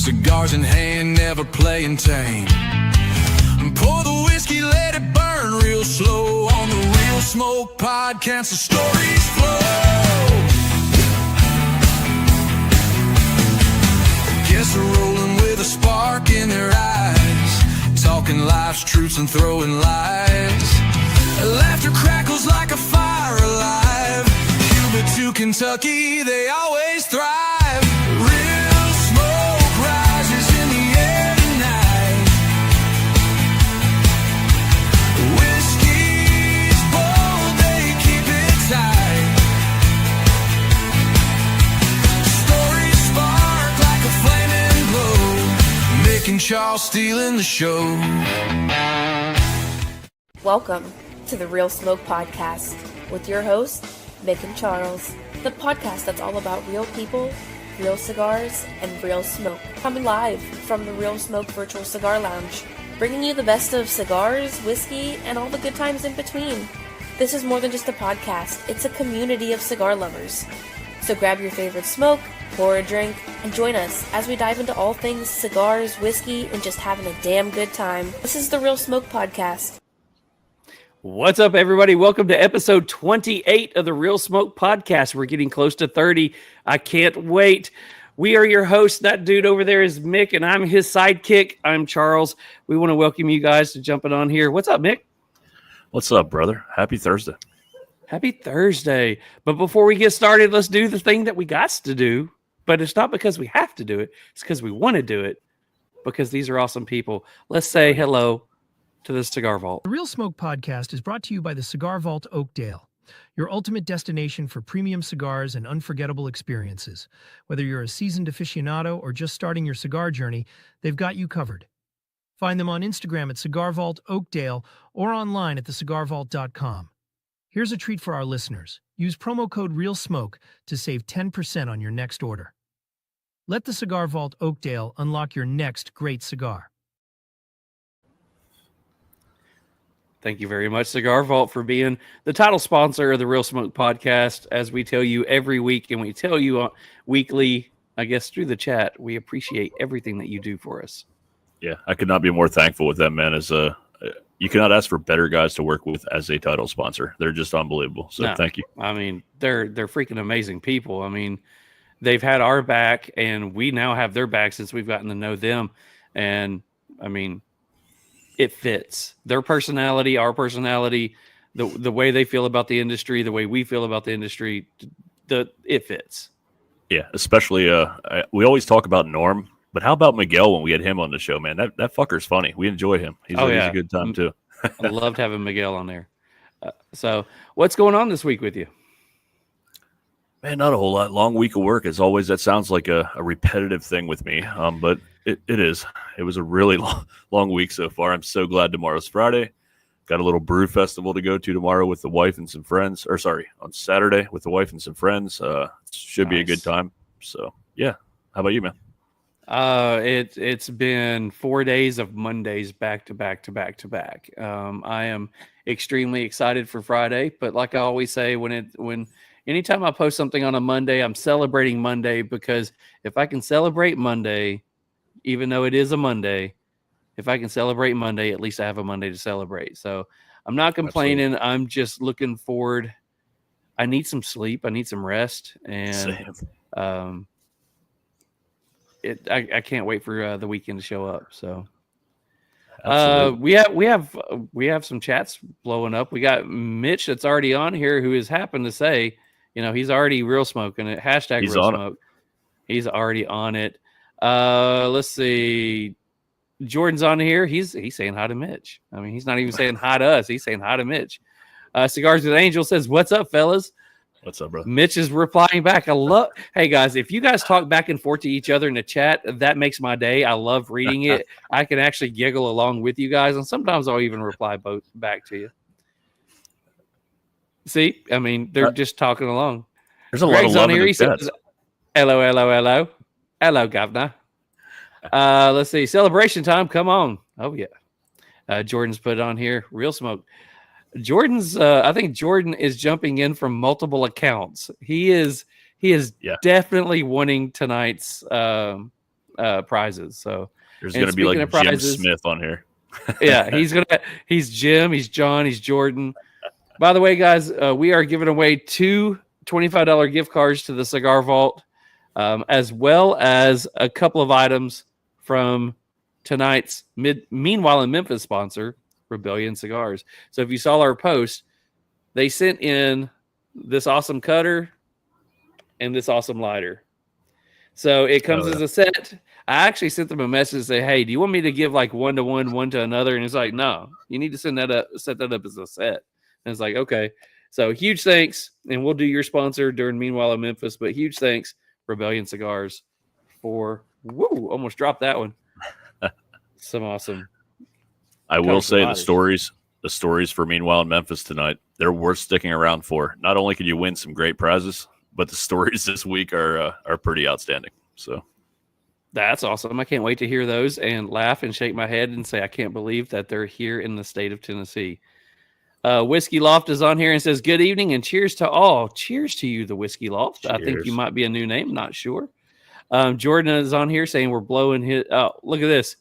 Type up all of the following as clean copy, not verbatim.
Cigars in hand, never playing tame. Pour the whiskey, let it burn real slow. On the Real Smoke Podcast, the stories flow. Guess they're rolling with a spark in their eyes, talking life's truths and throwing lies. Laughter crackles like a fire alive. Cuba to Kentucky, they always thrive. Real smoke rises in the air tonight. Whiskey's bold, they keep it tight. Stories spark like a flaming glow. Mick and Charles stealing the show. Welcome to the Real Smoke Podcast with your hosts, Mick and Charles, the podcast that's all about real people, real cigars, and real smoke. Coming live from the Real Smoke Virtual Cigar Lounge, bringing you the best of cigars, whiskey, and all the good times in between. This is more than just a podcast, it's a community of cigar lovers. So grab your favorite smoke, pour a drink, and join us as we dive into all things cigars, whiskey, and just having a damn good time. This is the Real Smoke Podcast. What's up, everybody? Welcome to episode 28 of the Real Smoke Podcast. We're getting close to 30. I can't wait. We are your hosts. That dude over there is Mick, and I'm his sidekick. I'm Charles. We want to welcome you guys to jumping on here. What's up, Mick? What's up, brother? Happy Thursday. Happy Thursday. But before we get started, let's do the thing that we got to do. But it's not because we have to do it. It's because we want to do it. Because these are awesome people. Let's say hello to the Cigar Vault. The Real Smoke Podcast is brought to you by the Cigar Vault Oakdale, your ultimate destination for premium cigars and unforgettable experiences. Whether you're a seasoned aficionado or just starting your cigar journey, they've got you covered. Find them on Instagram at Cigar Vault Oakdale or online at thecigarvault.com. Here's a treat for our listeners. Use promo code RealSmoke to save 10% on your next order. Let the Cigar Vault Oakdale unlock your next great cigar. Thank you very much, Cigar Vault, for being the title sponsor of the Real Smoke Podcast. As we tell you every week, and we tell you weekly, I guess, through the chat, we appreciate everything that you do for us. Yeah, I could not be more thankful with them, man. You cannot ask for better guys to work with as a title sponsor. They're just unbelievable. So thank you. I mean, they're freaking amazing people. I mean, they've had our back, and we now have their back since we've gotten to know them. And, I mean, it fits their personality, our personality, the way they feel about the industry, the way we feel about the industry. It fits. Yeah, especially we always talk about Norm, but how about Miguel when we had him on the show, man? That fucker's funny. We enjoy him. He's a good time too. I loved having Miguel on there. So, what's going on this week with you? Man, not a whole lot. Long week of work, as always. That sounds like a repetitive thing with me, but it is. It was a really long week so far. I'm so glad tomorrow's Friday. Got a little brew festival to go to tomorrow with the wife and some friends. On Saturday with the wife and some friends. Should be a good time. So, yeah. How about you, man? It's been 4 days of Mondays back to back to back to back. I am extremely excited for Friday, but like I always say, anytime I post something on a Monday, I'm celebrating Monday, because if I can celebrate Monday, even though it is a Monday, if I can celebrate Monday, at least I have a Monday to celebrate. So I'm not complaining. Absolutely. I'm just looking forward. I need some sleep. I need some rest. And I can't wait for the weekend to show up. So we have some chats blowing up. We got Mitch that's already on here, who has happened to say, he's already real smoking it. Hashtag he's real smoke. He's already on it. Let's see. Jordan's on here. He's saying hi to Mitch. I mean, he's not even saying hi to us. He's saying hi to Mitch. Cigars with Angel says, "What's up, fellas?" What's up, brother? Mitch is replying back. Hey guys, if you guys talk back and forth to each other in the chat, that makes my day. I love reading it. I can actually giggle along with you guys, and sometimes I'll even reply both back to you. See, I mean, they're just talking along. There's a lot of love in the chat. Says, hello, governor. Let's see. Celebration time. Come on. Oh, yeah. Jordan's put it on here. Real smoke. I think Jordan is jumping in from multiple accounts. He is definitely wanting tonight's prizes. So There's and going to be like speaking of Jim prizes- Smith on here. yeah, he's Jim, he's John, he's Jordan. By the way, guys, we are giving away 2 $25 gift cards to the Cigar Vault, as well as a couple of items from tonight's Meanwhile in Memphis sponsor, Rebellion Cigars. So if you saw our post, they sent in this awesome cutter and this awesome lighter. So it comes as a set. I actually sent them a message to say, hey, do you want me to give like one to one, one to another? And it's like, no, you need to set that up as a set. And it's like, okay. So huge thanks. And we'll do your sponsor during Meanwhile in Memphis, but huge thanks, Rebellion Cigars, for almost dropped that one. Some awesome. I will say the stories for Meanwhile in Memphis tonight, they're worth sticking around for. Not only can you win some great prizes, but the stories this week are pretty outstanding. So that's awesome. I can't wait to hear those and laugh and shake my head and say, I can't believe that they're here in the state of Tennessee. Whiskey Loft is on here and says, good evening and cheers to all. Cheers to you, the Whiskey Loft. Cheers. I think you might be a new name. Not sure. Jordan is on here saying we're blowing his. Oh, look at this.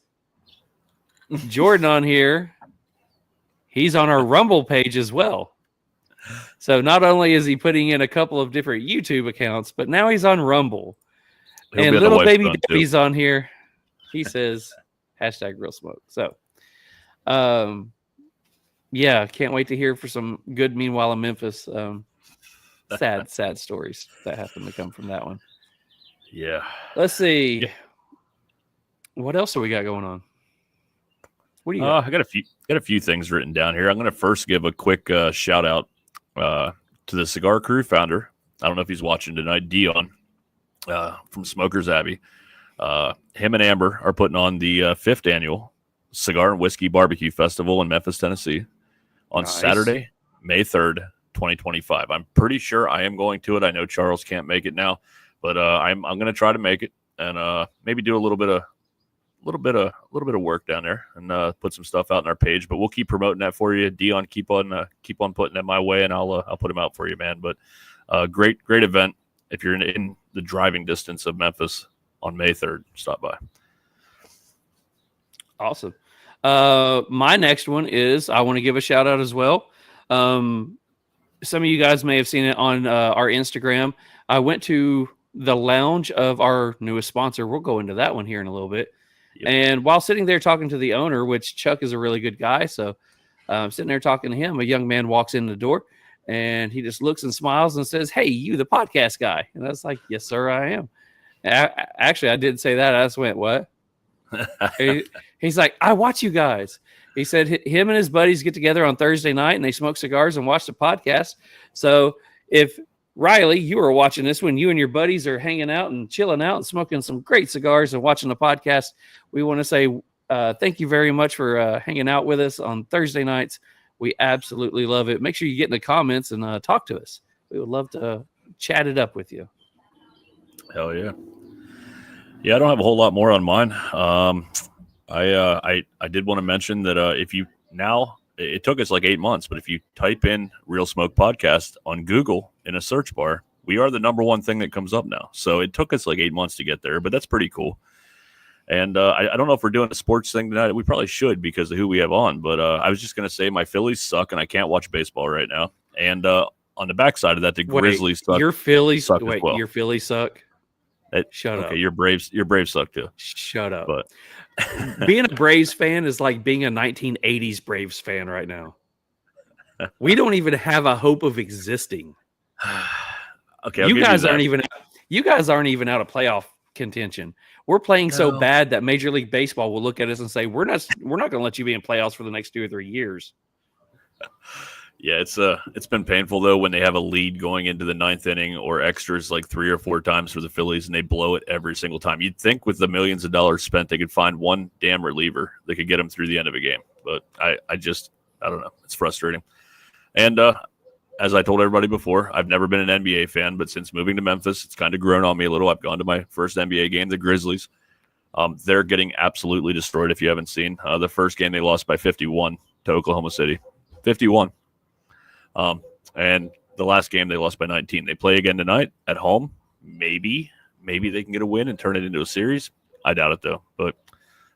Jordan on here. He's on our Rumble page as well. So not only is he putting in a couple of different YouTube accounts, but now he's on Rumble. And little baby Debbie's on here. He says hashtag Real Smoke. So, yeah, can't wait to hear for some good Meanwhile in Memphis. Sad stories that happen to come from that one. Yeah. Let's see. Yeah. What else do we got going on? What do you got? I got a few things written down here. I'm going to first give a quick shout out to the Cigar Crew founder. I don't know if he's watching tonight, Dion from Smokers Abbey. Him and Amber are putting on the 5th annual Cigar and Whiskey Barbecue Festival in Memphis, Tennessee on Saturday, May 3rd, 2025. I'm pretty sure I am going to it. I know Charles can't make it now, but I'm going to try to make it and maybe do a little bit of work down there and put some stuff out on our page. But we'll keep promoting that for you. Dion, keep on putting it my way, and I'll put him out for you, man. But great event. If you're in the driving distance of Memphis on May 3rd, stop by. Awesome. My next one is I want to give a shout out as well. Some of you guys may have seen it on our Instagram. I went to the lounge of our newest sponsor. We'll go into that one here in a little bit. Yep. And while sitting there talking to the owner, which Chuck is a really good guy, so sitting there talking to him, a young man walks in the door, and he just looks and smiles and says, "Hey, you, the podcast guy?" And I was like, "Yes, sir, I am." Actually, I didn't say that. I just went, "What?" He's like, "I watch you guys." He said him and his buddies get together on Thursday night, and they smoke cigars and watch the podcast. So if Riley, you are watching this when you and your buddies are hanging out and chilling out and smoking some great cigars and watching the podcast, we want to say thank you very much for hanging out with us on Thursday nights. We absolutely love it. Make sure you get in the comments and talk to us. We would love to chat it up with you. Hell yeah. Yeah, I don't have a whole lot more on mine. I did want to mention that if you now, it took us like 8 months, but if you type in Real Smoke Podcast on Google in a search bar, we are the #1 thing that comes up now. So it took us like 8 months to get there, but that's pretty cool. And I don't know if we're doing a sports thing tonight. We probably should because of who we have on. But I was just going to say my Phillies suck, and I can't watch baseball right now. And on the backside of that, the Grizzlies suck. Your Phillies suck wait, as well. Your Phillies suck? Shut up. Okay, your Braves suck too. Shut up. But being a Braves fan is like being a 1980s Braves fan right now. We don't even have a hope of existing. Okay, you guys aren't even out of playoff contention. We're playing so bad that Major League Baseball will look at us and say, "We're not going to let you be in playoffs for the next 2 or 3 years." Yeah, it's been painful though when they have a lead going into the 9th inning or extras like 3 or 4 times for the Phillies and they blow it every single time. You'd think with the millions of dollars spent, they could find one damn reliever that could get them through the end of a game. But I don't know. It's frustrating. And as I told everybody before, I've never been an NBA fan, but since moving to Memphis, it's kind of grown on me a little. I've gone to my first NBA game, the Grizzlies. They're getting absolutely destroyed if you haven't seen. The first game they lost by 51 to Oklahoma City. 51. And the last game they lost by 19. They play again tonight at home. Maybe they can get a win and turn it into a series. I doubt it though. But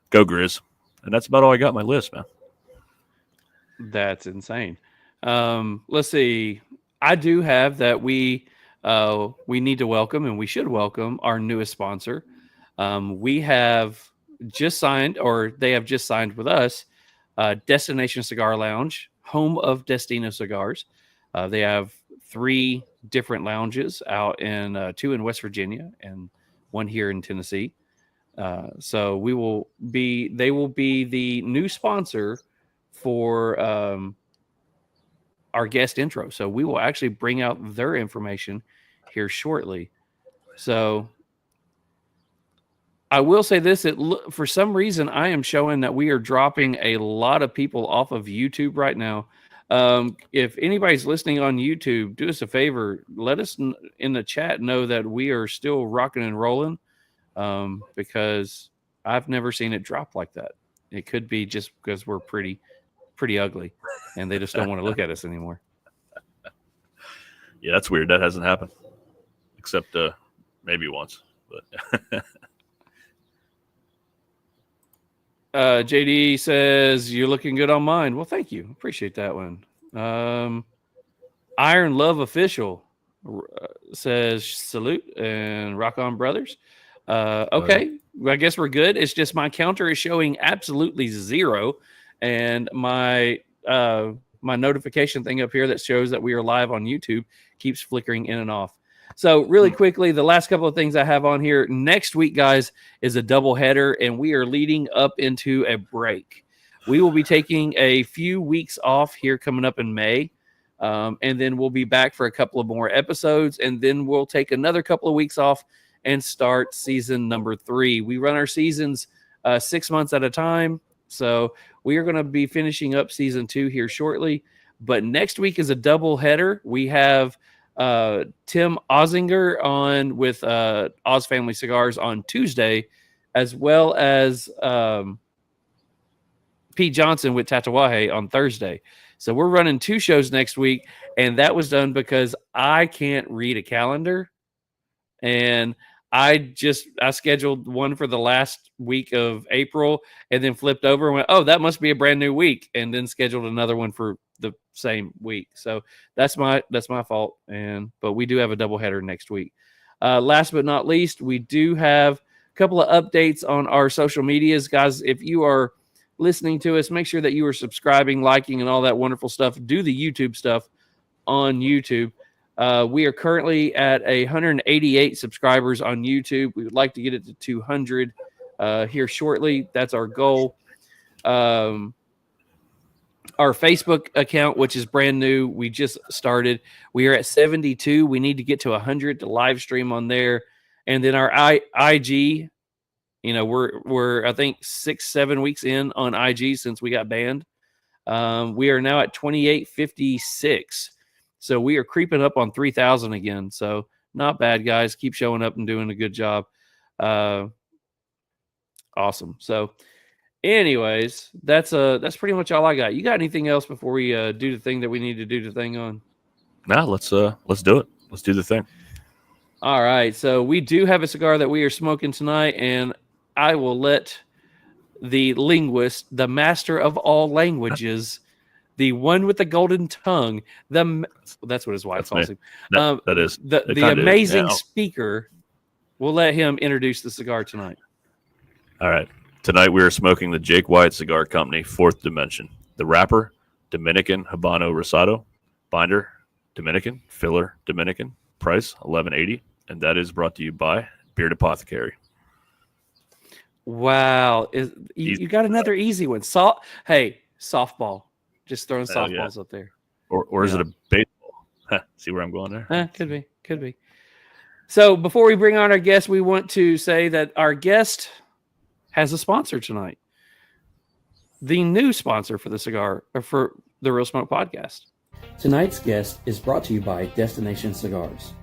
go Grizz. And that's about all I got on my list, man. That's insane. Let's see. I do have that we need to welcome, and we should welcome, our newest sponsor. We have just signed, or they have just signed with us, Destination Cigar Lounge, home of Destino Cigars. They have 3 different lounges out in 2 in West Virginia and 1 here in Tennessee. So they will be the new sponsor for our guest intro. So we will actually bring out their information here shortly. So I will say this, for some reason, I am showing that we are dropping a lot of people off of YouTube right now. If anybody's listening on YouTube, do us a favor, let us in the chat know that we are still rocking and rolling, because I've never seen it drop like that. It could be just because we're pretty ugly and they just don't want to look at us anymore. Yeah, that's weird. That hasn't happened except maybe once. But JD says you're looking good on mine. Well, thank you. Appreciate that one. Iron Love Official says salute and rock on, brothers. Okay, I guess we're good. It's just my counter is showing absolutely 0, and my notification thing up here that shows that we are live on YouTube keeps flickering in and off. So really quickly, the last couple of things I have on here. Next week, guys, is a double header, and we are leading up into a break. We will be taking a few weeks off here coming up in May, and then we'll be back for a couple of more episodes, and then we'll take another couple of weeks off and start season number 3. We run our seasons 6 months at a time, so we are going to be finishing up season 2 here shortly. But next week is a double header. We have Tim Ozinger on with Oz Family Cigars on Tuesday, as well as Pete Johnson with Tatawahe on Thursday. So we're running 2 shows next week, and that was done because I can't read a calendar, and I scheduled one for the last week of April and then flipped over and went, oh, that must be a brand new week, and then scheduled another one for the same week. So that's my fault. But we do have a doubleheader next week. Last but not least, we do have a couple of updates on our social medias. Guys, if you are listening to us, make sure that you are subscribing, liking, and all that wonderful stuff. Do the YouTube stuff on YouTube. We are currently at 188 subscribers on YouTube. We would like to get it to 200 here shortly. That's our goal. Our Facebook account, which is brand new, we just started. We are at 72. We need to get to 100 to live stream on there. And then our IG, we're I think 6-7 weeks in on IG since we got banned. We are now at 2856. So we are creeping up on 3,000 again. So not bad, guys. Keep showing up and doing a good job. Awesome. So anyways, that's pretty much all I got. You got anything else before we do the thing that we need to do the thing on? No, let's do it. Let's do the thing. All right. So we do have a cigar that we are smoking tonight, and I will let the linguist, the master of all languages, the one with the golden tongue, that's what his wife calls him. That is the amazing speaker. We'll let him introduce the cigar tonight. All right. Tonight we are smoking the Jake Wyatt Cigar Company 4th Dimension. The wrapper, Dominican Habano Rosado. Binder, Dominican. Filler, Dominican. Price, $11.80. And that is brought to you by Beard Apothecary. Wow. You got another easy one. Softball. Just throwing softballs up there. Or is it a baseball? See where I'm going there? Could be. So before we bring on our guest, we want to say that our guest has a sponsor tonight. The new sponsor for the cigar, or for the Real Smoke podcast. Tonight's guest is brought to you by Destination Cigars.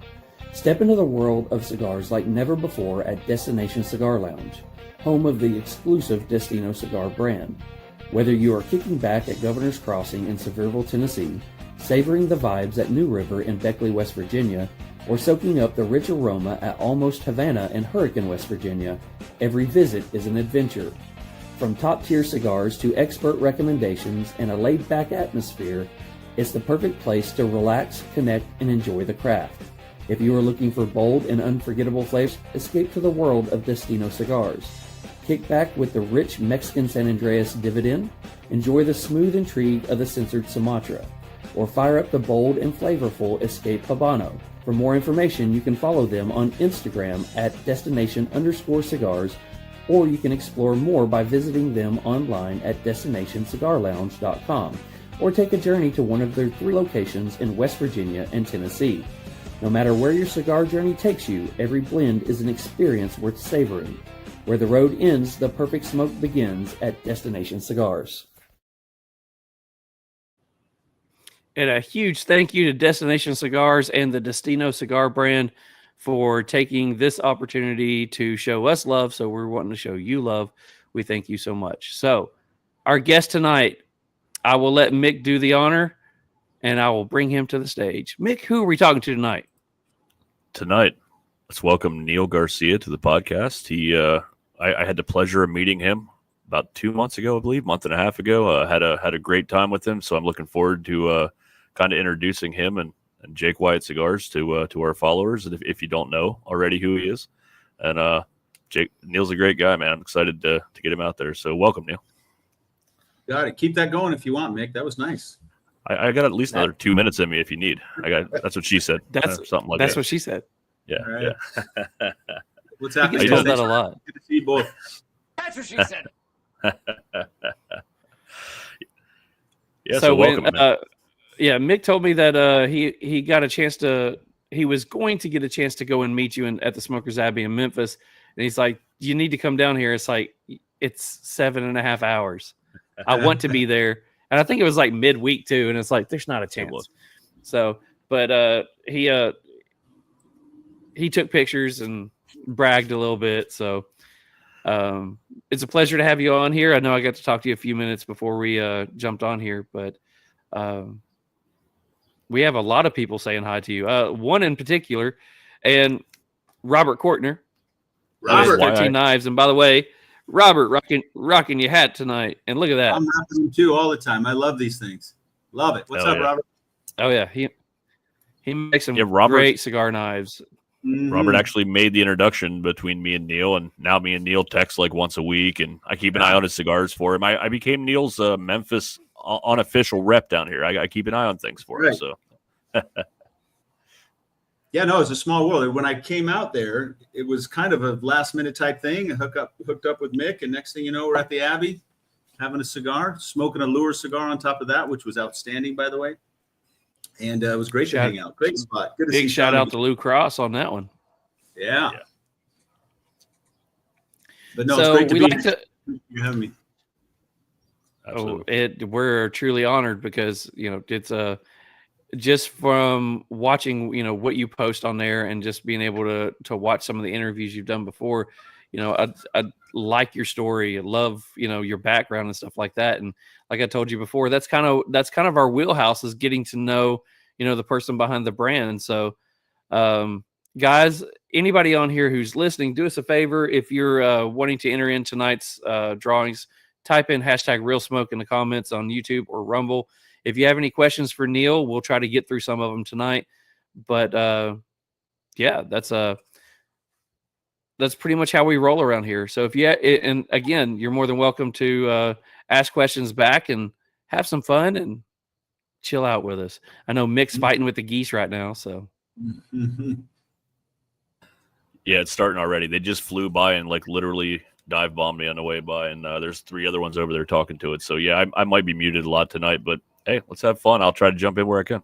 Step into the world of cigars like never before at Destination Cigar Lounge, home of the exclusive Destino Cigar brand. Whether you are kicking back at Governor's Crossing in Sevierville, Tennessee, savoring the vibes at New River in Beckley, West Virginia, or soaking up the rich aroma at Almost Havana in Hurricane, West Virginia, every visit is an adventure. From top-tier cigars to expert recommendations and a laid-back atmosphere, it's the perfect place to relax, connect, and enjoy the craft. If you are looking for bold and unforgettable flavors, escape to the world of Destino Cigars. Kick back with the rich Mexican San Andreas Dividend, enjoy the smooth intrigue of the censored Sumatra, or fire up the bold and flavorful Escape Habano. For more information, you can follow them on Instagram at destination_cigars, or you can explore more by visiting them online at destinationcigarlounge.com, or take a journey to one of their 3 locations in West Virginia and Tennessee. No matter where your cigar journey takes you, every blend is an experience worth savoring. Where the road ends, the perfect smoke begins at Destination Cigars. And a huge thank you to Destination Cigars and the Destino Cigar brand for taking this opportunity to show us love. So we're wanting to show you love. We thank you so much. So our guest tonight, I will let Mick do the honor, and I will bring him to the stage. Mick, who are we talking to tonight? Tonight, let's welcome Neil Garcia to the podcast. I had the pleasure of meeting him about 2 months ago, I believe, month and a half ago. Had a great time with him, so I'm looking forward to kind of introducing him and Jake Wyatt Cigars to our followers, and if you don't know already who he is. And Neil's a great guy, man. I'm excited to get him out there. So welcome, Neil. Got it. Keep that going if you want, Mick. That was nice. I got at least another 2 minutes in me if you need. That's what she said. That's something like that's that. what she said. Yeah. Right. Yeah. What's He happening? gets told that a lot. Good to see you both. That's what she said. Yeah. So welcome. Mick told me that he got a chance to. He was going to get a chance to go and meet you at the Smokers Abbey in Memphis, and he's like, "You need to come down here." It's like it's 7.5 hours. I want to be there, and I think it was like midweek too, and it's like there's not a chance. So, but he took pictures and bragged a little bit. So it's a pleasure to have you on here. I know I got to talk to you a few minutes before we jumped on here, but we have a lot of people saying hi to you. One in particular, and Robert Courtner. Robert. 13 Knives. And by the way, Robert rocking your hat tonight. And look at that. I'm rocking them too all the time. I love these things. Love it. What's up, Robert? Oh yeah, he makes some Robert, great cigar knives. Mhm. Robert actually made the introduction between me and Neil, and now me and Neil text like once a week, and I keep an eye on his cigars for him. I became Neil's Memphis unofficial rep down here. I keep an eye on things for him. So, yeah, no, it's a small world. When I came out there, it was kind of a last minute type thing. I hooked up with Mick, and next thing you know, we're at the Abbey having a cigar, smoking a Lure cigar on top of that, which was outstanding, by the way. And it was great to hang out. Great spot. Good to see Big shout Sean out to Lou Cross on that one. Yeah. But no, So it's great to we be like to. you having me. We're truly honored because it's just from watching what you post on there and just being able to watch some of the interviews you've done before. I like your story. I love your background and stuff like that. And like I told you before, that's kind of our wheelhouse, is getting to know the person behind the brand. So guys, anybody on here who's listening, do us a favor. If you're wanting to enter in tonight's drawings, type in #RealSmoke in the comments on YouTube or Rumble. If you have any questions for Neil, we'll try to get through some of them tonight. But yeah, that's pretty much how we roll around here. So and again, you're more than welcome to ask questions back and have some fun and chill out with us. I know Mick's fighting with the geese right now, so. Yeah, it's starting already. They just flew by and like literally dive bombed me on the way by, and there's 3 other ones over there talking to it. So yeah, I might be muted a lot tonight, but hey, let's have fun. I'll try to jump in where I can.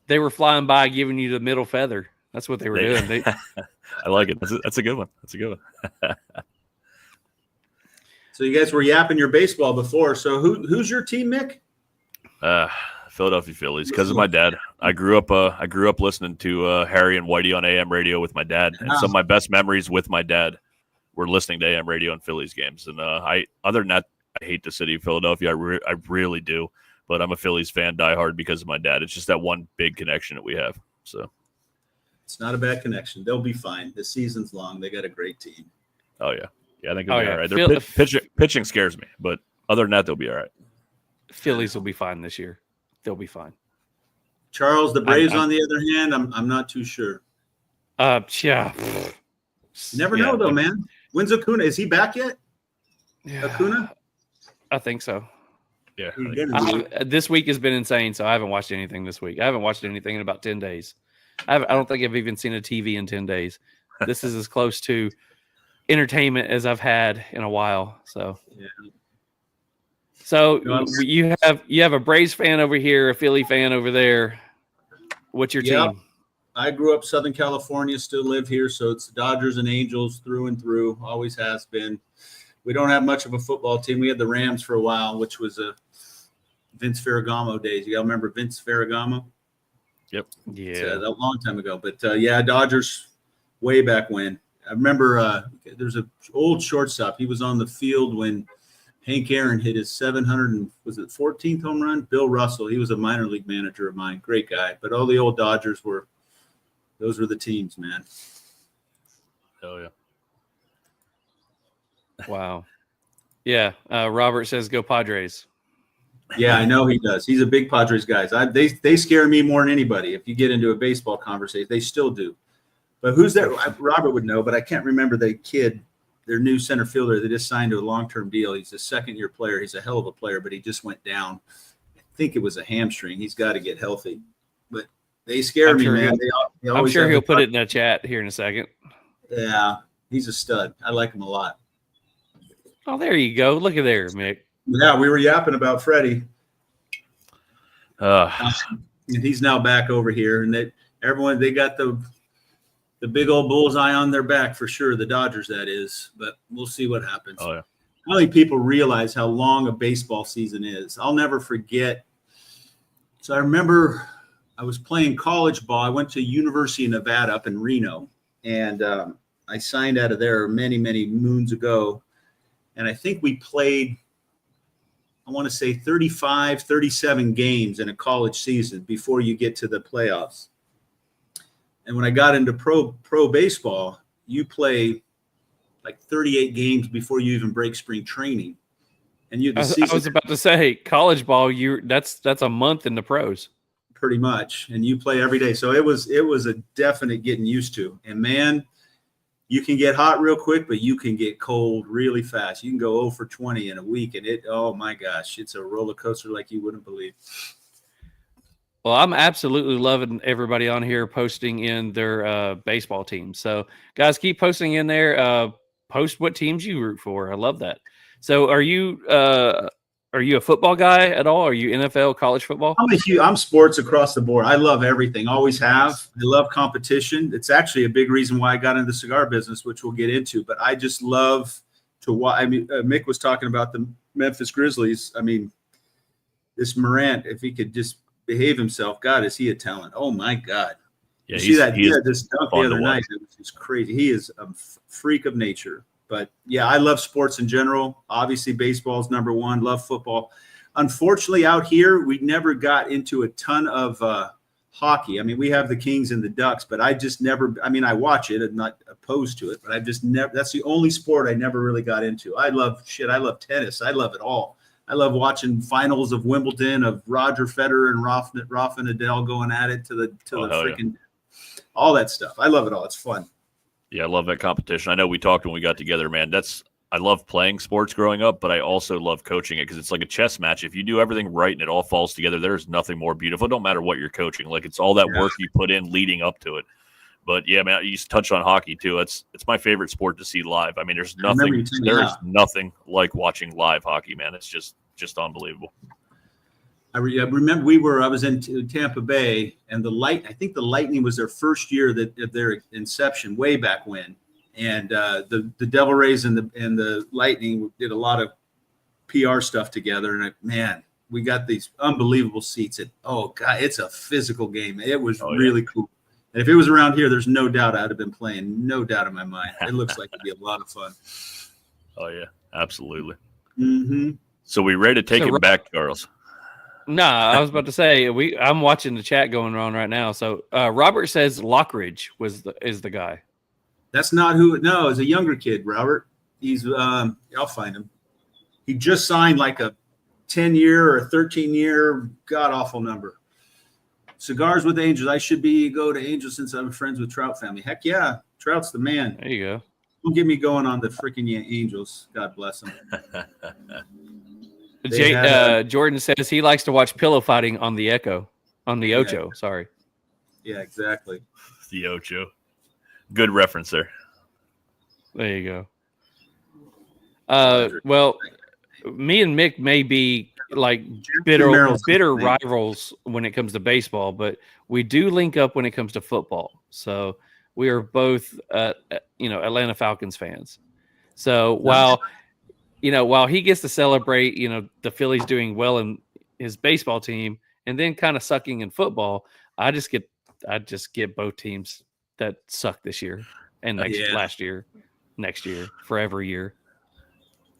They were flying by giving you the middle feather. That's what they were doing. I like it. That's a good one. That's a good one. So you guys were yapping your baseball before. So who's your team, Mick? Philadelphia Phillies, because of my dad. I grew up listening to Harry and Whitey on AM radio with my dad, and some of my best memories with my dad were listening to AM radio and Phillies games. And other than that, I hate the city of Philadelphia. I really do, but I'm a Phillies fan diehard because of my dad. It's just that one big connection that we have. So It's not a bad connection. They'll be fine. The season's long. They got a great team. Oh yeah, I think it'll be all right. Pitching scares me, but other than that, they'll be all right. Phillies will be fine this year. They'll be fine. Charles, the Braves, on the other hand, I'm not too sure. Yeah. You never know, though, man. When's Acuna? Is he back yet? Yeah. Acuna? I think so. Yeah. This week has been insane, so I haven't watched anything this week. I haven't watched anything in about 10 days. I don't think I've even seen a TV in 10 days. This is as close to entertainment as I've had in a while. So, you have a Braves fan over here, a Philly fan over there. What's your team? I grew up Southern California, still live here, so it's Dodgers and Angels through and through. Always has been. We don't have much of a football team. We had the Rams for a while, which was a Vince Ferragamo days. You all remember Vince Ferragamo? Yep. Yeah. A long time ago. But, Dodgers way back when. I remember there's an old shortstop. He was on the field when Hank Aaron hit his 14th home run? Bill Russell. He was a minor league manager of mine. Great guy. But all the old Dodgers those were the teams, man. Oh, yeah. Wow. Yeah. Robert says go Padres. Yeah, I know he does. He's a big Padres guy. They scare me more than anybody. If you get into a baseball conversation, they still do. But who's that? Robert would know, but I can't remember the kid, their new center fielder. They just signed to a long-term deal. He's a second-year player. He's a hell of a player, but he just went down. I think it was a hamstring. He's got to get healthy. But they scare me, man. I'm sure he'll put it in the chat here in a second. Yeah, he's a stud. I like him a lot. Oh, there you go. Look at there, Mick. Yeah, we were yapping about Freddie. And He's now back over here, and they got the big old bullseye on their back for sure. The Dodgers, that is. But we'll see what happens. Oh yeah. I don't think people realize how long a baseball season is. I'll never forget. So I remember I was playing college ball. I went to University of Nevada up in Reno, and I signed out of there many, many moons ago. And I think we played, I want to say 35, 37 games in a college season before you get to the playoffs. And when I got into pro baseball, you play like 38 games before you even break spring training. And I was about to say college ball, that's a month in the pros. Pretty much. And you play every day. So it was a definite getting used to. And man, you can get hot real quick, but you can get cold really fast. You can go 0 for 20 in a week, and oh my gosh, it's a roller coaster like you wouldn't believe. Well, I'm absolutely loving everybody on here posting in their baseball teams. So, guys, keep posting in there. Post what teams you root for. I love that. So, are you a football guy at all? Are you NFL, college football? I'm sports across the board. I love everything. Always have. I love competition. It's actually a big reason why I got into the cigar business, which we'll get into. But I just love to watch. I mean, Mick was talking about the Memphis Grizzlies. I mean, this Morant, if he could just behave himself, God, is he a talent? Oh my God! Yeah, he had this dunk the other night. It was just crazy. He is a freak of nature. But yeah, I love sports in general. Obviously, baseball is number one. Love football. Unfortunately, out here, we never got into a ton of hockey. I mean, we have the Kings and the Ducks, but I just never. I mean, I watch it. I'm not opposed to it, but I just never. That's the only sport I never really got into. I love tennis. I love it all. I love watching finals of Wimbledon, of Roger Federer and Rafa Nadal going at it to the freaking all that stuff. I love it all. It's fun. Yeah, I love that competition. I know we talked when we got together, man. I love playing sports growing up, but I also love coaching it because it's like a chess match. If you do everything right and it all falls together, there's nothing more beautiful. It don't matter what you're coaching. Like, it's all that work you put in leading up to it. But yeah, man, you touched on hockey too. It's my favorite sport to see live. I mean, there's nothing like watching live hockey, man. It's just unbelievable. I remember I was in Tampa Bay, and I think the Lightning was their first year of their inception way back when. And the Devil Rays and the Lightning did a lot of PR stuff together. And man, we got these unbelievable seats. Oh God, it's a physical game. It was really cool. And if it was around here, there's no doubt I'd have been playing. No doubt in my mind. It looks like it'd be a lot of fun. Oh yeah, absolutely. Mm-hmm. So we ready to take it back, Charles? No, I was about to say I'm watching the chat going on right now. So Robert says Lockridge is the guy. That's not who. No, it's a younger kid, Robert. He's I'll find him. He just signed like a 10-year or a 13-year god awful number. Cigars with Angels. I should go to Angels since I'm friends with Trout family. Heck yeah, Trout's the man. There you go. Don't get me going on the freaking Angels. God bless them. Jordan says he likes to watch pillow fighting on the Ocho. Sorry. Yeah, exactly. The Ocho. Good reference there. There you go. Well, me and Mick may be like bitter rivals when it comes to baseball, but we do link up when it comes to football. So we are both, Atlanta Falcons fans. So while he gets to celebrate, the Phillies doing well in his baseball team and then kind of sucking in football, I just get both teams that suck this year and last year, next year, for every year.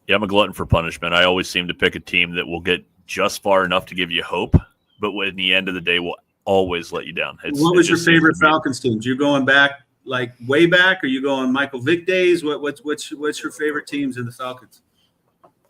Yeah, I'm a glutton for punishment. I always seem to pick a team that will get just far enough to give you hope, but in the end of the day will always let you down. What was your favorite Falcons teams? You going back like way back, or you going Michael Vick days? What's your favorite teams in the Falcons?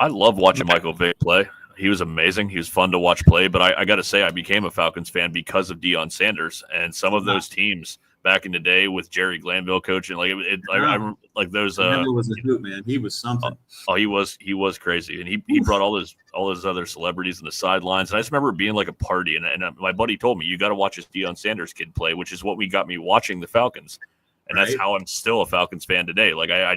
I love watching Michael Vick play. He was amazing. He was fun to watch play, but I got to say I became a Falcons fan because of Deion Sanders and some of those teams back in the day with Jerry Glanville coaching. I like those. Glanville was a hoot, man. He was something. He was crazy, and he brought all those other celebrities in the sidelines. And I just remember it being like a party. And my buddy told me, you got to watch this Deion Sanders kid play, which is what got me watching the Falcons. And that's how I'm still a Falcons fan today. Like I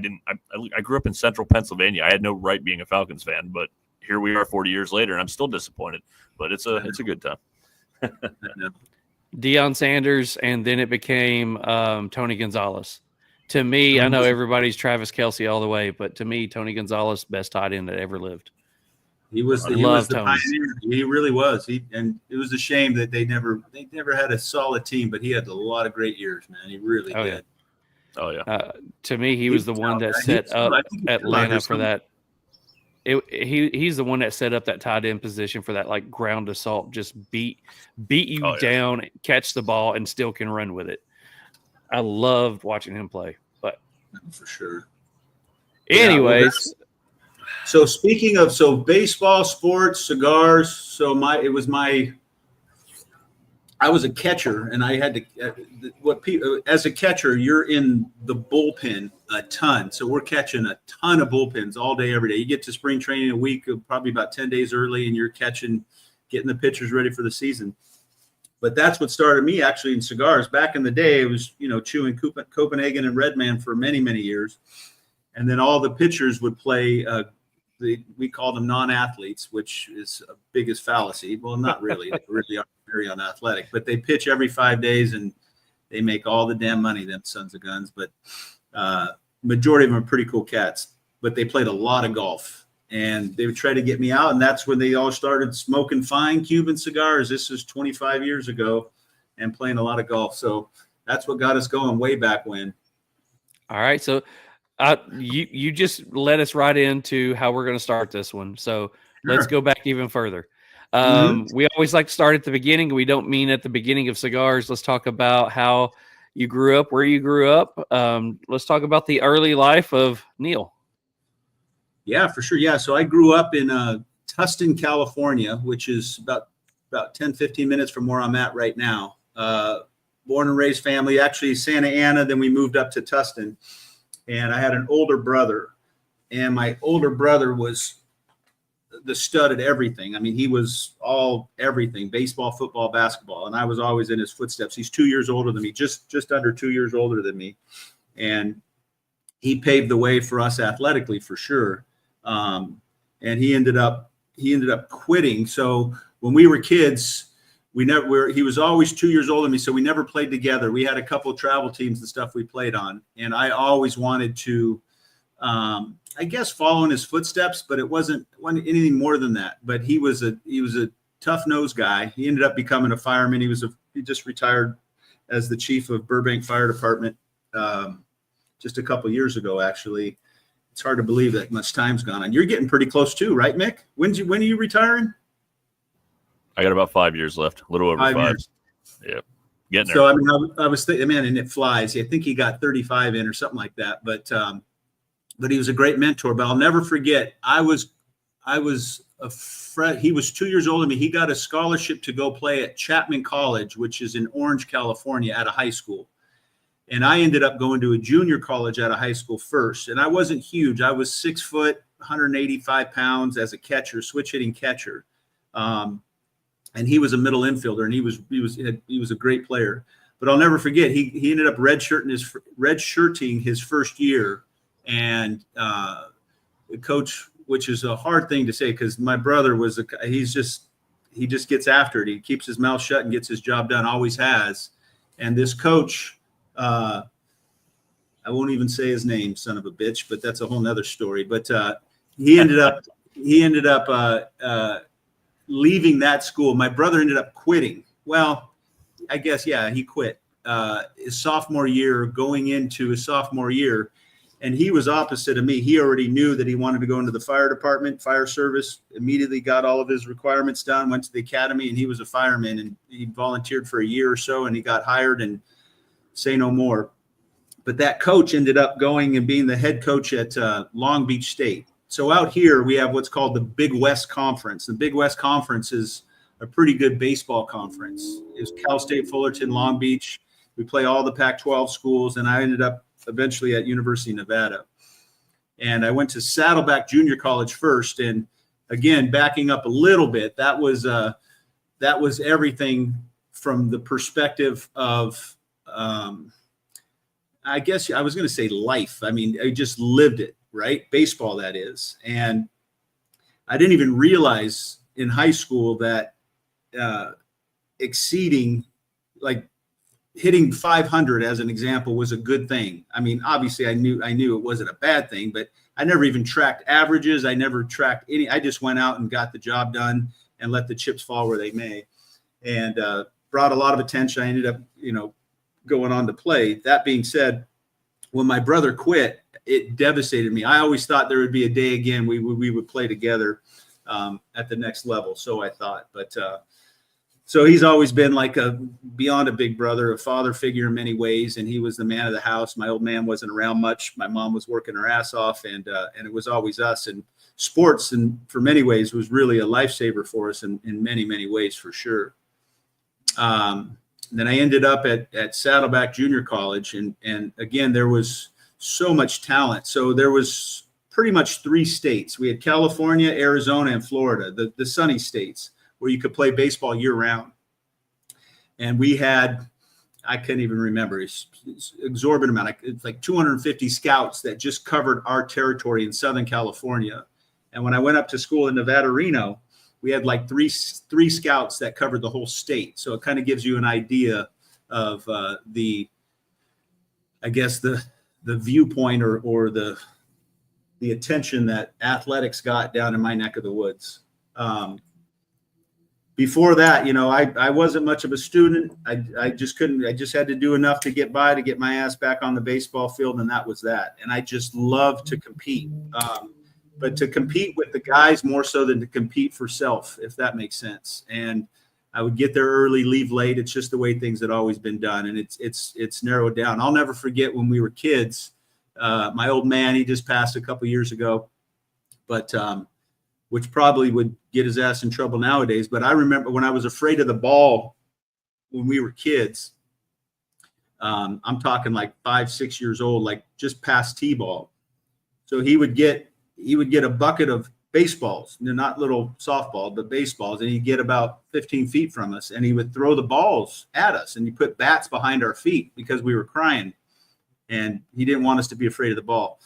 grew up in central Pennsylvania. I had no right being a Falcons fan, but here we are 40 years later, and I'm still disappointed. But it's a good time. Deion Sanders, and then it became Tony Gonzalez. To me, I know everybody's Travis Kelce all the way, but to me, Tony Gonzalez, best tight end that ever lived. He was the pioneer. He really was. And it was a shame that they never had a solid team, but he had a lot of great years, man. He really did. Yeah. Oh yeah. To me, he was the one that set up Atlanta for that. He's the one that set up that tight end position for that like ground assault, just beat you down, catch the ball, and still can run with it. I loved watching him play. But for sure. Anyways, so speaking of baseball, sports, cigars. I was a catcher, and I had to. As a catcher, you're in the bullpen a ton. So we're catching a ton of bullpens all day, every day. You get to spring training a week, probably about 10 days early, and you're getting the pitchers ready for the season. But that's what started me actually in cigars. Back in the day, it was chewing Copenhagen and Redman for many, many years, and then all the pitchers would play. We call them non-athletes, which is a biggest fallacy. Well, not really. They really are very unathletic, but they pitch every 5 days and they make all the damn money, them sons of guns. But majority of them are pretty cool cats, but they played a lot of golf, and they would try to get me out. And that's when they all started smoking fine Cuban cigars. This is 25 years ago, and playing a lot of golf. So that's what got us going way back when. All right. So you just led us right into how we're going to start this one. So let's go back even further. We always like to start at the beginning. We don't mean at the beginning of cigars. Let's talk about how you grew up, where you grew up. Let's talk about the early life of Neil. Yeah, for sure. Yeah. So I grew up in Tustin, California, which is about 10, 15 minutes from where I'm at right now. Born and raised family, actually Santa Ana. Then we moved up to Tustin. And I had an older brother, and my older brother was the stud at everything. I mean, he was all everything: baseball, football, basketball. And I was always in his footsteps. He's 2 years older than me, just under 2 years older than me. And he paved the way for us athletically, for sure. And he ended up quitting. So when we were kids, he was always 2 years older than me, so we never played together. We had a couple of travel teams and stuff we played on, and I always wanted to, I guess, follow in his footsteps, but it wasn't anything more than that. But he was a tough-nosed guy. He ended up becoming a fireman. He just retired as the chief of Burbank Fire Department just a couple years ago, actually. It's hard to believe that much time's gone on. You're getting pretty close too, right, Mick? When are you retiring? I got about 5 years left, a little over 5. Years. Yeah, getting there. So I mean, I was thinking, man, and it flies. I think he got 35 in or something like that. But he was a great mentor. But I'll never forget. I was a friend. He was 2 years older than me. He got a scholarship to go play at Chapman College, which is in Orange, California, at a high school. And I ended up going to a junior college at a high school first. And I wasn't huge. I was 6 foot, 185 pounds as a catcher, switch hitting catcher. And he was a middle infielder, and he was a great player. But I'll never forget, he ended up redshirting his first year, and the coach, which is a hard thing to say because my brother he just gets after it. He keeps his mouth shut and gets his job done, always has. And this coach, I won't even say his name, son of a bitch, but that's a whole nother story. But he ended up leaving that school. My brother ended up quitting. Well, I guess, yeah, he quit his sophomore year, going into his sophomore year. And he was opposite of me. He already knew that he wanted to go into the fire department, fire service, immediately got all of his requirements done, went to the academy, and he was a fireman, and he volunteered for a year or so, and he got hired, and say no more. But that coach ended up going and being the head coach at Long Beach State. So out here, we have what's called the Big West Conference. The Big West Conference is a pretty good baseball conference. It's Cal State, Fullerton, Long Beach. We play all the Pac-12 schools, and I ended up eventually at University of Nevada. And I went to Saddleback Junior College first. And again, backing up a little bit, that was everything from the perspective of, I guess I was going to say life. I mean, I just lived it, right? Baseball, that is. And I didn't even realize in high school that exceeding, like, hitting 500 as an example was a good thing. I mean, obviously I knew it wasn't a bad thing, but I never even tracked averages. I never tracked any. I just went out and got the job done and let the chips fall where they may, and brought a lot of attention. I ended up, going on to play. That being said, when my brother quit, it devastated me. I always thought there would be a day again we would play together at the next level. So I thought, but so he's always been like beyond a big brother, a father figure in many ways. And he was the man of the house. My old man wasn't around much. My mom was working her ass off, and it was always us. And sports, and for many ways, was really a lifesaver for us in many, many ways, for sure. Then I ended up at Saddleback Junior College. And again, there was so much talent. So there was pretty much 3 states. We had California, Arizona, and Florida, the sunny states, where you could play baseball year round. And we had, I can't even remember, it's exorbitant amount. It's like 250 scouts that just covered our territory in Southern California. And when I went up to school in Nevada, Reno, we had like three scouts that covered the whole state. So it kind of gives you an idea of the viewpoint or the attention that athletics got down in my neck of the woods. Before that, I wasn't much of a student. I just couldn't. I just had to do enough to get by, to get my ass back on the baseball field, and that was that. And I just love to compete, but to compete with the guys more so than to compete for self, if that makes sense. And I would get there early, leave late. It's just the way things had always been done, and it's narrowed down. I'll never forget when we were kids. My old man, he just passed a couple years ago, but which probably would get his ass in trouble nowadays. But I remember when I was afraid of the ball when we were kids, I'm talking like 5-6 years old, like just past T-ball. So he would get a bucket of baseballs, not little softball, but baseballs. And he'd get about 15 feet from us, and he would throw the balls at us, and he put bats behind our feet because we were crying. And he didn't want us to be afraid of the ball.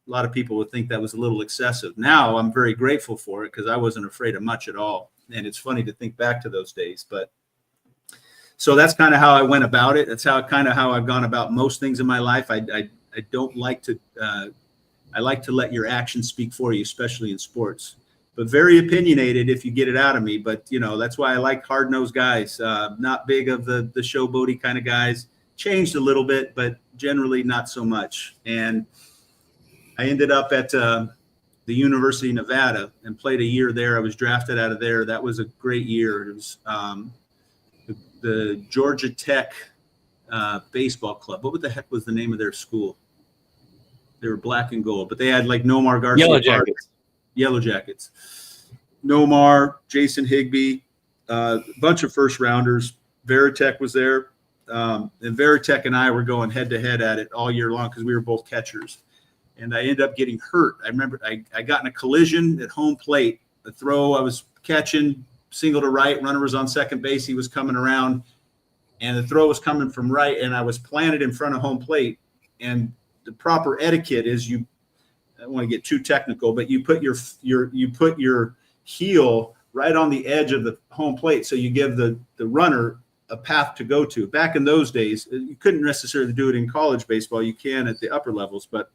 A lot of people would think that was a little excessive. Now I'm very grateful for it because I wasn't afraid of much at all. And it's funny to think back to those days. But so that's kind of how I went about it. That's how I've gone about most things in my life. I don't like to, I like to let your actions speak for you, especially in sports, but very opinionated if you get it out of me. But, that's why I like hard-nosed guys, not big of the showboaty kind of guys. Changed a little bit, but generally not so much. And I ended up at the University of Nevada and played a year there. I was drafted out of there. That was a great year. It was the Georgia Tech baseball club. What the heck was the name of their school? They were black and gold, but they had like Nomar Garcia. Yellow Jackets. Nomar, Jason Higbee, a bunch of first rounders. Veritek was there. And Veritek and I were going head to head at it all year long because we were both catchers. And I ended up getting hurt. I remember I got in a collision at home plate. The throw, I was catching, single to right, runner was on second base. He was coming around, and the throw was coming from right, and I was planted in front of home plate. And the proper etiquette is I don't want to get too technical, but you put your heel right on the edge of the home plate, so you give the runner a path to go to. Back in those days, you couldn't necessarily do it in college baseball. You can at the upper levels, but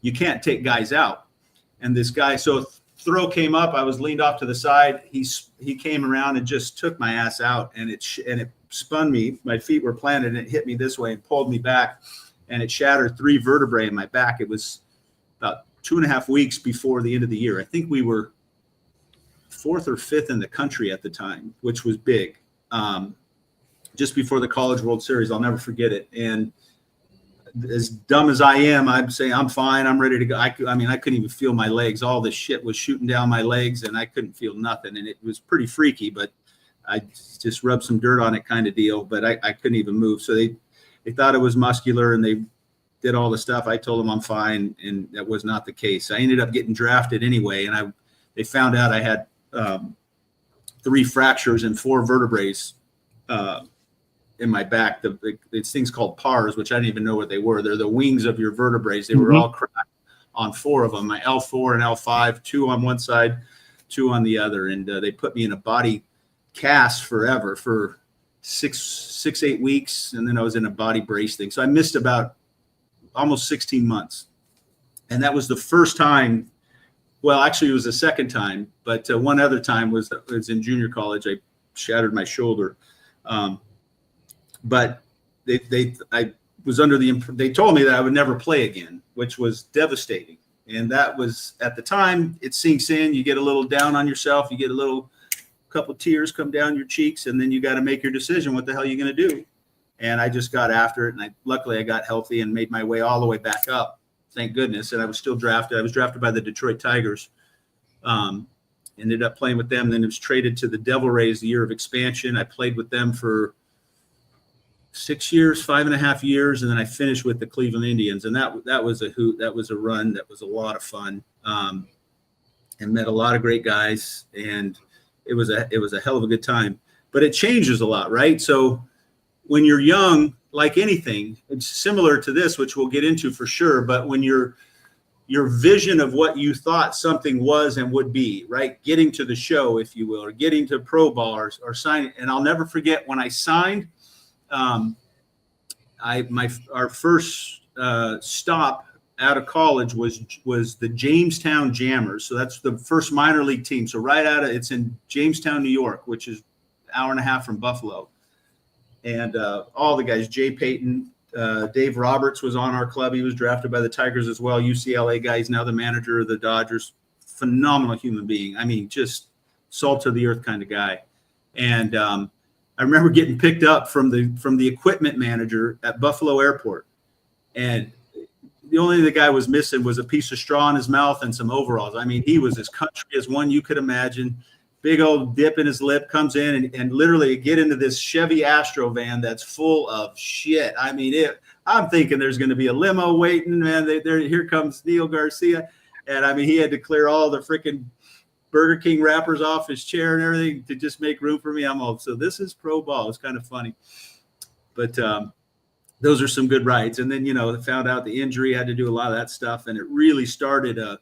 you can't take guys out. And this guy, so throw came up, I was leaned off to the side. He came around and just took my ass out, and it spun me. My feet were planted, and it hit me this way and pulled me back, and it shattered 3 vertebrae in my back. It was about 2.5 weeks before the end of the year. I think we were 4th or 5th in the country at the time, which was big. Just before the College World Series, I'll never forget it. And as dumb as I am, I'd say I'm fine. I'm ready to go. I couldn't even feel my legs. All this shit was shooting down my legs, and I couldn't feel nothing. And it was pretty freaky, but I just rubbed some dirt on it kind of deal. But I couldn't even move. So they thought it was muscular, and they did all the stuff. I told them I'm fine, and that was not the case. I ended up getting drafted anyway, and they found out I had 3 fractures and 4 vertebrae in my back. It's things called pars, which I didn't even know what they were. They're the wings of your vertebrae. They were all cracked on 4 of them, my L4 and L5, 2 on one side, 2 on the other. And they put me in a body cast forever for 8 weeks. And then I was in a body brace thing. So I missed about almost 16 months. And that was the first time. Well, actually, it was the second time, but one other time was in junior college. I shattered my shoulder. But I was under they told me that I would never play again, which was devastating. And that was, at the time, it sinks in. You get a little down on yourself. You get a couple tears come down your cheeks, and then you got to make your decision. What the hell are you going to do? And I just got after it. And luckily I got healthy and made my way all the way back up. Thank goodness. And I was still drafted. I was drafted by the Detroit Tigers. Ended up playing with them. Then it was traded to the Devil Rays the year of expansion. I played with them for 6 years, 5.5 years. And then I finished with the Cleveland Indians. And that was a hoot. That was a run. That was a lot of fun. And met a lot of great guys. And it was a hell of a good time. But it changes a lot, right? So when you're young, like anything, it's similar to this, which we'll get into for sure. But when your vision of what you thought something was and would be, right? Getting to the show, if you will, or getting to pro ball or signing. And I'll never forget when I signed, our first stop out of college was the Jamestown Jammers. So that's the first minor league team. So it's in Jamestown, New York, which is an hour and a half from Buffalo. And all the guys, Jay Payton, Dave Roberts was on our club. He was drafted by the Tigers as well. UCLA guy. He's now the manager of the Dodgers. Phenomenal human being. I mean, just salt to the earth kind of guy. And I remember getting picked up from the equipment manager at Buffalo Airport. And the only thing the guy was missing was a piece of straw in his mouth and some overalls. I mean, he was as country as one you could imagine. Big old dip in his lip, comes in and literally get into this Chevy Astro van that's full of shit. I mean, I'm thinking there's going to be a limo waiting, man. Here comes Neil Garcia. And I mean, he had to clear all the freaking Burger King wrappers off his chair and everything to just make room for me. So this is pro ball. It's kind of funny. But those are some good rides. And then, found out the injury, had to do a lot of that stuff. And it really started a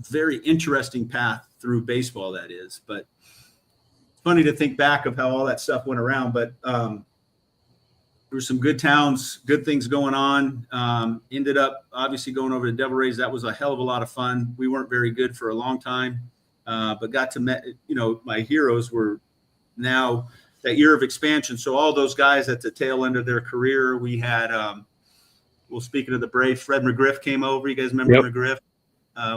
very interesting path through baseball, that is. But it's funny to think back of how all that stuff went around. But there were some good towns, good things going on. Ended up obviously going over to Devil Rays. That was a hell of a lot of fun. We weren't very good for a long time, but got to met, my heroes were now that year of expansion. So all those guys at the tail end of their career, we had Well, speaking of the Braves, Fred McGriff came over. You guys remember Yep. McGriff?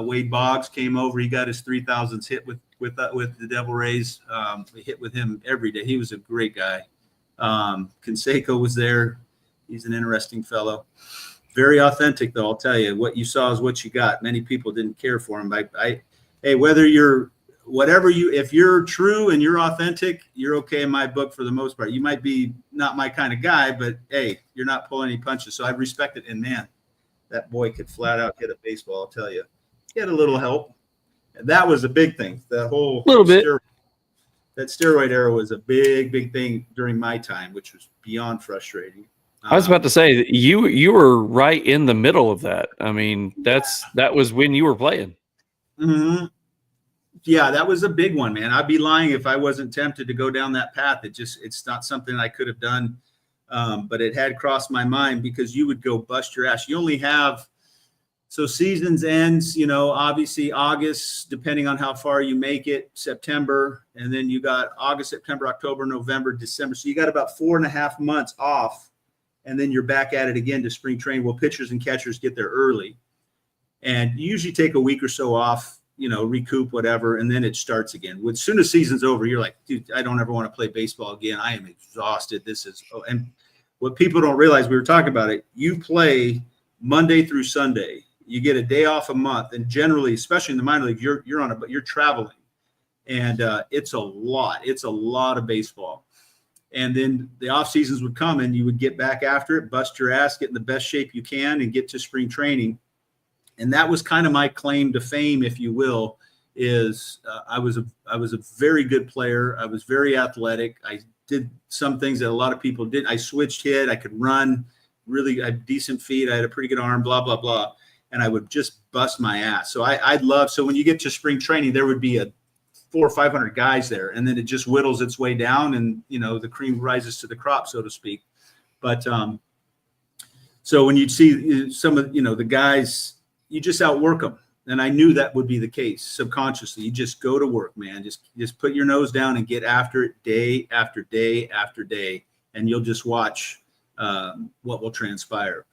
Wade Boggs came over. He got his 3,000s hit with the Devil Rays. We hit with him every day. He was a great guy. Canseco was there. He's an interesting fellow. Very authentic, though. I'll tell you, what you saw is what you got. Many people didn't care for him. Hey, whether you're if you're true and you're authentic, you're okay in my book for the most part. You might be not my kind of guy, but hey, you're not pulling any punches. So I respect it. And man, that boy could flat out hit a baseball. I'll tell you, he had a little help. And that was a big thing. The whole little bit. That steroid era was a big thing during my time, which was beyond frustrating. I was about to say that you were right in the middle of that. I mean, that was when you were playing. Mm-hmm. Yeah, that was a big one, man. I'd be lying if I wasn't tempted to go down that path. It's not something I could have done, but it had crossed my mind because you would go bust your ass. You only have, so seasons ends, obviously August, depending on how far you make it, September, and then you got August, September, October, November, December. So you got about 4.5 months off, and then you're back at it again to spring training. Well, pitchers and catchers get there early, and you usually take a week or so off, recoup whatever, and then it starts again. As soon as season's over, you're like, dude, I don't ever want to play baseball again. I am exhausted. And what people don't realize, we were talking about it, you play Monday through Sunday. You get a day off a month, and generally, especially in the minor league, you're traveling, and it's a lot of baseball. And then the off seasons would come, and you would get back after it, bust your ass, get in the best shape you can, and get to spring training. And that was kind of my claim to fame, if you will, is I was a very good player. I was very athletic. I did some things that a lot of people didn't. I switched hit. I could run. Really, I had decent feet. I had a pretty good arm, blah, blah, blah. And I would just bust my ass. So so when you get to spring training, there would be 400 or 500 guys there. And then it just whittles its way down, and, the cream rises to the crop, so to speak. But so when you'd see some of, the guys, you just outwork them. And I knew that would be the case subconsciously. You just go to work, man. Just put your nose down and get after it day after day after day. And you'll just watch what will transpire.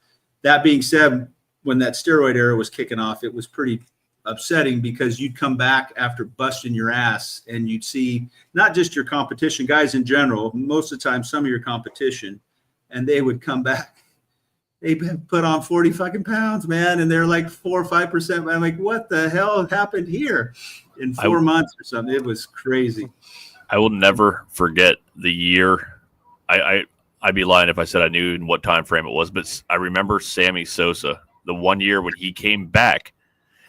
That being said, when that steroid era was kicking off, it was pretty upsetting because you'd come back after busting your ass and you'd see not just your competition, guys in general, most of the time, some of your competition, and they would come back. They put on 40 fucking pounds, man, and they're like 4 or 5%. I'm like, what the hell happened here in 4 months or something? It was crazy. I will never forget the year. I'd be lying if I said I knew in what time frame it was, but I remember Sammy Sosa, the one year when he came back,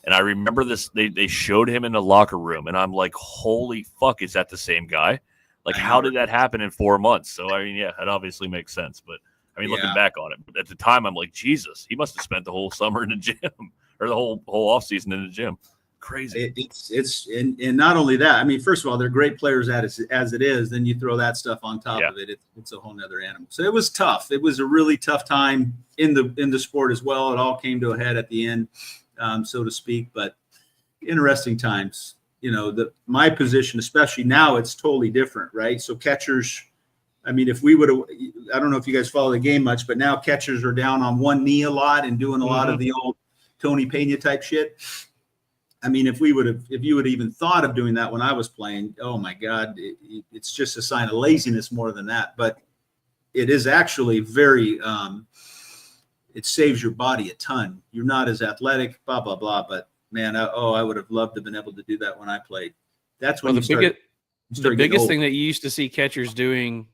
and I remember this. They showed him in the locker room, and I'm like, holy fuck, is that the same guy? Like, how did that happen in 4 months? So I mean, yeah, that obviously makes sense, but. I mean, looking back on it, but at the time, I'm like, Jesus, he must have spent the whole summer in the gym or the whole off season in the gym. Crazy. It's and not only that. I mean, first of all, they're great players as it is. Then you throw that stuff on top of it. It's a whole nother animal. So it was tough. It was a really tough time in the sport as well. It all came to a head at the end, so to speak. But interesting times. My position, especially now, it's totally different, right? So catchers. I mean, if we would have, I don't know if you guys follow the game much, but now catchers are down on one knee a lot and doing a lot of the old Tony Pena type shit. I mean, if you would have even thought of doing that when I was playing, oh my God, it's just a sign of laziness more than that. But it is actually very, it saves your body a ton. You're not as athletic, blah, blah, blah. But man, I would have loved to have been able to do that when I played. That's when the biggest thing that you used to see catchers doing,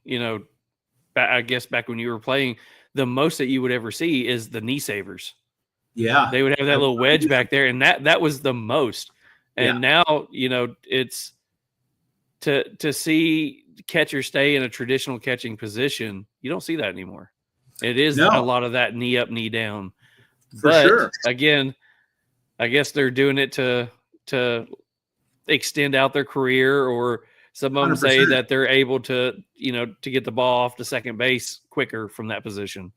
I guess back when you were playing, the most that you would ever see is the knee savers. Yeah. They would have that little wedge back there, and that was the most. And now, it's to see catchers stay in a traditional catching position, you don't see that anymore. It is a lot of that knee up, knee down. For sure. Again, I guess they're doing it to extend out their career, or some of them 100%. Say that they're able to get the ball off to second base quicker from that position.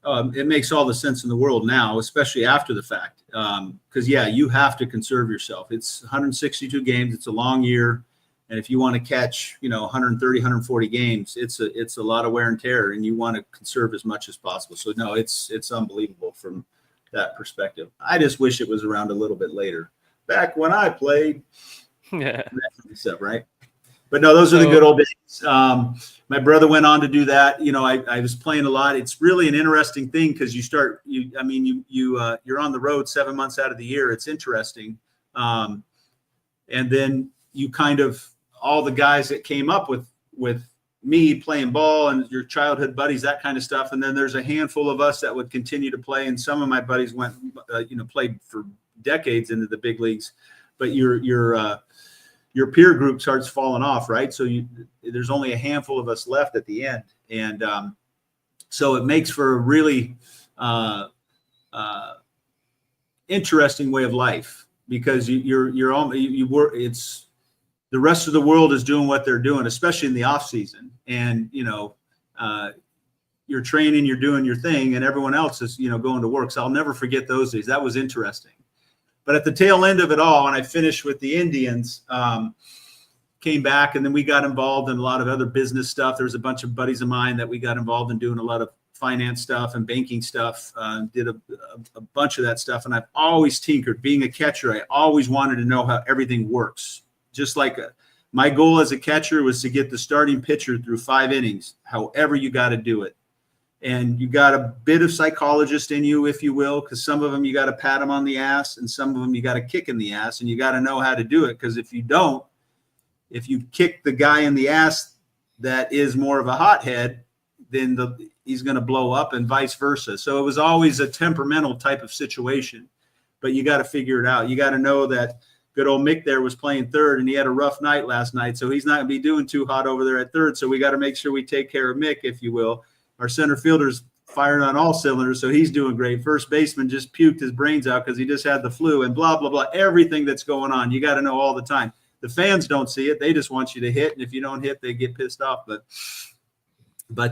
It makes all the sense in the world now, especially after the fact. Because, you have to conserve yourself. It's 162 games. It's a long year. And if you want to catch, 130, 140 games, it's a lot of wear and tear, and you want to conserve as much as possible. So no, it's unbelievable from that perspective. I just wish it was around a little bit later, back when I played. Yeah. Stuff, right? But no, those are the good old days. My brother went on to do that. I was playing a lot. It's really an interesting thing because you're on the road 7 months out of the year. It's interesting. And then you kind of, all the guys that came up with me playing ball and your childhood buddies, that kind of stuff. And then there's a handful of us that would continue to play. And some of my buddies went, played for decades into the big leagues, but your peer group starts falling off, right? So there's only a handful of us left at the end. And so it makes for a really interesting way of life, because it's the rest of the world is doing what they're doing, especially in the off season. And, you're training, you're doing your thing, and everyone else is, going to work. So I'll never forget those days. That was interesting. But at the tail end of it all, when I finished with the Indians, came back, and then we got involved in a lot of other business stuff. There was a bunch of buddies of mine that we got involved in doing a lot of finance stuff and banking stuff, did a bunch of that stuff. And I've always tinkered. Being a catcher, I always wanted to know how everything works. Just like my goal as a catcher was to get the starting pitcher through 5 innings, however you got to do it. And you got a bit of psychologist in you, if you will, because some of them you got to pat them on the ass, and some of them you got to kick in the ass, and you got to know how to do it. Because if you don't, if you kick the guy in the ass that is more of a hothead, then he's going to blow up, and vice versa. So it was always a temperamental type of situation, but you got to figure it out. You got to know that good old Mick there was playing third, and he had a rough night last night, so he's not going to be doing too hot over there at third. So we got to make sure we take care of Mick, if you will. Our center fielder's firing on all cylinders, so he's doing great. First baseman just puked his brains out because he just had the flu, and blah, blah, blah. Everything that's going on, you got to know all the time. The fans don't see it. They just want you to hit, and if you don't hit, they get pissed off. But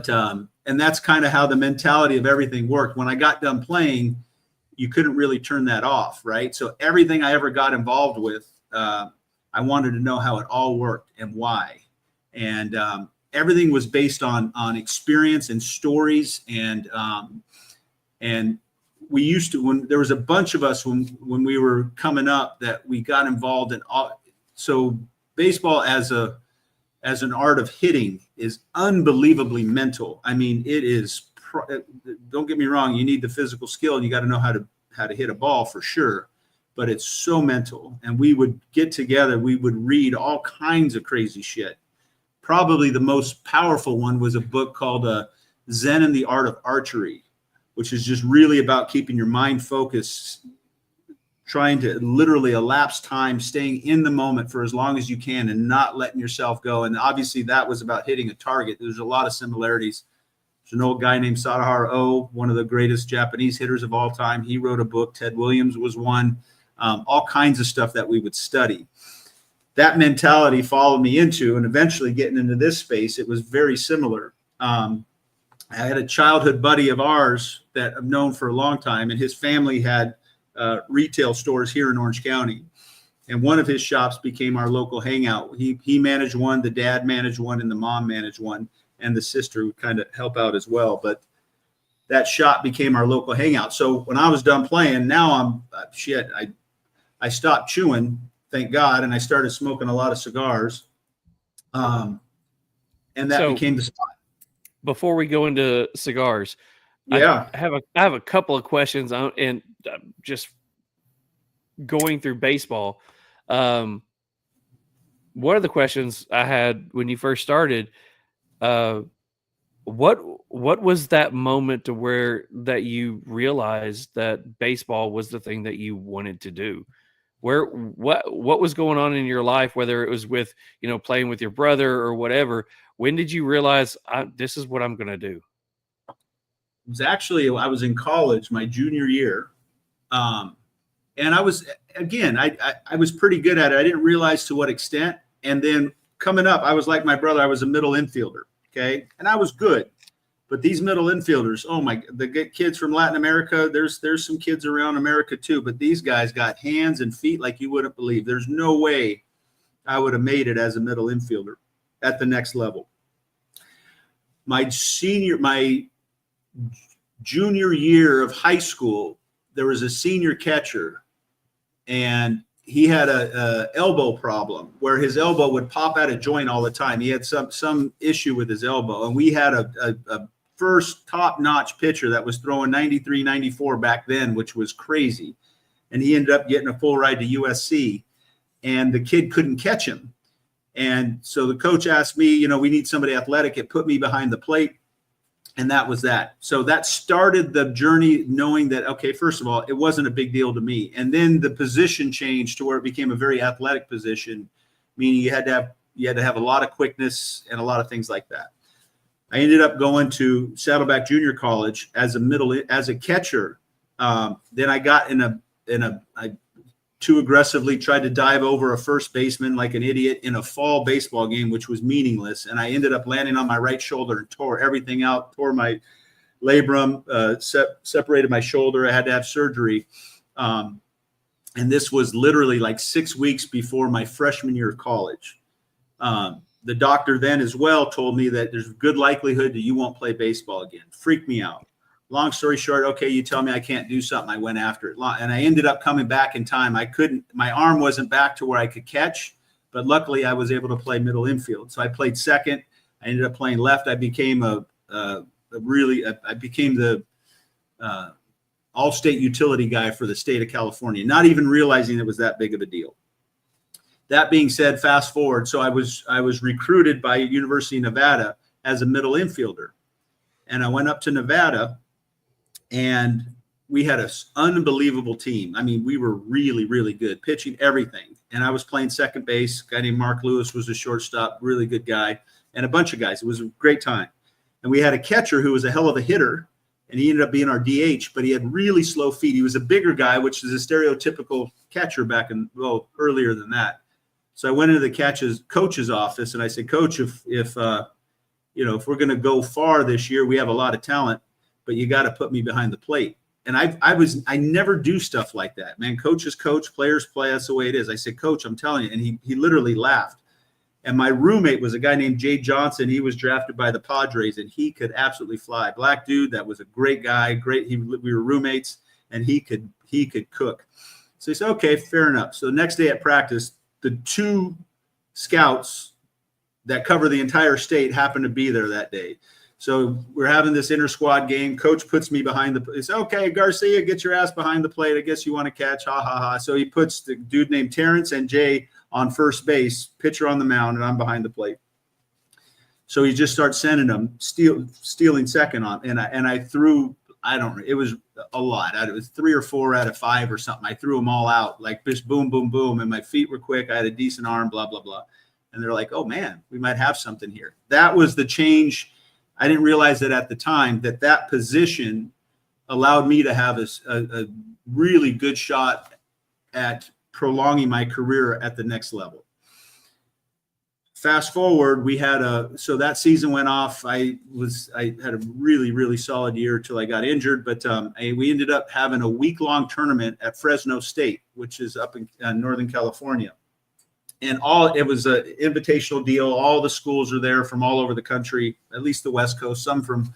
and that's kind of how the mentality of everything worked. When I got done playing, you couldn't really turn that off, right? So everything I ever got involved with, I wanted to know how it all worked and why. And everything was based on experience and stories. And we used to, when there was a bunch of us when we were coming up, that we got involved in all. So baseball as an art of hitting is unbelievably mental. I mean, it is, don't get me wrong, you need the physical skill, and you got to know how to hit a ball for sure, but it's so mental. And we would get together, we would read all kinds of crazy shit. Probably the most powerful one was a book called Zen and the Art of Archery, which is just really about keeping your mind focused, trying to literally elapse time, staying in the moment for as long as you can, and not letting yourself go. And obviously that was about hitting a target. There's a lot of similarities. There's an old guy named Sadaharu, one of the greatest Japanese hitters of all time. He wrote a book. Ted Williams was one. All kinds of stuff that we would study. That mentality followed me into, and eventually getting into this space, it was very similar. I had a childhood buddy of ours that I've known for a long time, and his family had retail stores here in Orange County. And one of his shops became our local hangout. He managed one, the dad managed one, and the mom managed one, and the sister would kind of help out as well. But that shop became our local hangout. So when I was done playing, now I stopped chewing, thank God, and I started smoking a lot of cigars. And that became the spot. Before we go into cigars, yeah, I have a couple of questions and just going through baseball. One of the questions I had when you first started, what was that moment to where that you realized that baseball was the thing that you wanted to do? What was going on in your life, whether it was with, playing with your brother or whatever? When did you realize this is what I'm going to do? It was actually, I was in college my junior year. And I was, again, I was pretty good at it. I didn't realize to what extent. And then coming up, I was like my brother, I was a middle infielder. Okay. And I was good. But these middle infielders, the kids from Latin America, there's some kids around America too, but these guys got hands and feet like you wouldn't believe. There's no way I would have made it as a middle infielder at the next level. My junior year of high school, there was a senior catcher, and he had a elbow problem where his elbow would pop out of joint all the time. He had some issue with his elbow, and we had a first top-notch pitcher that was throwing 93, 94 back then, which was crazy. And he ended up getting a full ride to USC, and the kid couldn't catch him. And so the coach asked me, we need somebody athletic. It put me behind the plate, and that was that. So that started the journey, knowing that, okay, first of all, it wasn't a big deal to me. And then the position changed to where it became a very athletic position, meaning you had to have a lot of quickness and a lot of things like that. I ended up going to Saddleback Junior College as a catcher. Then I got I too aggressively tried to dive over a first baseman like an idiot in a fall baseball game, which was meaningless. And I ended up landing on my right shoulder and tore everything out, tore my labrum, separated my shoulder. I had to have surgery. And this was literally like 6 weeks before my freshman year of college. The doctor then as well told me that there's a good likelihood that you won't play baseball again. Freaked me out. Long story short, okay, you tell me I can't do something. I went after it. And I ended up coming back in time. My arm wasn't back to where I could catch, but luckily I was able to play middle infield. So I played second. I ended up playing left. I became I became the all-state utility guy for the state of California, not even realizing it was that big of a deal. That being said, fast forward. So I was recruited by University of Nevada as a middle infielder. And I went up to Nevada, and we had an unbelievable team. I mean, we were really, really good, pitching everything. And I was playing second base. A guy named Mark Lewis was a shortstop, really good guy, and a bunch of guys. It was a great time. And we had a catcher who was a hell of a hitter, and he ended up being our DH, but he had really slow feet. He was a bigger guy, which is a stereotypical catcher earlier than that. So I went into the coach's office, and I said, Coach, if we're going to go far this year, we have a lot of talent, but you got to put me behind the plate. And I never do stuff like that, man. Coaches coach, players play. That's the way it is. I said, Coach, I'm telling you. And he literally laughed. And my roommate was a guy named Jay Johnson. He was drafted by the Padres, and he could absolutely fly. Black dude. That was a great guy. We were roommates, and he could cook. So he said, okay, fair enough. So the next day at practice, the two scouts that cover the entire state happened to be there that day. So we're having this inter-squad game. Coach puts me behind the plate. He says, okay, Garcia, get your ass behind the plate. I guess you want to catch. Ha, ha, ha. So he puts the dude named Terrence and Jay on first base, pitcher on the mound, and I'm behind the plate. So he just starts sending them, stealing second on. And I threw, it was a lot. It was 3 or 4 out of 5 or something. I threw them all out, like just boom, boom, boom. And my feet were quick. I had a decent arm, blah, blah, blah. And they're like, oh, man, we might have something here. That was the change. I didn't realize that at the time that position allowed me to have a really good shot at prolonging my career at the next level. Fast forward, so that season went off. I had a really, really solid year till I got injured, but we ended up having a week-long tournament at Fresno State, which is up in Northern California. And it was an invitational deal. All the schools are there from all over the country, at least the West Coast. Some from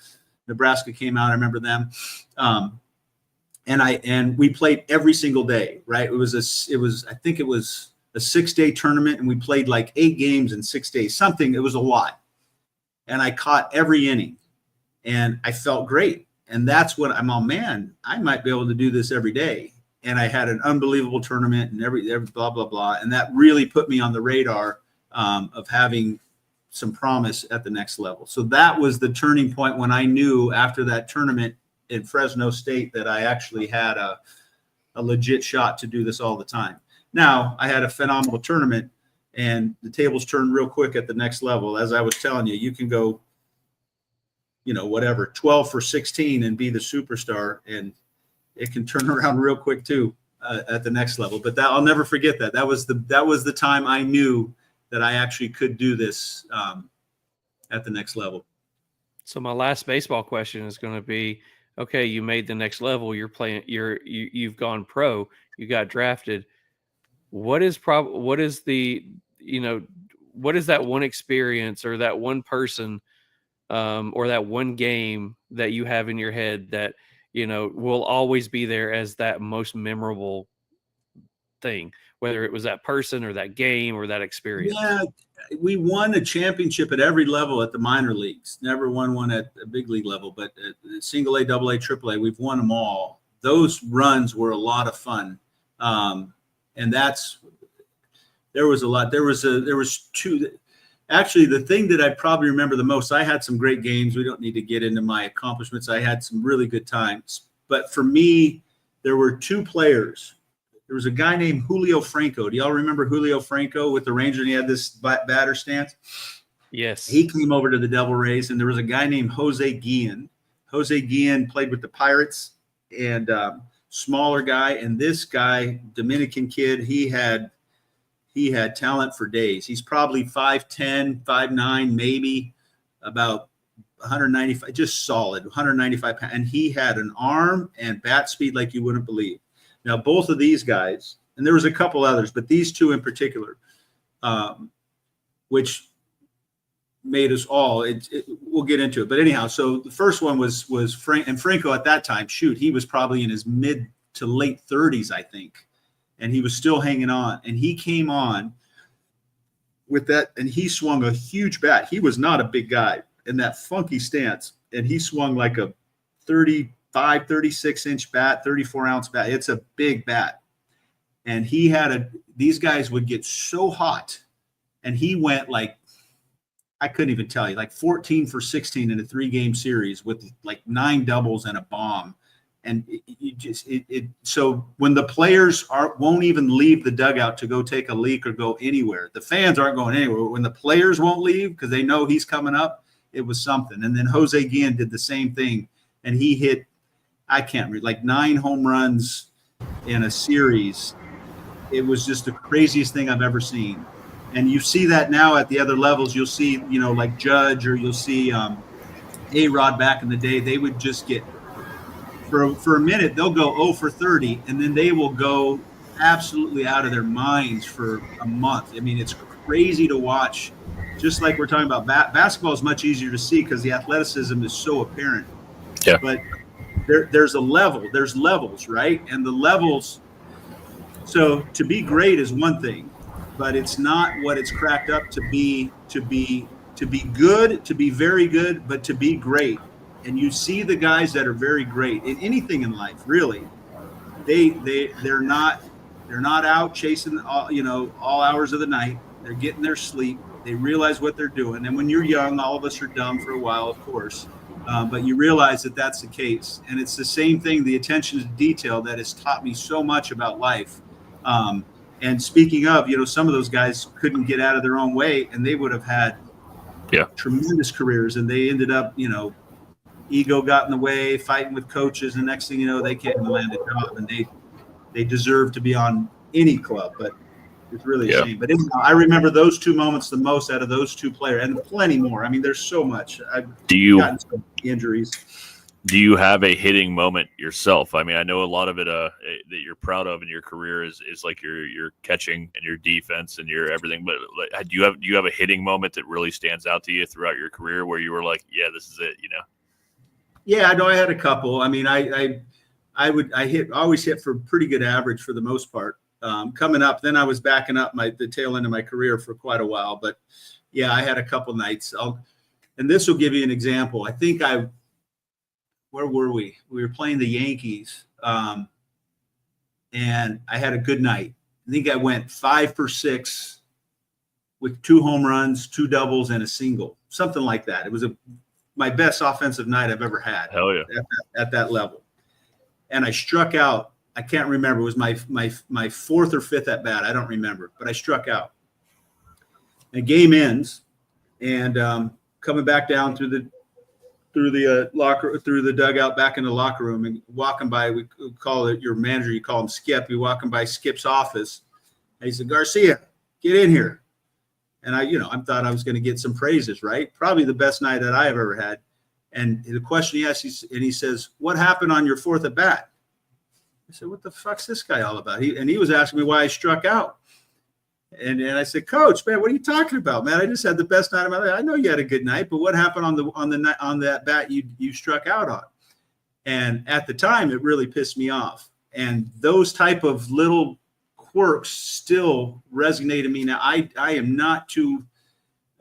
Nebraska came out. I remember them. And we played every single day, right? I think it was a 6-day tournament, and we played like 8 games in 6 days, something. It was a lot. And I caught every inning, and I felt great. And that's what I'm on, man, I might be able to do this every day. And I had an unbelievable tournament and every blah, blah, blah. And that really put me on the radar of having some promise at the next level. So that was the turning point when I knew after that tournament in Fresno State that I actually had a legit shot to do this all the time. Now, I had a phenomenal tournament, and the tables turned real quick at the next level. As I was telling you, you can go, 12 for 16 and be the superstar, and it can turn around real quick too at the next level. But I'll never forget that. That was the time I knew that I actually could do this at the next level. So my last baseball question is going to be, okay, you made the next level. You're playing. You've gone pro. You got drafted. What is the what is that one experience or that one person or that one game that you have in your head that, will always be there as that most memorable thing, whether it was that person or that game or that experience? Yeah, we won a championship at every level at the minor leagues. Never won one at a big league level, but at single A, double A, triple A, we've won them all. Those runs were a lot of fun. And there was a lot. There was two. Actually, the thing that I probably remember the most, I had some great games. We don't need to get into my accomplishments. I had some really good times. But for me, there were two players. There was a guy named Julio Franco. Do y'all remember Julio Franco with the Rangers? And he had this batter stance. Yes. He came over to the Devil Rays, and there was a guy named Jose Guillen. Jose Guillen played with the Pirates, and smaller guy. And this guy, Dominican kid, he had talent for days. He's probably 5'10", 5'9", maybe about 195, just solid, 195 pounds. And he had an arm and bat speed like you wouldn't believe. Now, both of these guys, and there was a couple others, but these two in particular, which made us all, we'll get into it. But anyhow, so the first one was Franco at that time, he was probably in his mid to late 30s, I think. And he was still hanging on. And he came on with that, and he swung a huge bat. He was not a big guy in that funky stance. And he swung like a 35, 36-inch bat, 34-ounce bat. It's a big bat. And he had these guys would get so hot. And he went like, I couldn't even tell you, like 14 for 16 in a 3-game series with like 9 doubles and a bomb. And so when the players won't even leave the dugout to go take a leak or go anywhere, the fans aren't going anywhere. When the players won't leave because they know he's coming up, it was something. And then Jose Guillen did the same thing, and he hit, I can't read, like 9 home runs in a series. It was just the craziest thing I've ever seen. And you see that now at the other levels. You'll see, like Judge, or you'll see A-Rod back in the day. They would just get, for a minute, they'll go 0 for 30, and then they will go absolutely out of their minds for a month. I mean, it's crazy to watch. Just like we're talking about basketball is much easier to see because the athleticism is so apparent. Yeah. But there's levels, right? And the levels. So to be great is one thing, but it's not what it's cracked up to be. To be good, to be very good, but to be great. And you see the guys that are very great in anything in life, really. They're not out chasing all hours of the night. They're getting their sleep. They realize what they're doing. And when you're young, all of us are dumb for a while, of course. But you realize that that's the case. And it's the same thing, the attention to detail that has taught me so much about life. And speaking of, some of those guys couldn't get out of their own way, and they would have had tremendous careers. And they ended up, ego got in the way, fighting with coaches, and next thing you know, they can't even land a job, and they deserve to be on any club. But it's really a shame. But anyhow, I remember those two moments the most out of those two players, and plenty more. I mean, there's so much. I've gotten some injuries. Do you have a hitting moment yourself? I mean, I know a lot of it that you're proud of in your career is like your catching and your defense and your everything. But do you have a hitting moment that really stands out to you throughout your career where you were like, yeah, this is it, Yeah, I know I had a couple. I mean, I always hit for pretty good average for the most part. Coming up, then I was backing up the tail end of my career for quite a while. But yeah, I had a couple nights. And this will give you an example. I think where were we? We were playing the Yankees, and I had a good night. I think I went 5 for 6 with 2 home runs, 2 doubles, and a single, something like that. It was my best offensive night I've ever had. Hell yeah. At that level. And I struck out. I can't remember. It was my 4th or 5th at bat. I don't remember, but I struck out. And game ends, and coming back down through the dugout back in the locker room, and walking by, we call it your manager, you call him Skip. You're walking by Skip's office, and he said, "Garcia, get in here." And I thought I was going to get some praises, right? Probably the best night that I have ever had. And the question he asked, he says, "What happened on your 4th at bat?" I said, "What the fuck's this guy all about?" He was asking me why I struck out. And I said, Coach, man, what are you talking about, man? I just had the best night of my life. I know you had a good night, but what happened on that bat you struck out on? And at the time, it really pissed me off. And those type of little quirks still resonate in me now. I am not too.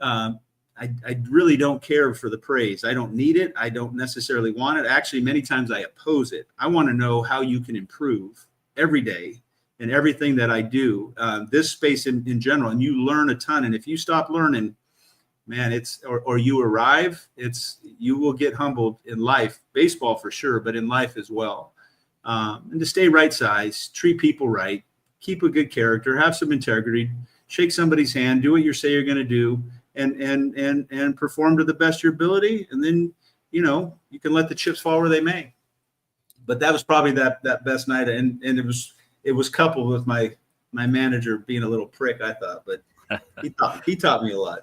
I really don't care for the praise. I don't need it. I don't necessarily want it. Actually, many times I oppose it. I want to know how you can improve every day in everything that I do, this space in general, and you learn a ton. And if you stop learning, man, or you arrive, you will get humbled in life, baseball for sure, but in life as well. And to stay right size, treat people right, keep a good character, have some integrity, shake somebody's hand, do what you say you're going to do, and perform to the best of your ability. And then, you can let the chips fall where they may. But that was probably that best night. And it was coupled with my manager being a little prick, I thought, but he taught me a lot.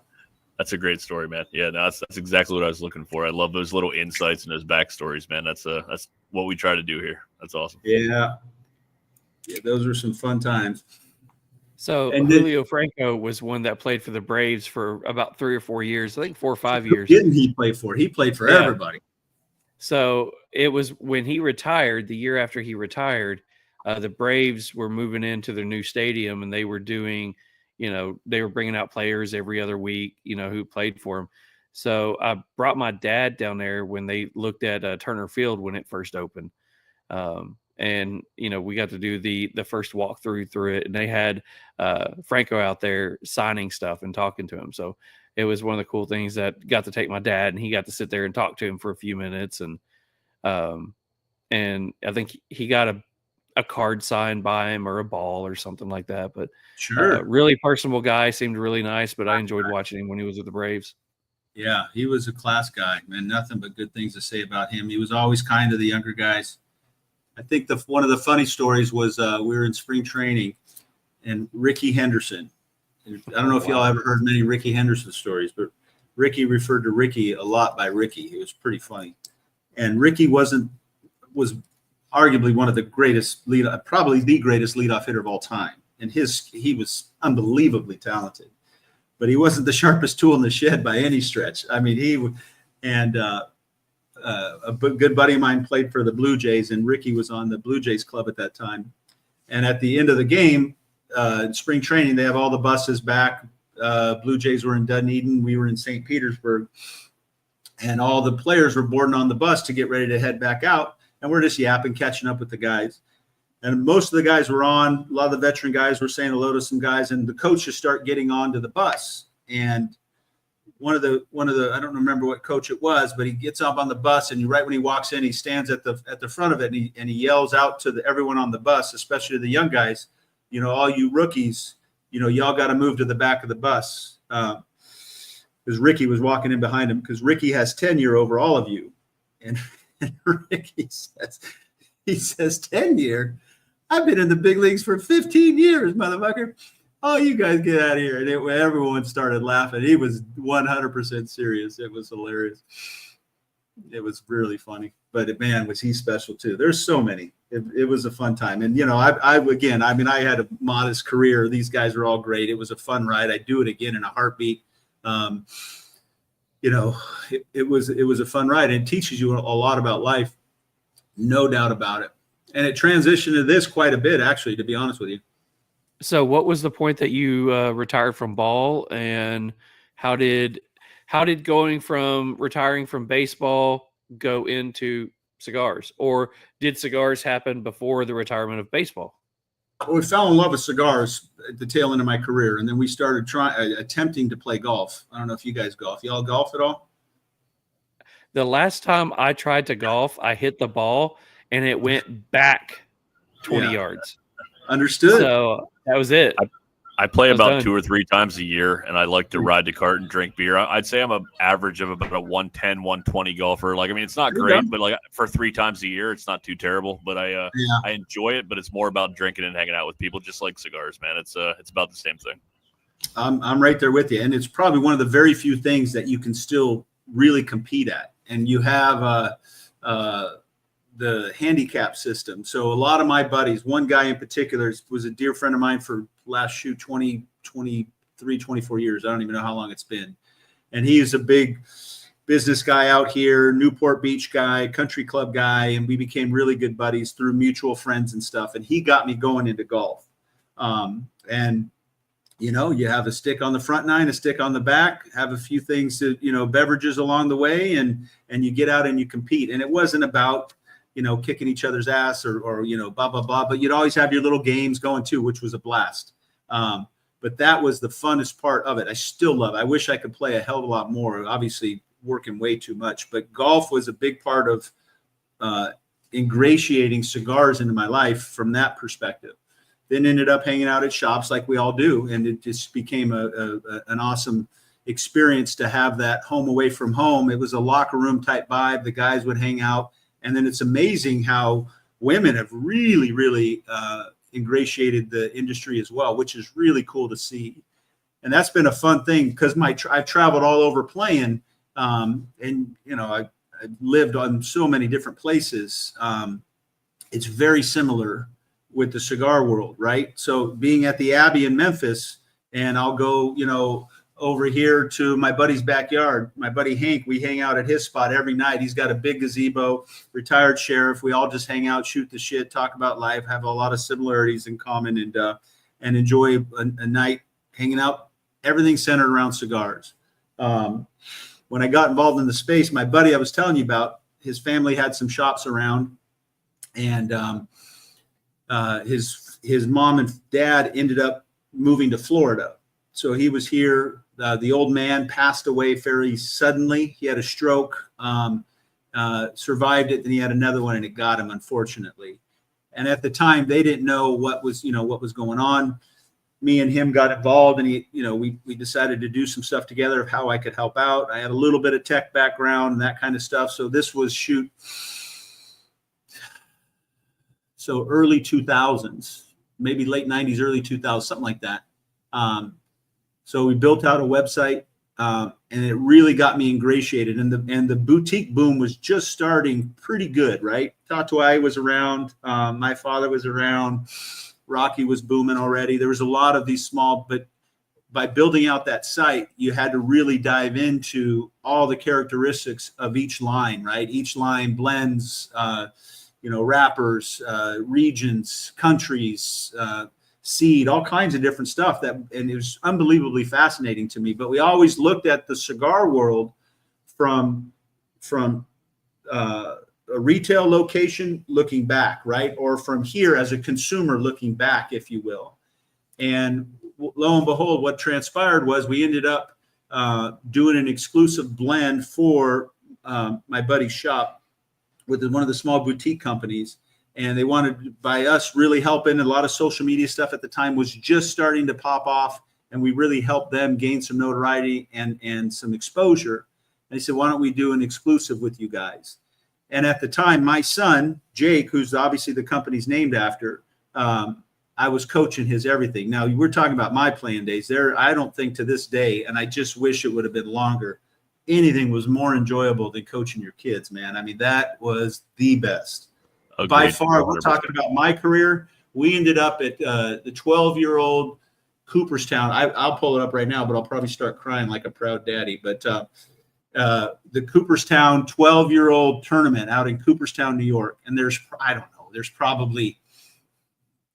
That's a great story, man. Yeah, no, that's exactly what I was looking for. I love those little insights and those backstories, man. That's what we try to do here. That's awesome. Yeah, those were some fun times. So Julio Franco was one that played for the Braves for about 3 or 4 years. I think 4 or 5 years. Who didn't he play for? He played for everybody. So it was when he retired, the year after he retired, the Braves were moving into their new stadium, and they were doing, they were bringing out players every other week, who played for them. So I brought my dad down there when they looked at Turner Field when it first opened. And, we got to do the first walkthrough through it, and they had Franco out there signing stuff and talking to him. So it was one of the cool things that got to take my dad, and he got to sit there and talk to him for a few minutes. And I think he got a card signed by him or a ball or something like that. But sure, really personable guy, seemed really nice, but I enjoyed watching him when he was with the Braves. Yeah, he was a class guy, man. Nothing but good things to say about him. He was always kind to the younger guys. I think one of the funny stories was we were in spring training, and Ricky Henderson. I don't know if y'all ever heard many Ricky Henderson stories, but Ricky referred to Ricky a lot by Ricky. It was pretty funny. And Ricky was arguably one of the greatest probably the greatest leadoff hitter of all time. And he was unbelievably talented, but he wasn't the sharpest tool in the shed by any stretch. I mean, a good buddy of mine played for the Blue Jays, and Ricky was on the Blue Jays club at that time. And at the end of the game, in spring training, they have all the buses back. Blue Jays were in Dunedin. We were in St. Petersburg. And all the players were boarding on the bus to get ready to head back out. And we're just yapping, catching up with the guys. And most of the guys were on. A lot of the veteran guys were saying hello to some guys. And the coaches start getting onto the bus. And one of the I don't remember what coach it was, but he gets up on the bus, and right when he walks in, he stands at the front of it, and he yells out to everyone on the bus, especially the young guys, all you rookies, y'all got to move to the back of the bus, because Ricky was walking in behind him, because Ricky has tenure over all of you, and Ricky says 10-year. I've been in the big leagues for 15 years, motherfucker. Oh, you guys get out of here. And everyone started laughing. He was 100% serious. It was hilarious. It was really funny. But, man, was he special, too. There's so many. It was a fun time. And, I had a modest career. These guys are all great. It was a fun ride. I'd do it again in a heartbeat. It was a fun ride. It teaches you a lot about life, no doubt about it. And it transitioned to this quite a bit, actually, to be honest with you. So what was the point that you retired from ball, and how did going from retiring from baseball go into cigars, or did cigars happen before the retirement of baseball? Well, we fell in love with cigars at the tail end of my career, and then we started attempting to play golf. I don't know if you guys golf. Y'all golf at all? The last time I tried to golf, I hit the ball and it went back 20 yards. Understood. So that was it. I play about 2 or 3 times a year, and I like to ride the cart and drink beer. I'd say I'm an average of about a 110, 120 golfer. It's not great, but for 3 times a year, it's not too terrible. But I enjoy it, but it's more about drinking and hanging out with people, just like cigars, man. It's about the same thing. I'm right there with you, and it's probably one of the very few things that you can still really compete at. And you have the handicap system. So a lot of my buddies, one guy in particular was a dear friend of mine for last shoot 20, 23, 24 years. I don't even know how long it's been. And he's a big business guy out here, Newport Beach guy, country club guy. And we became really good buddies through mutual friends and stuff. And he got me going into golf. And you know, you have a stick on the front nine, a stick on the back, have a few things to, you know, beverages along the way, and you get out and you compete. And it wasn't about, you know, kicking each other's ass or you know, blah, blah, blah, but you'd always have your little games going too, which was a blast. But that was the funnest part of it. I still love it. I wish I could play a hell of a lot more, obviously working way too much, but golf was a big part of ingratiating cigars into my life from that perspective. Then ended up hanging out at shops like we all do. And it just became an awesome experience to have that home away from home. It was a locker room type vibe. The guys would hang out. And then it's amazing how women have really, really ingratiated the industry as well, which is really cool to see. And that's been a fun thing because I've traveled all over playing. And, you know, I lived on so many different places. It's very similar with the cigar world, right? So being at the Abbey in Memphis, and I'll go, you know, over here to my buddy's backyard. My buddy Hank, we hang out at his spot every night. He's got a big gazebo, retired sheriff. We all just hang out, shoot the shit, talk about life, have a lot of similarities in common, and enjoy a night hanging out. Everything centered around cigars. When I got involved in the space, my buddy I was telling you about, his family had some shops around, and his mom and dad ended up moving to Florida. So he was here. The old man passed away very suddenly. He had a stroke, survived it. Then he had another one and it got him, unfortunately. And at the time they didn't know what was going on. Me and him got involved, and we decided to do some stuff together of how I could help out. I had a little bit of tech background and that kind of stuff. So this was so early 2000s, maybe late 90s, early 2000s, something like that. So we built out a website, and it really got me ingratiated. And the boutique boom was just starting pretty good, right? Tatuai was around. My father was around. Rocky was booming already. There was a lot of these small, but by building out that site, you had to really dive into all the characteristics of each line, right? Each line blends, wrappers, regions, countries, seed, all kinds of different stuff and it was unbelievably fascinating to me. But we always looked at the cigar world from a retail location looking back, right? Or from here as a consumer looking back, if you will. And lo and behold, what transpired was we ended up doing an exclusive blend for my buddy's shop with one of the small boutique companies. And they wanted, by us really helping, a lot of social media stuff at the time was just starting to pop off. And we really helped them gain some notoriety and some exposure. And they said, why don't we do an exclusive with you guys? And at the time, my son, Jake, who's obviously the company's named after, I was coaching his everything. Now, we're talking about my playing days. I don't think to this day, and I just wish it would have been longer, anything was more enjoyable than coaching your kids, man. I mean, that was the best. Agreed. By far, 100%. We're talking about my career. We ended up at the 12-year-old Cooperstown. I'll pull it up right now, but I'll probably start crying like a proud daddy. But the Cooperstown 12-year-old tournament out in Cooperstown, New York. And there's probably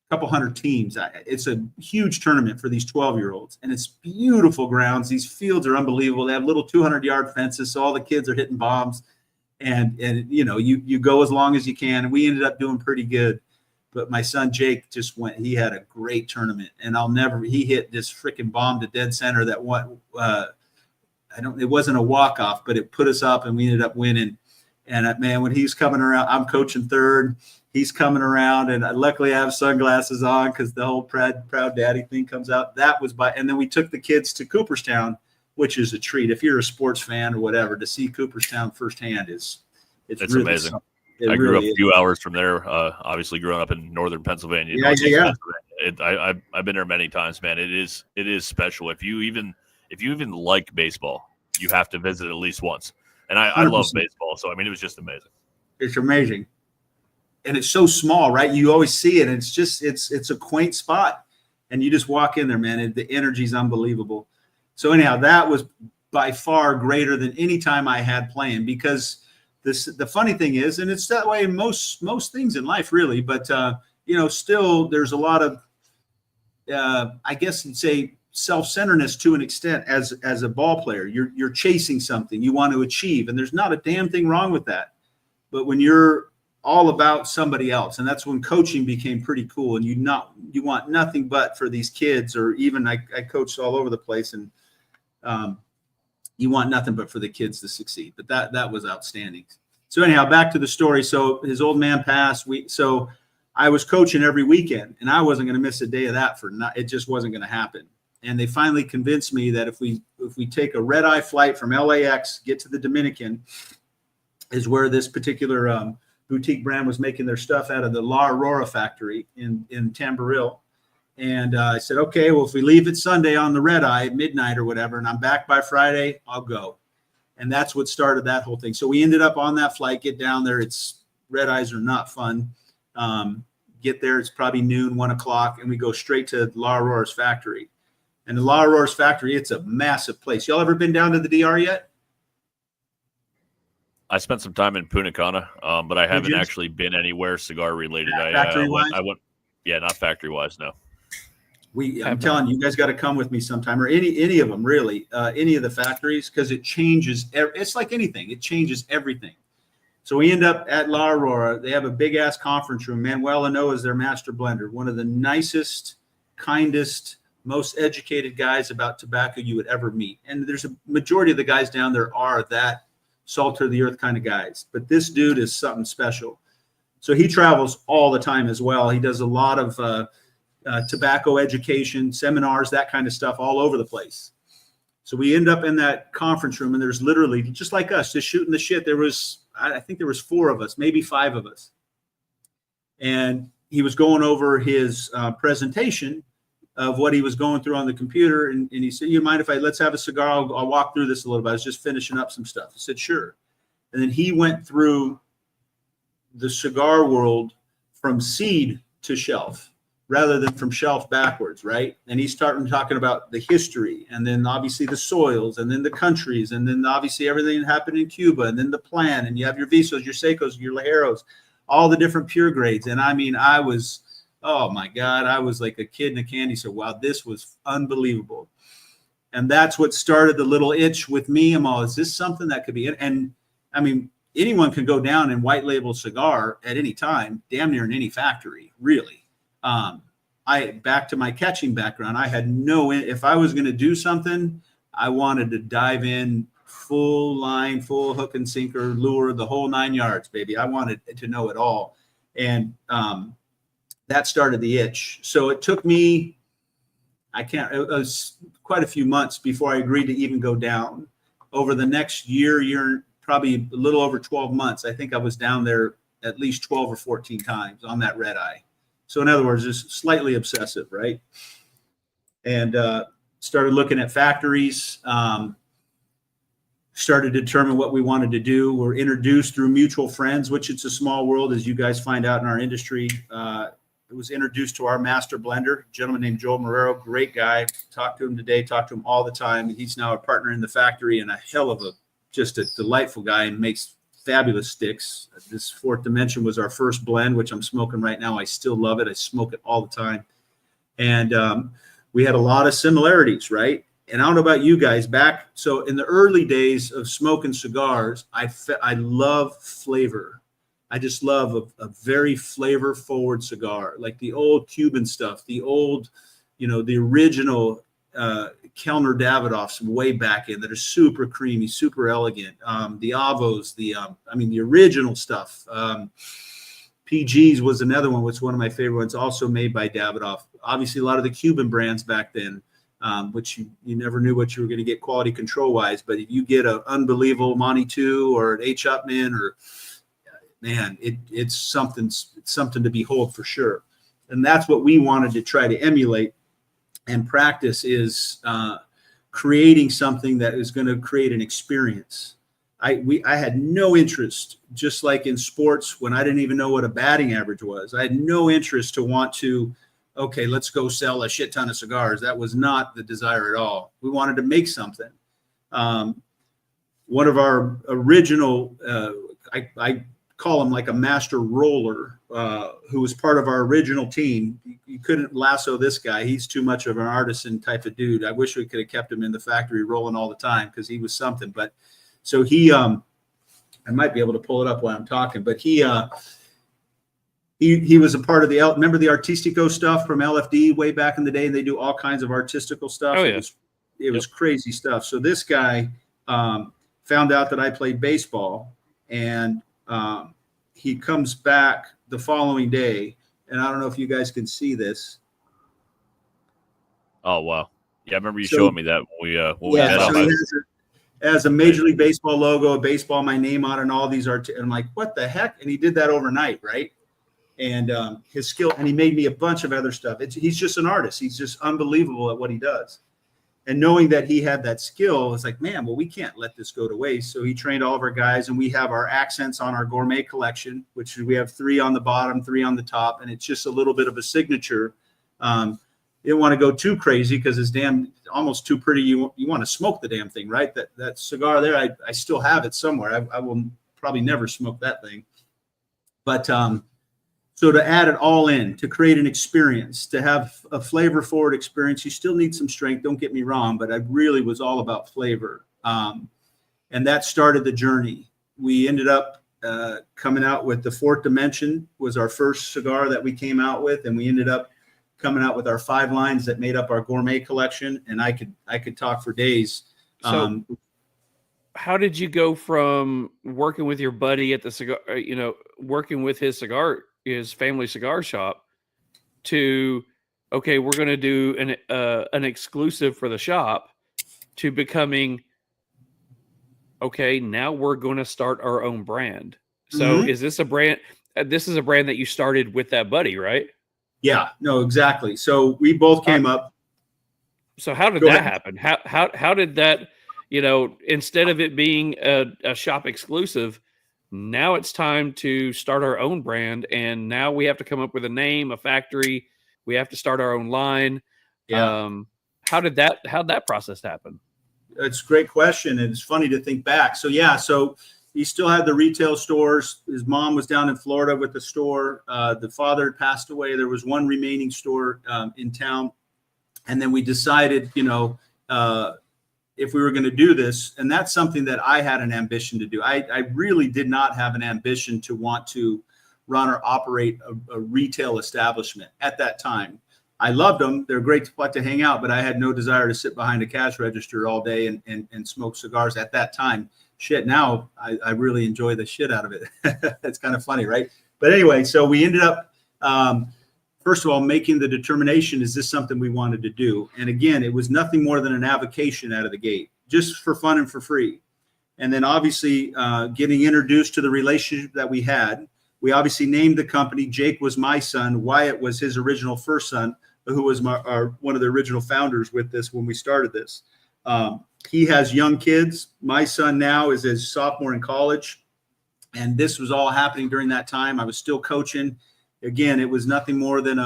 a couple hundred teams. It's a huge tournament for these 12-year-olds. And it's beautiful grounds. These fields are unbelievable. They have little 200-yard fences, so all the kids are hitting bombs. And you go as long as you can. And we ended up doing pretty good. But my son Jake just went. He had a great tournament, and he hit this freaking bomb to dead center that went. It wasn't a walk off, but it put us up, and we ended up winning. And man, when he's coming around, I'm coaching third. He's coming around, and luckily I have sunglasses on because the whole proud daddy thing comes out. That was and then we took the kids to Cooperstown, which is a treat. If you're a sports fan or whatever, to see Cooperstown firsthand it's really amazing. I grew up a few hours from there. Obviously, growing up in northern Pennsylvania. Yeah. I've been there many times, man. It is special. If you even like baseball, you have to visit at least once. And I love baseball, so I mean, it was just amazing. It's amazing, and it's so small, right? You always see it, and it's a quaint spot. and you just walk in there, man, and the energy's unbelievable. So anyhow, that was by far greater than any time I had playing, because the funny thing is, and it's that way in most things in life, really, but still there's a lot of I guess you'd say self-centeredness to an extent as a ball player. You're chasing something you want to achieve, and there's not a damn thing wrong with that. But when you're all about somebody else, and that's when coaching became pretty cool, and you want nothing but for these kids, or even I coached all over the place, and you want nothing but for the kids to succeed. But that was outstanding. So anyhow, back to the story. So his old man passed. So I was coaching every weekend, and I wasn't going to miss a day of that it just wasn't going to happen. And they finally convinced me that if we take a red-eye flight from LAX, get to the Dominican, is where this particular boutique brand was making their stuff out of the La Aurora factory in Tamboril. And I said, okay, well, if we leave it Sunday on the red eye at midnight or whatever, and I'm back by Friday, I'll go. And that's what started that whole thing. So we ended up on that flight, get down there. It's red eyes are not fun. Get there, it's probably noon, 1 o'clock, and we go straight to La Aurora's factory. And the La Aurora's factory, it's a massive place. Y'all ever been down to the DR yet? I spent some time in Punta Cana, but I haven't actually been anywhere cigar related. Factory-wise? I went, yeah, not factory wise, no. I'm telling you guys got to come with me sometime, or any of them really, any of the factories, because it changes. It's like anything; it changes everything. So we end up at La Aurora. They have a big ass conference room. Manuel Ano is their master blender, one of the nicest, kindest, most educated guys about tobacco you would ever meet. And there's a majority of the guys down there are that salt of the earth kind of guys, but this dude is something special. So he travels all the time as well. He does a lot of tobacco education, seminars, that kind of stuff all over the place. So we end up in that conference room, and there's literally, just like us, just shooting the shit. I think there was 4 of us, maybe 5 of us. And he was going over his presentation of what he was going through on the computer. And he said, you mind if let's have a cigar? I'll walk through this a little bit. I was just finishing up some stuff. I said, sure. And then he went through the cigar world from seed to shelf, rather than from shelf backwards, right? And he's starting talking about the history, and then obviously the soils, and then the countries, and then obviously everything that happened in Cuba, and then the plan, and you have your Visos, your Secos, your Ligeros, all the different pure grades. And I mean, oh my God, I was like a kid in a candy store. Wow, this was unbelievable. And that's what started the little itch with me. I'm all, is this something that could be it? And I mean, anyone can go down and white label cigar at any time, damn near in any factory, really. Back to my catching background, I had if I was going to do something, I wanted to dive in full line, full hook and sinker, lure, the whole 9 yards, baby. I wanted to know it all. And that started the itch. So it took me, it was quite a few months before I agreed to even go down. Over the next year, probably a little over 12 months, I think I was down there at least 12 or 14 times on that red eye. So in other words, just slightly obsessive, right? And started looking at factories, started to determine what we wanted to do. We're introduced through mutual friends, which it's a small world, as you guys find out in our industry. It was introduced to our master blender, a gentleman named Joel Marrero, great guy. Talked to him today, talked to him all the time. He's now a partner in the factory and a hell of just a delightful guy, and makes fabulous sticks. This Fourth Dimension was our first blend, which I'm smoking right now. I still love it. I smoke it all the time. And we had a lot of similarities, right? And I don't know about you guys so in the early days of smoking cigars, I love flavor. I just love a very flavor forward cigar, like the old Cuban stuff, the old, the original Kellner Davidoffs from way back in that are super creamy, super elegant. The Avos, the original stuff. PG's was another one, which is one of my favorite ones, also made by Davidoff. Obviously, a lot of the Cuban brands back then, which you never knew what you were going to get quality control wise. But if you get an unbelievable Monty 2 or an H. Upman, man, it's something to behold for sure. And that's what we wanted to try to emulate and practice, is creating something that is going to create an experience. I had no interest, just like in sports when I didn't even know what a batting average was. I had no interest to want to okay, let's go sell a shit ton of cigars. That was not the desire at all. We wanted to make something. One of our original, I call him like a master roller, who was part of our original team. You couldn't lasso this guy. He's too much of an artisan type of dude. I wish we could have kept him in the factory rolling all the time, because he was something. But so he, I might be able to pull it up while I'm talking, but he was a part of remember the Artistico stuff from LFD way back in the day? They do all kinds of artistical stuff. Oh, yeah. It was crazy stuff. So this guy found out that I played baseball, and he comes back the following day, and I don't know if you guys can see this. Oh, wow. Yeah, I remember you showing me that when we met so up. he has a Major League Baseball logo, a baseball, my name on it, and all these and I'm like, what the heck? And he did that overnight, right? And his skill, and he made me a bunch of other stuff. He's just an artist. He's just unbelievable at what he does. And knowing that he had that skill, it's like, man, well, we can't let this go to waste. So he trained all of our guys, and we have our accents on our gourmet collection, which we have 3 on the bottom, 3 on the top, and it's just a little bit of a signature. You don't want to go too crazy because it's almost too pretty. You want to smoke the damn thing, right? That cigar there, I still have it somewhere. I will probably never smoke that thing. But so to add it all in, to create an experience, to have a flavor forward experience, you still need some strength. Don't get me wrong, but I really was all about flavor. And that started the journey. We ended up coming out with the Fourth Dimension was our first cigar that we came out with. And we ended up coming out with our 5 lines that made up our gourmet collection. And I could talk for days. So how did you go from working with your buddy at the cigar, working with his family cigar shop, to, okay, we're going to do an exclusive for the shop, to becoming, okay, now we're going to start our own brand. So is this a brand? This is a brand that you started with that buddy, right? Yeah, no, exactly. So we both came up. So how did that happen? How did that, instead of it being a shop exclusive, now it's time to start our own brand, and now we have to come up with a name, a factory. We have to start our own line. Yeah. How'd that process happen? It's a great question, and it's funny to think back. So so he still had the retail stores. His mom was down in Florida with the store. The father had passed away. There was one remaining store in town, and then we decided, if we were going to do this, and that's something that I had an ambition to do. I really did not have an ambition to want to run or operate a retail establishment at that time. I loved them. They're a great spot to hang out, but I had no desire to sit behind a cash register all day and smoke cigars at that time. Shit, now I really enjoy the shit out of it. It's kind of funny, right? But anyway, so we ended up, first of all, making the determination, is this something we wanted to do? And again, it was nothing more than an avocation out of the gate, just for fun and for free. And then obviously getting introduced to the relationship that we had. We obviously named the company. Jake was my son. Wyatt was his original first son, who was one of the original founders with this when we started this. He has young kids. My son now is his sophomore in college. And this was all happening during that time. I was still coaching. Again, it was nothing more than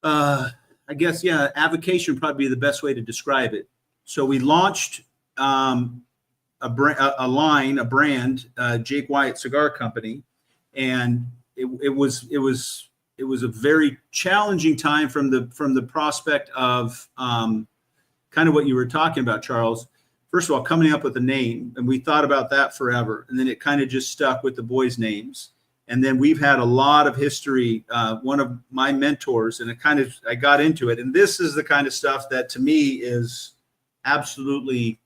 avocation would probably be the best way to describe it. So we launched a brand, Jake Wyatt Cigar Company, and it was a very challenging time from the prospect of kind of what you were talking about, Charles. First of all, coming up with a name, and we thought about that forever, and then it kind of just stuck with the boys' names. And then we've had a lot of history. One of my mentors, and I got into it. And this is the kind of stuff that to me is absolutely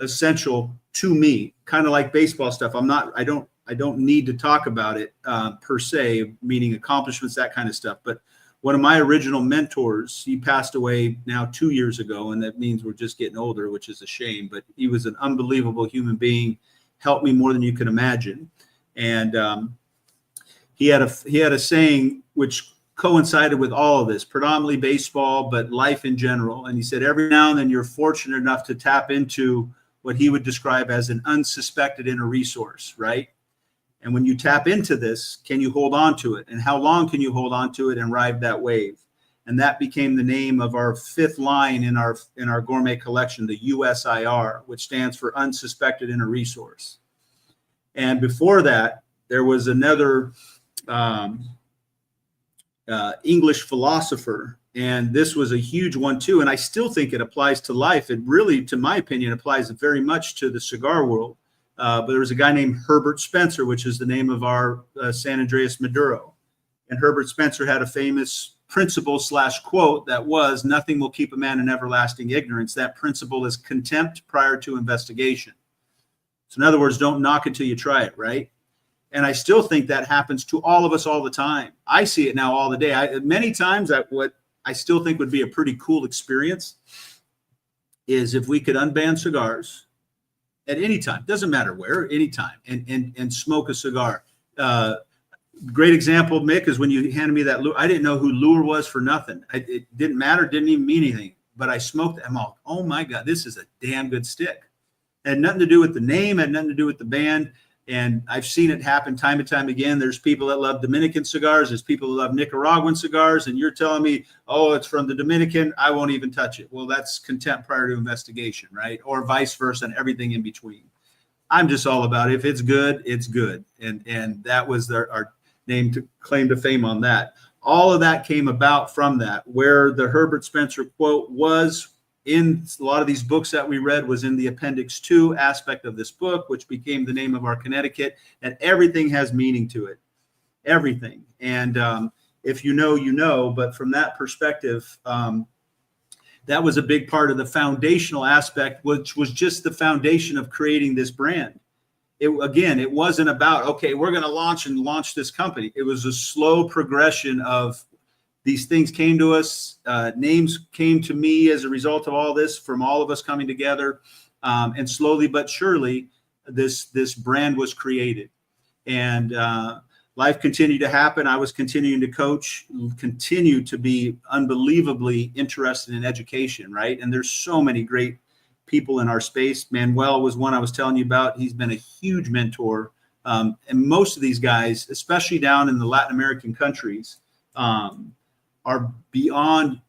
essential to me, kind of like baseball stuff. I don't need to talk about it per se, meaning accomplishments, that kind of stuff. But one of my original mentors, he passed away now 2 years ago, and that means we're just getting older, which is a shame. But he was an unbelievable human being, helped me more than you can imagine. And he had a saying which coincided with all of this, predominantly baseball, but life in general. And he said, every now and then you're fortunate enough to tap into what he would describe as an unsuspected inner resource, right? And when you tap into this, can you hold on to it? And how long can you hold on to it and ride that wave? And that became the name of our 5th line in our gourmet collection, the USIR, which stands for Unsuspected Inner Resource. And before that, there was another English philosopher, and this was a huge one too. And I still think it applies to life. It really, to my opinion, applies very much to the cigar world. But there was a guy named Herbert Spencer, which is the name of our San Andreas Maduro. And Herbert Spencer had a famous principle / quote that was, "Nothing will keep a man in everlasting ignorance." That principle is contempt prior to investigation. So in other words, don't knock it till you try it, right? And I still think that happens to all of us all the time. I see it now all the day. Many times what I still think would be a pretty cool experience is if we could unban cigars at any time, doesn't matter where, anytime, and smoke a cigar. Great example, Mick, is when you handed me that lure. I didn't know who Lure was for nothing. It didn't matter, didn't even mean anything. But I smoked it. I'm all, oh my God, this is a damn good stick. It had nothing to do with the name, had nothing to do with the band. And I've seen it happen time and time again. There's people that love Dominican cigars. There's people that love Nicaraguan cigars. And you're telling me, oh, it's from the Dominican, I won't even touch it. Well, that's contempt prior to investigation, right? Or vice versa, and everything in between. I'm just all about it. If it's good, it's good. And that was our claim to fame on that. All of that came about from that, where the Herbert Spencer quote was in a lot of these books that we read, was in the Appendix 2 aspect of this book, which became the name of our Connecticut. And everything has meaning to it. Everything. And if you know, you know. But from that perspective, that was a big part of the foundational aspect, which was just the foundation of creating this brand. It wasn't about, okay, we're going to launch this company. It was a slow progression of these things came to us. Names came to me as a result of all this, from all of us coming together. And slowly but surely, this brand was created. And life continued to happen. I was continuing to coach, continue to be unbelievably interested in education, right? And there's so many great people in our space. Manuel was one I was telling you about. He's been a huge mentor. And most of these guys, especially down in the Latin American countries, are beyond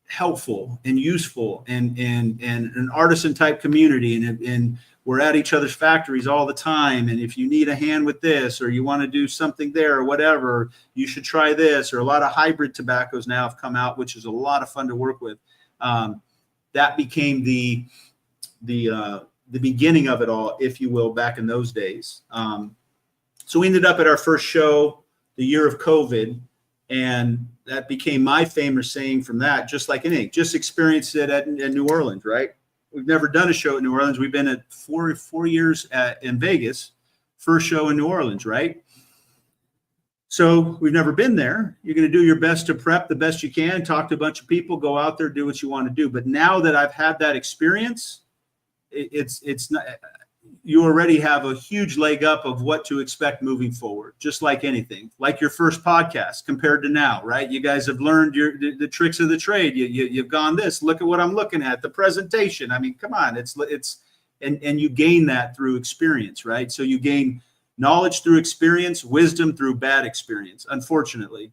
helpful and useful, and an artisan type community. And we're at each other's factories all the time. And if you need a hand with this, or you want to do something there or whatever, you should try this. Or a lot of hybrid tobaccos now have come out, which is a lot of fun to work with. That became the beginning of it all, if you will, back in those days. So we ended up at our first show the year of COVID, and that became my famous saying from that, just like anything, just experience it at New Orleans, right? We've never done a show at New Orleans. We've been at four years in Vegas, first show in New Orleans, right? So we've never been there. You're going to do your best to prep the best you can, talk to a bunch of people, go out there, do what you want to do. But now that I've had that experience, it's not, you already have a huge leg up of what to expect moving forward, just like anything, like your first podcast compared to now, right? You guys have learned the tricks of the trade. You've gone this, look at what I'm looking at, the presentation. I mean, come on, and you gain that through experience, right? So you gain knowledge through experience, wisdom through bad experience, unfortunately.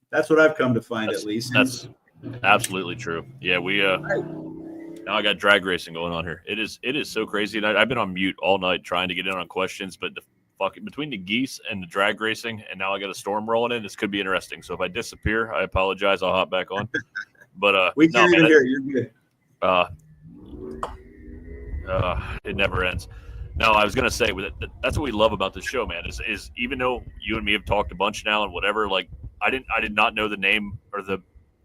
That's what I've come to find, at least. That's absolutely true. Yeah, we now I got drag racing going on here. It is so crazy. And I've been on mute all night trying to get in on questions, but between the geese and the drag racing, and now I got a storm rolling in, this could be interesting. So if I disappear, I apologize. I'll hop back on. But we can't even hear you. You're good. It never ends. No, I was gonna say that's what we love about this show, man. Is even though you and me have talked a bunch now and whatever, like I did not know the name or the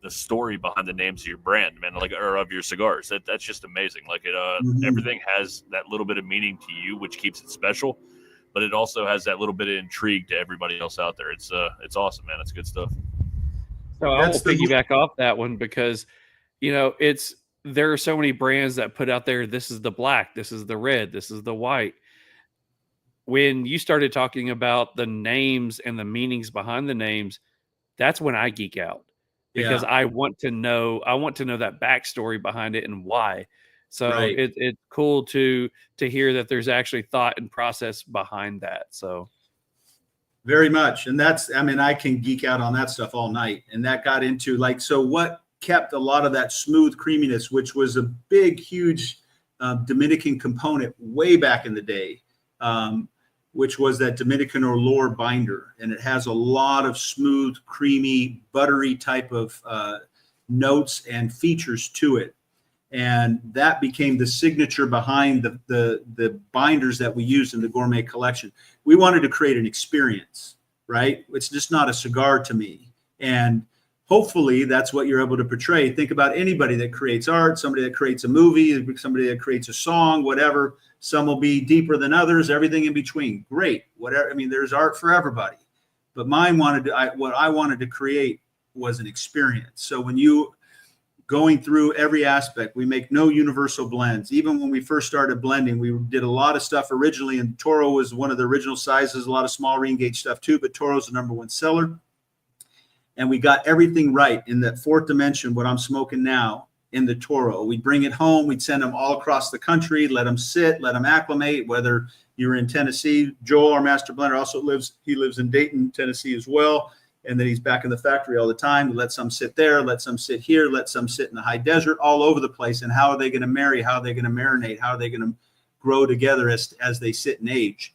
story behind the names of your brand, man, like, or of your cigars. That's just amazing. Like everything has that little bit of meaning to you, which keeps it special, but it also has that little bit of intrigue to everybody else out there. It's awesome, man. It's good stuff. So I will piggyback off that one because, there are so many brands that put out there, this is the black, this is the red, this is the white. When you started talking about the names and the meanings behind the names, that's when I geek out. Because I want to know that backstory behind it and why. So Right. it's cool to hear that there's actually thought and process behind that. So Very much. And that's, I mean, I can geek out on that stuff all night. And that got into like, so what kept a lot of that smooth creaminess, which was a big, huge Dominican component way back in the day, which was that Dominican Olor binder. And it has a lot of smooth, creamy, buttery type of notes and features to it. And that became the signature behind the binders that we used in the gourmet collection. We wanted to create an experience, right? It's just not a cigar to me. And hopefully that's what you're able to portray. Think about anybody that creates art, somebody that creates a movie, somebody that creates a song, whatever. Some will be deeper than others, everything in between. Great. Whatever. I mean, there's art for everybody. But what I wanted to create was an experience. So when you going through every aspect, we make no universal blends. Even when we first started blending, we did a lot of stuff originally, and Toro was one of the original sizes, a lot of small ring gauge stuff too, but Toro's the #1 seller. And we got everything right in that 4th dimension, what I'm smoking now in the Toro. We'd bring it home, we'd send them all across the country, let them sit, let them acclimate, whether you're in Tennessee. Joel, our master blender, also lives in Dayton, Tennessee as well. And then he's back in the factory all the time. Let some sit there, let some sit here, let some sit in the high desert, all over the place. And how are they going to marry? How are they going to marinate? How are they going to grow together as they sit and age?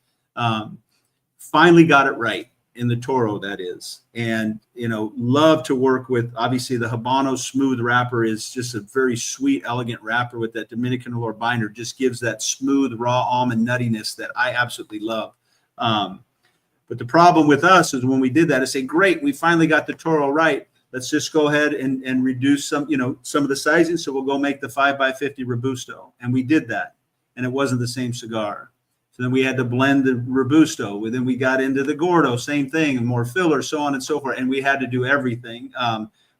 Finally got it right in the Toro, that is. And, love to work with, obviously, the Habano smooth wrapper is just a very sweet, elegant wrapper with that Dominican Olor binder. Just gives that smooth, raw almond nuttiness that I absolutely love. But the problem with us is when we did that, I say, great, we finally got the Toro right. Let's just go ahead and reduce some of the sizing. So we'll go make the 5x50 Robusto. And we did that. And it wasn't the same cigar. So then we had to blend the Robusto. And then we got into the Gordo, same thing, and more filler, so on and so forth. And we had to do everything,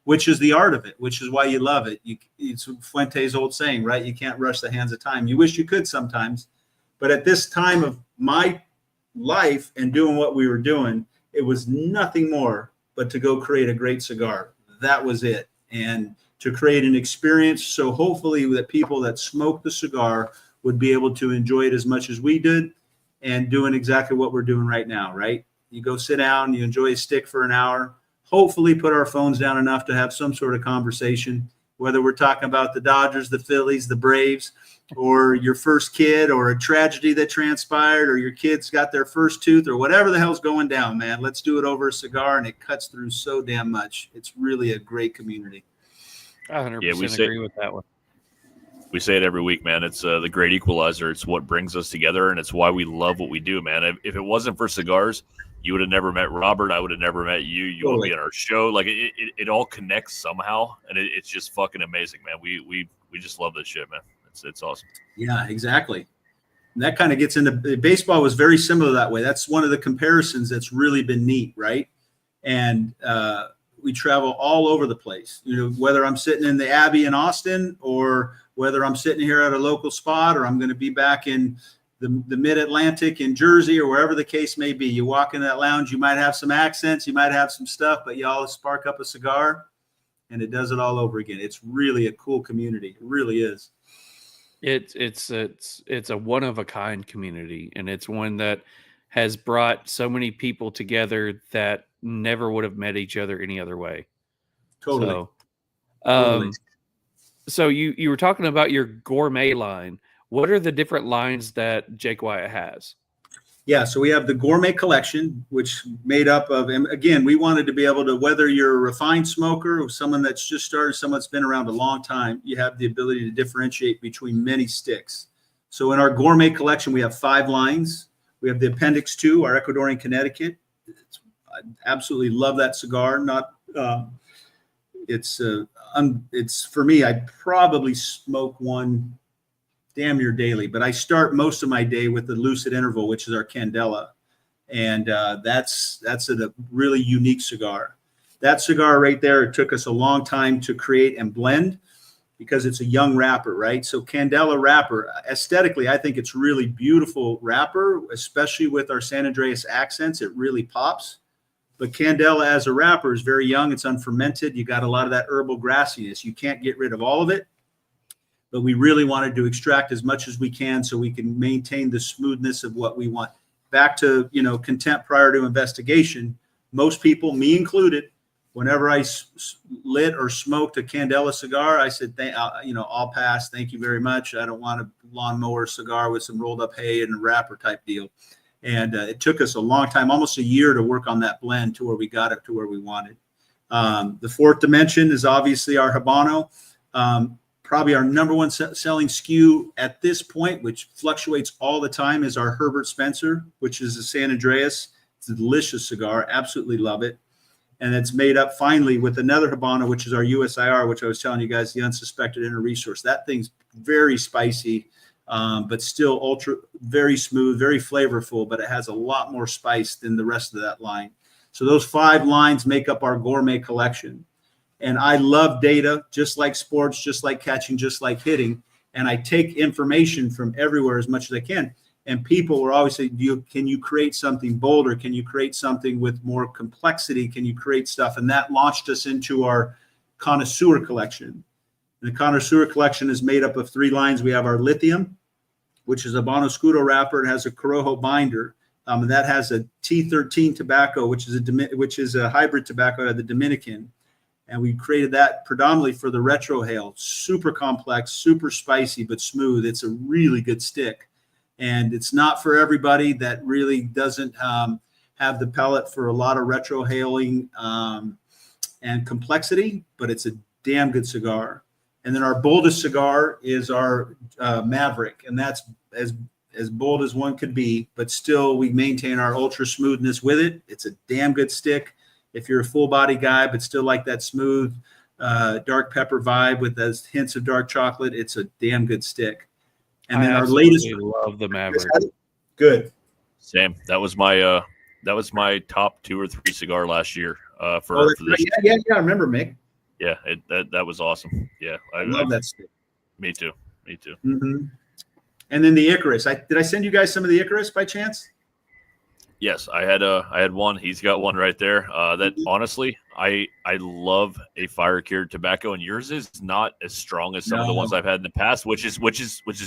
which is the art of it, which is why you love it. It's Fuente's old saying, right? You can't rush the hands of time. You wish you could sometimes. But at this time of my life and doing what we were doing, it was nothing more but to go create a great cigar. That was it. And to create an experience. So hopefully that people that smoke the cigar would be able to enjoy it as much as we did, and doing exactly what we're doing right now, right? You go sit down, you enjoy a stick for an hour, hopefully put our phones down enough to have some sort of conversation, whether we're talking about the Dodgers, the Phillies, the Braves, or your first kid, or a tragedy that transpired, or your kids got their first tooth, or whatever the hell's going down, man. Let's do it over a cigar, and it cuts through so damn much. It's really a great community. I 100% agree with that one. We say it every week, man. It's the great equalizer. It's what brings us together, and it's why we love what we do, man. If it wasn't for cigars, you would have never met Robert. I would have never met you. You would be on our show. Like it all connects somehow, and it's just fucking amazing, man. We just love this shit, man. It's awesome. Yeah, exactly. And that kind of gets into baseball. Was very similar that way. That's one of the comparisons that's really been neat, right? And we travel all over the place. Whether I'm sitting in the Abbey in Austin, or whether I'm sitting here at a local spot, or I'm going to be back in the mid-Atlantic in Jersey, or wherever the case may be. You walk into that lounge, you might have some accents, you might have some stuff, but you all spark up a cigar, and it does it all over again. It's really a cool community. It really is. It's a one of a kind community, and it's one that has brought so many people together that never would have met each other any other way. Totally. So you were talking about your gourmet line. What are the different lines that Jake Wyatt has? Yeah, so we have the gourmet collection, which made up of, and again, we wanted to be able to, whether you're a refined smoker or someone that's just started, someone that's been around a long time, you have the ability to differentiate between many sticks. So in our gourmet collection, we have 5 lines. We have the Appendix 2, our Ecuadorian Connecticut. I absolutely love that cigar. It's for me, I probably smoke one damn near daily, but I start most of my day with the Lucid Interval, which is our Candela. And that's a really unique cigar. That cigar right there, it took us a long time to create and blend because it's a young wrapper, right? So Candela wrapper, aesthetically, I think it's really beautiful wrapper, especially with our San Andreas accents. It really pops. But Candela as a wrapper is very young. It's unfermented. You got a lot of that herbal grassiness. You can't get rid of all of it. but we really wanted to extract as much as we can so we can maintain the smoothness of what we want. Back to, content prior to investigation. Most people, me included, whenever I lit or smoked a Candela cigar, I said, I'll pass. Thank you very much. I don't want a lawnmower cigar with some rolled up hay and a wrapper type deal. And it took us a long time, almost a year, to work on that blend to where we got it to where we wanted. The fourth dimension is obviously our Habano. Probably our number one selling SKU at this point, which fluctuates all the time, is our Herbert Spencer, which is a San Andreas. It's a delicious cigar. Absolutely love it. And it's made up finally with another Habano, which is our USIR, which I was telling you guys, the unsuspected inner resource. That thing's very spicy, but still very smooth, very flavorful, but it has a lot more spice than the rest of that line. So those 5 lines make up our gourmet collection. And I love data, just like sports, just like catching, just like hitting. And I take information from everywhere as much as I can. And people were always saying, can you create something bolder? Can you create something with more complexity? Can you create stuff? And that launched us into our connoisseur collection. And the connoisseur collection is made up of 3 lines. We have our Lithium, which is a Bonoscudo wrapper. It has a Corojo binder. And that has a T13 tobacco, which is a hybrid tobacco out of the Dominican. And we created that predominantly for the retrohale. Super complex, super spicy, but smooth. It's a really good stick. And it's not for everybody. That really doesn't have the palate for a lot of retrohaling and complexity, but it's a damn good cigar. And then our boldest cigar is our Maverick. And that's as bold as one could be, but still we maintain our ultra smoothness with it. It's a damn good stick. If you're a full body guy, but still like that smooth, dark pepper vibe with those hints of dark chocolate, it's a damn good stick. And then our latest, love the Maverick. Good. Same. That was my top 2 or 3 cigar last year. For this. Yeah. I remember, Mick. Yeah, that was awesome. Yeah, I love that stick. Me too. Mm-hmm. And then the Icarus. Did I send you guys some of the Icarus by chance? Yes, I had one. He's got one right there. That honestly, I love a fire cured tobacco, and yours is not as strong as some of the ones I've had in the past, which is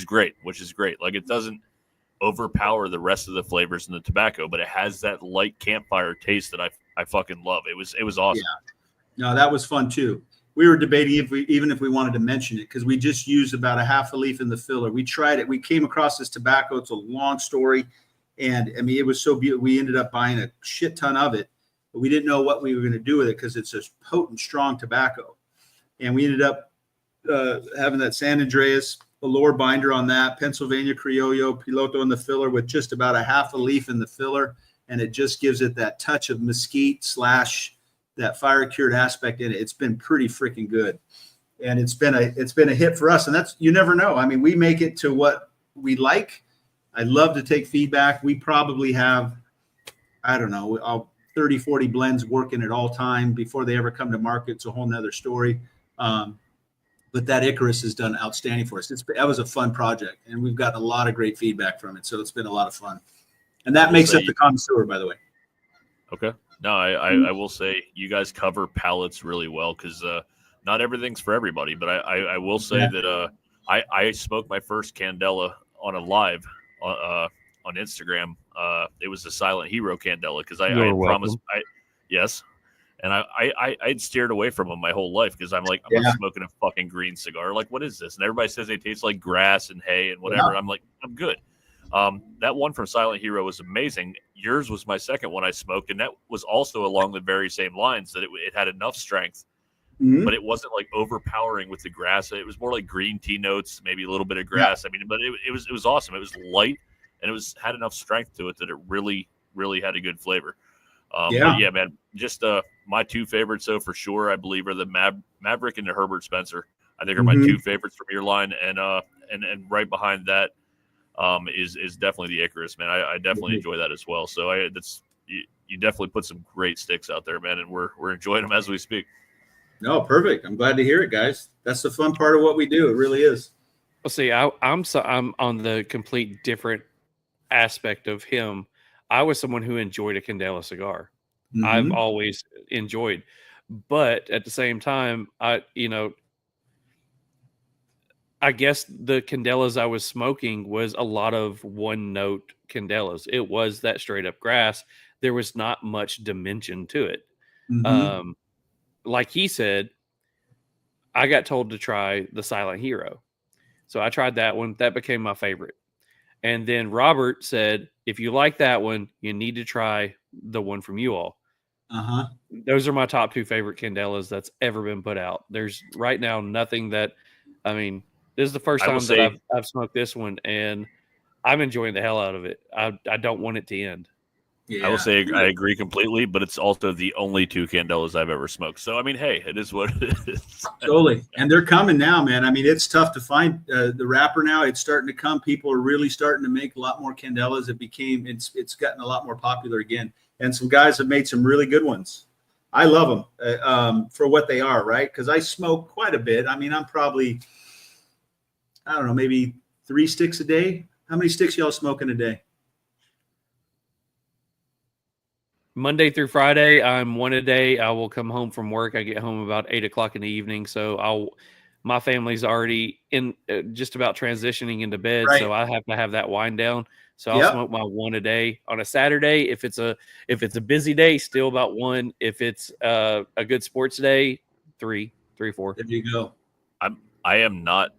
great. Like, it doesn't overpower the rest of the flavors in the tobacco, but it has that light campfire taste that I fucking love. It was awesome. Yeah. No, that was fun too. We were debating if we wanted to mention it, because we just used about a half a leaf in the filler. We tried it. We came across this tobacco. It's a long story. And I mean, it was so beautiful. We ended up buying a shit ton of it, but we didn't know what we were going to do with it because it's a potent, strong tobacco. And we ended up having that San Andreas Allure binder on that, Pennsylvania Criollo Piloto in the filler with just about a half a leaf in the filler. And it just gives it that touch of mesquite / that fire cured aspect in it. It's been pretty freaking good. And it's been a hit for us. And that's, you never know. I mean, we make it to what we like. I love to take feedback. We probably have, 30, 40 blends working at all time before they ever come to market. It's a whole nother story. But that Icarus has done outstanding for us. That was a fun project, and we've gotten a lot of great feedback from it. So it's been a lot of fun. And that makes up the connoisseur, by the way. Okay. No, I will say you guys cover palates really well, because not everything's for everybody. But I will say that I smoked my first Candela on a live on Instagram. It was the Silent Hero Candela, because I had promised. Yes, and I'd steered away from them my whole life, because I'm like, I'm not smoking a fucking green cigar. Like, what is this? And everybody says they taste like grass and hay and whatever. I'm like, I'm good. That one from Silent Hero was amazing. Yours was my second one I smoked, and that was also along the very same lines, that it had enough strength, but it wasn't like overpowering with the grass. It was more like green tea notes, maybe a little bit of grass. I mean, but it was awesome. It was light, and it had enough strength to it that it really, really had a good flavor. But yeah, man, just my 2 favorites, so for sure, I believe, are the Maverick and the Herbert Spencer. I think are my 2 favorites from your line, and right behind that is definitely the Icarus, man. I definitely enjoy that as well. So you definitely put some great sticks out there, man, and we're enjoying them as we speak. No, perfect. I'm glad to hear it, guys. That's the fun part of what we do. It really is. Well, see, I'm on the complete different aspect of him. I was someone who enjoyed a Candela cigar. I've always enjoyed, but at the same time, I guess the candelas I was smoking was a lot of one note candelas. It was that straight up grass. There was not much dimension to it. Mm-hmm. Like he said, I got told to try the Silent Hero. So I tried that one. That became my favorite. And then Robert said, if you like that one, you need to try the one from you all. Uh-huh. Those are my top 2 favorite candelas that's ever been put out. There's right now nothing that, I mean, this is the first time that I've smoked this one, and I'm enjoying the hell out of it. I don't want it to end. Yeah. I will say I agree completely, but it's also the only 2 candelas I've ever smoked. So, I mean, hey, it is what it is. Totally. And they're coming now, man. I mean, it's tough to find the wrapper now. It's starting to come. People are really starting to make a lot more candelas. It's gotten a lot more popular again. And some guys have made some really good ones. I love them for what they are, right? Because I smoke quite a bit. I mean, I'm probably, I don't know, maybe 3 sticks a day. How many sticks y'all smoking a day? Monday through Friday, I'm 1 a day. I will come home from work. I get home about 8 o'clock in the evening. So my family's already in just about transitioning into bed. Right. So I have to have that wind down. So I'll smoke my 1 a day on a Saturday. If it's a busy day, still about 1. If it's a good sports day, 3, 4. There you go. I am not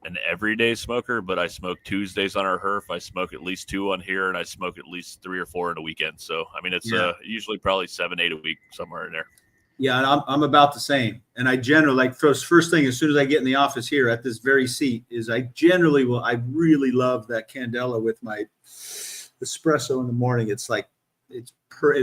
an everyday smoker, but I smoke Tuesdays on our herf. I smoke at least 2 on here, and I smoke at least 3 or 4 in a weekend. So, I mean, it's usually probably 7, 8 a week, somewhere in there. Yeah, and I'm about the same. And I generally, first thing, as soon as I get in the office here at this very seat, is I really love that candela with my espresso in the morning. It's like, it's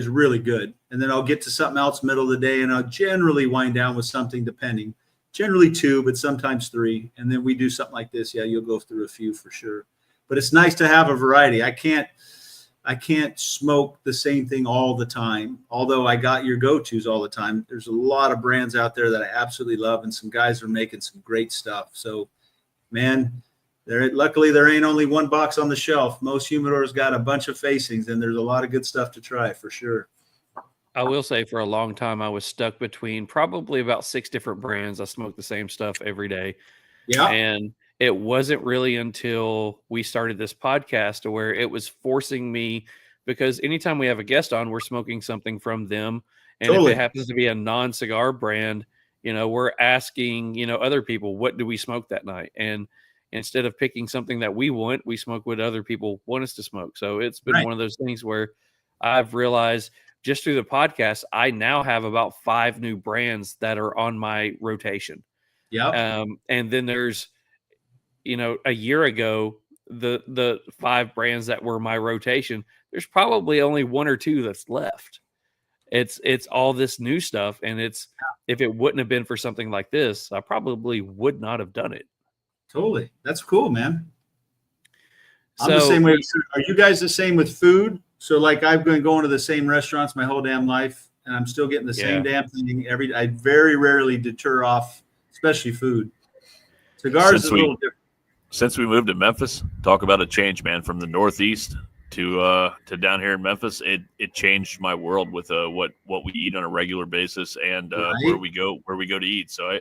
really good. And then I'll get to something else middle of the day, and I'll generally wind down with something depending. Generally 2, but sometimes 3. And then we do something like this. Yeah, you'll go through a few for sure. But it's nice to have a variety. I can't smoke the same thing all the time, although I got your go-tos all the time. There's a lot of brands out there that I absolutely love, and some guys are making some great stuff. So, man, luckily there ain't only one box on the shelf. Most humidors got a bunch of facings, and there's a lot of good stuff to try for sure. I will say for a long time, I was stuck between probably about 6 different brands. I smoked the same stuff every day. Yeah. And it wasn't really until we started this podcast to where it was forcing me, because anytime we have a guest on, we're smoking something from them. And Totally. if it happens to be a non-cigar brand, we're asking, other people, what do we smoke that night? And instead of picking something that we want, we smoke what other people want us to smoke. So it's been one of those things where I've realized just through the podcast, I now have about 5 new brands that are on my rotation. Yeah. And then there's, a year ago, the 5 brands that were my rotation, there's probably only 1 or 2 that's left. It's all this new stuff. And if it wouldn't have been for something like this, I probably would not have done it. Totally. That's cool, man. I'm So, the same way. Are you guys the same with food? So like I've been going to the same restaurants my whole damn life, and I'm still getting the same damn thing I very rarely deter off, especially food. Cigars is a little different. Since we moved to Memphis, talk about a change, man, from the Northeast to down here in Memphis. It changed my world with what we eat on a regular basis and where we go to eat. So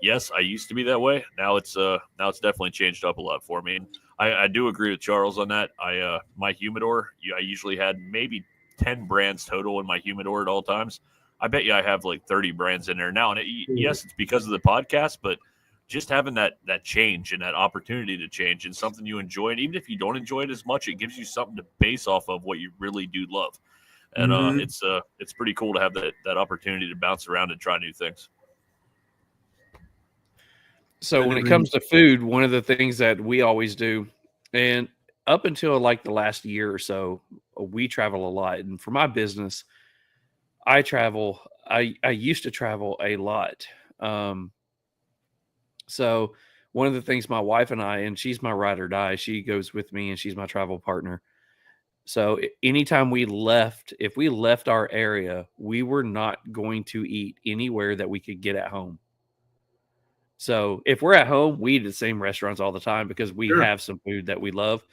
I used to be that way. Now it's definitely changed up a lot for me. And I do agree with Charles on that. My humidor, I usually had maybe 10 brands total in my humidor at all times. I bet you I have like 30 brands in there now. And yes, it's because of the podcast, but just having that change and that opportunity to change and something you enjoy. And even if you don't enjoy it as much, it gives you something to base off of what you really do love. And it's pretty cool to have that opportunity to bounce around and try new things. So when it comes to food, one of the things that we always do, and up until like the last year or so, we travel a lot. And for my business, I travel. I used to travel a lot. So one of the things my wife and I, and she's my ride or die, she goes with me and she's my travel partner. So anytime if we left our area, we were not going to eat anywhere that we could get at home. So if we're at home, we eat at the same restaurants all the time because we have some food that we love.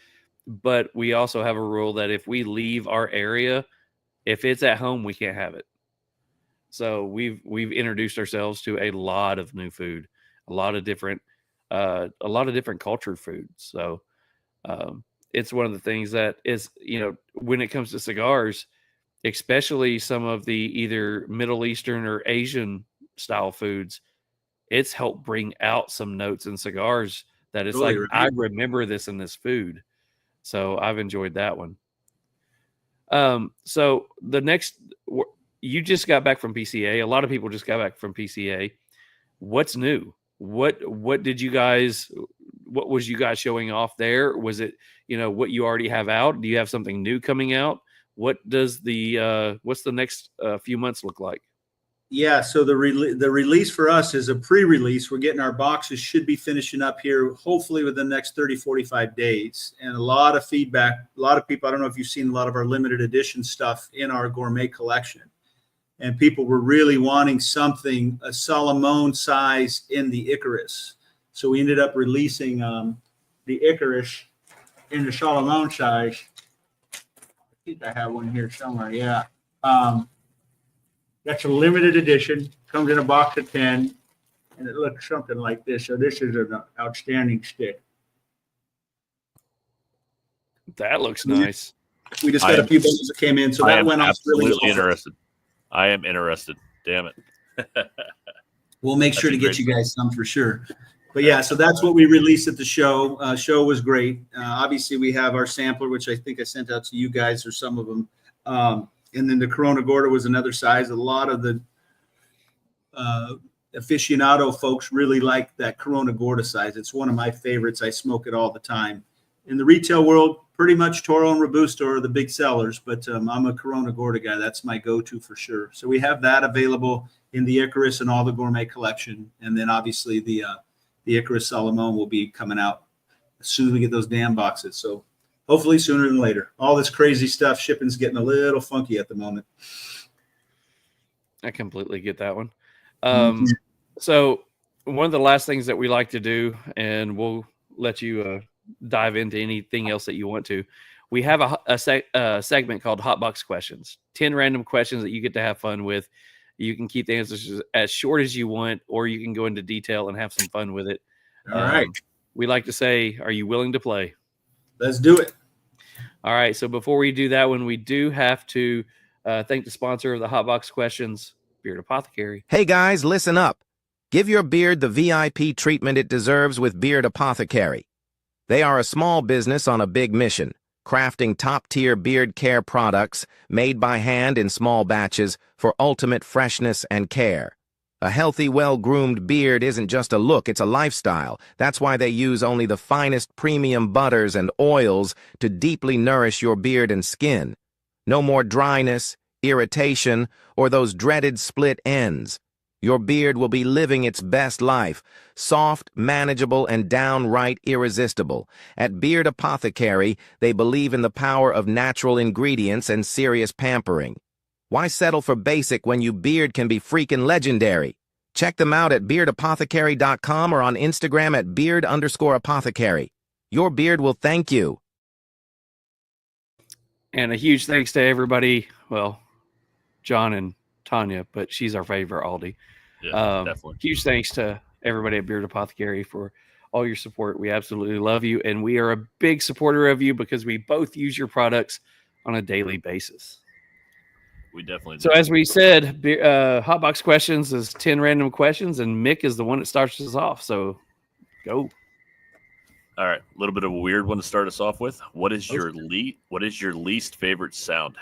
But we also have a rule that if we leave our area, if it's at home, we can't have it. So we've introduced ourselves to a lot of new food, a lot of different a lot of different cultured foods. So it's one of the things that is, when it comes to cigars, especially some of the either Middle Eastern or Asian style foods, it's helped bring out some notes in cigars that it's Totally like, right. I remember this in this food. So I've enjoyed that one. So the next, you just got back from PCA. A lot of people just got back from PCA. What's new? What was you guys showing off there? Was it, what you already have out? Do you have something new coming out? What does what's the next few months look like? Yeah, so the release for us is a pre-release. We're getting our boxes, should be finishing up here hopefully within the next 30, 45 days. And a lot of feedback, a lot of people, I don't know if you've seen a lot of our limited edition stuff in our gourmet collection. And people were really wanting something, a Solomon size in the Icarus. So we ended up releasing the Icarus in the Solomon size. I think I have one here somewhere, yeah. That's a limited edition, comes in a box of 10, and it looks something like this. So this is an outstanding stick. That looks nice. We just got a few bundles that came in, so that went off really well. Interested. I am interested. Damn it. We'll make sure to get you guys some for sure. But yeah, so that's what we released at the show. Show was great. Obviously, we have our sampler, which I think I sent out to you guys or some of them. And then the Corona Gorda was another size. A lot of the aficionado folks really like that Corona Gorda size. It's one of my favorites. I smoke it all the time. In the retail world, pretty much Toro and Robusto are the big sellers, but I'm a Corona Gorda guy. That's my go-to for sure. So we have that available in the Icarus and all the gourmet collection. And then obviously the Icarus Solomon will be coming out as soon as we get those damn boxes. So hopefully sooner than later. All this crazy stuff, shipping's getting a little funky at the moment. I completely get that one. So one of the last things that we like to do, and we'll let you dive into anything else that you want to. We have a segment called Hotbox Questions. 10 random questions that you get to have fun with. You can keep the answers as short as you want, or you can go into detail and have some fun with it. All right. We like to say, are you willing to play? Let's do it. All right. So before we do that one, we do have to thank the sponsor of the Hotbox Questions, Beard Apothecary. Hey guys, listen up. Give your beard the VIP treatment it deserves with Beard Apothecary. They are a small business on a big mission, crafting top-tier beard care products made by hand in small batches for ultimate freshness and care. A healthy, well-groomed beard isn't just a look, it's a lifestyle. That's why they use only the finest premium butters and oils to deeply nourish your beard and skin. No more dryness, irritation, or those dreaded split ends. Your beard will be living its best life, soft, manageable, and downright irresistible. At Beard Apothecary, they believe in the power of natural ingredients and serious pampering. Why settle for basic when your beard can be freaking legendary? Check them out at beardapothecary.com or on Instagram at beard_apothecary. Your beard will thank you. And a huge thanks to everybody. Well, John and Tanya, but she's our favorite, Aldi. Yeah, definitely. Huge thanks to everybody at Beard Apothecary for all your support. We absolutely love you, and we are a big supporter of you because we both use your products on a daily basis. We definitely do. So as we said, Hotbox Questions is 10 random questions, and Mick is the one that starts us off. So go. All right, a little bit of a weird one to start us off with. What is your least favorite sound?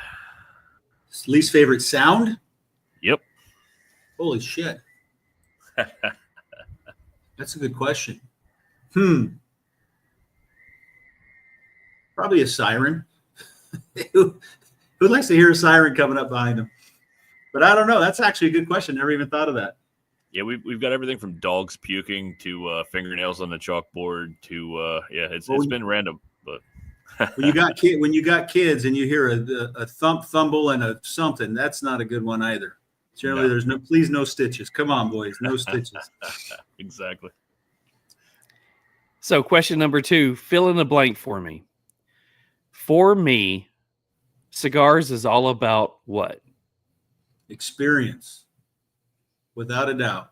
Least favorite sound? Yep. Holy shit. That's a good question. Probably a siren. Who likes to hear a siren coming up behind them? But I don't know. That's actually a good question. Never even thought of that. Yeah, we've got everything from dogs puking to fingernails on the chalkboard to it's been random, but when you got kids and you hear a thump, thumble, and a something, that's not a good one either. Generally, there's no stitches. Come on, boys, no stitches. Exactly. So question number 2, fill in the blank for me. For me, cigars is all about what? Experience, without a doubt.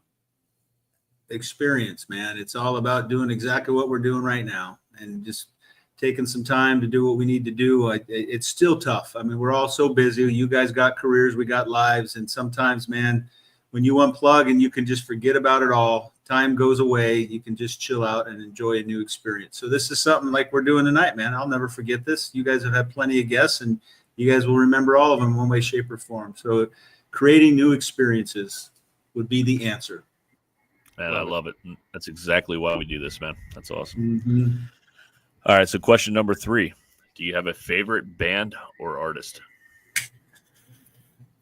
experience, man. It's all about doing exactly what we're doing right now and just taking some time to do what we need to do. It's still tough. I mean, we're all so busy. You guys got careers, we got lives. And sometimes, man, when you unplug and you can just forget about it all, time goes away. You can just chill out and enjoy a new experience. So this is something like we're doing tonight, man. I'll never forget this. You guys have had plenty of guests, and you guys will remember all of them in one way, shape, or form. So creating new experiences would be the answer. Man, I love it. That's exactly why we do this, man. That's awesome. Mm-hmm. All right, so question number 3. Do you have a favorite band or artist?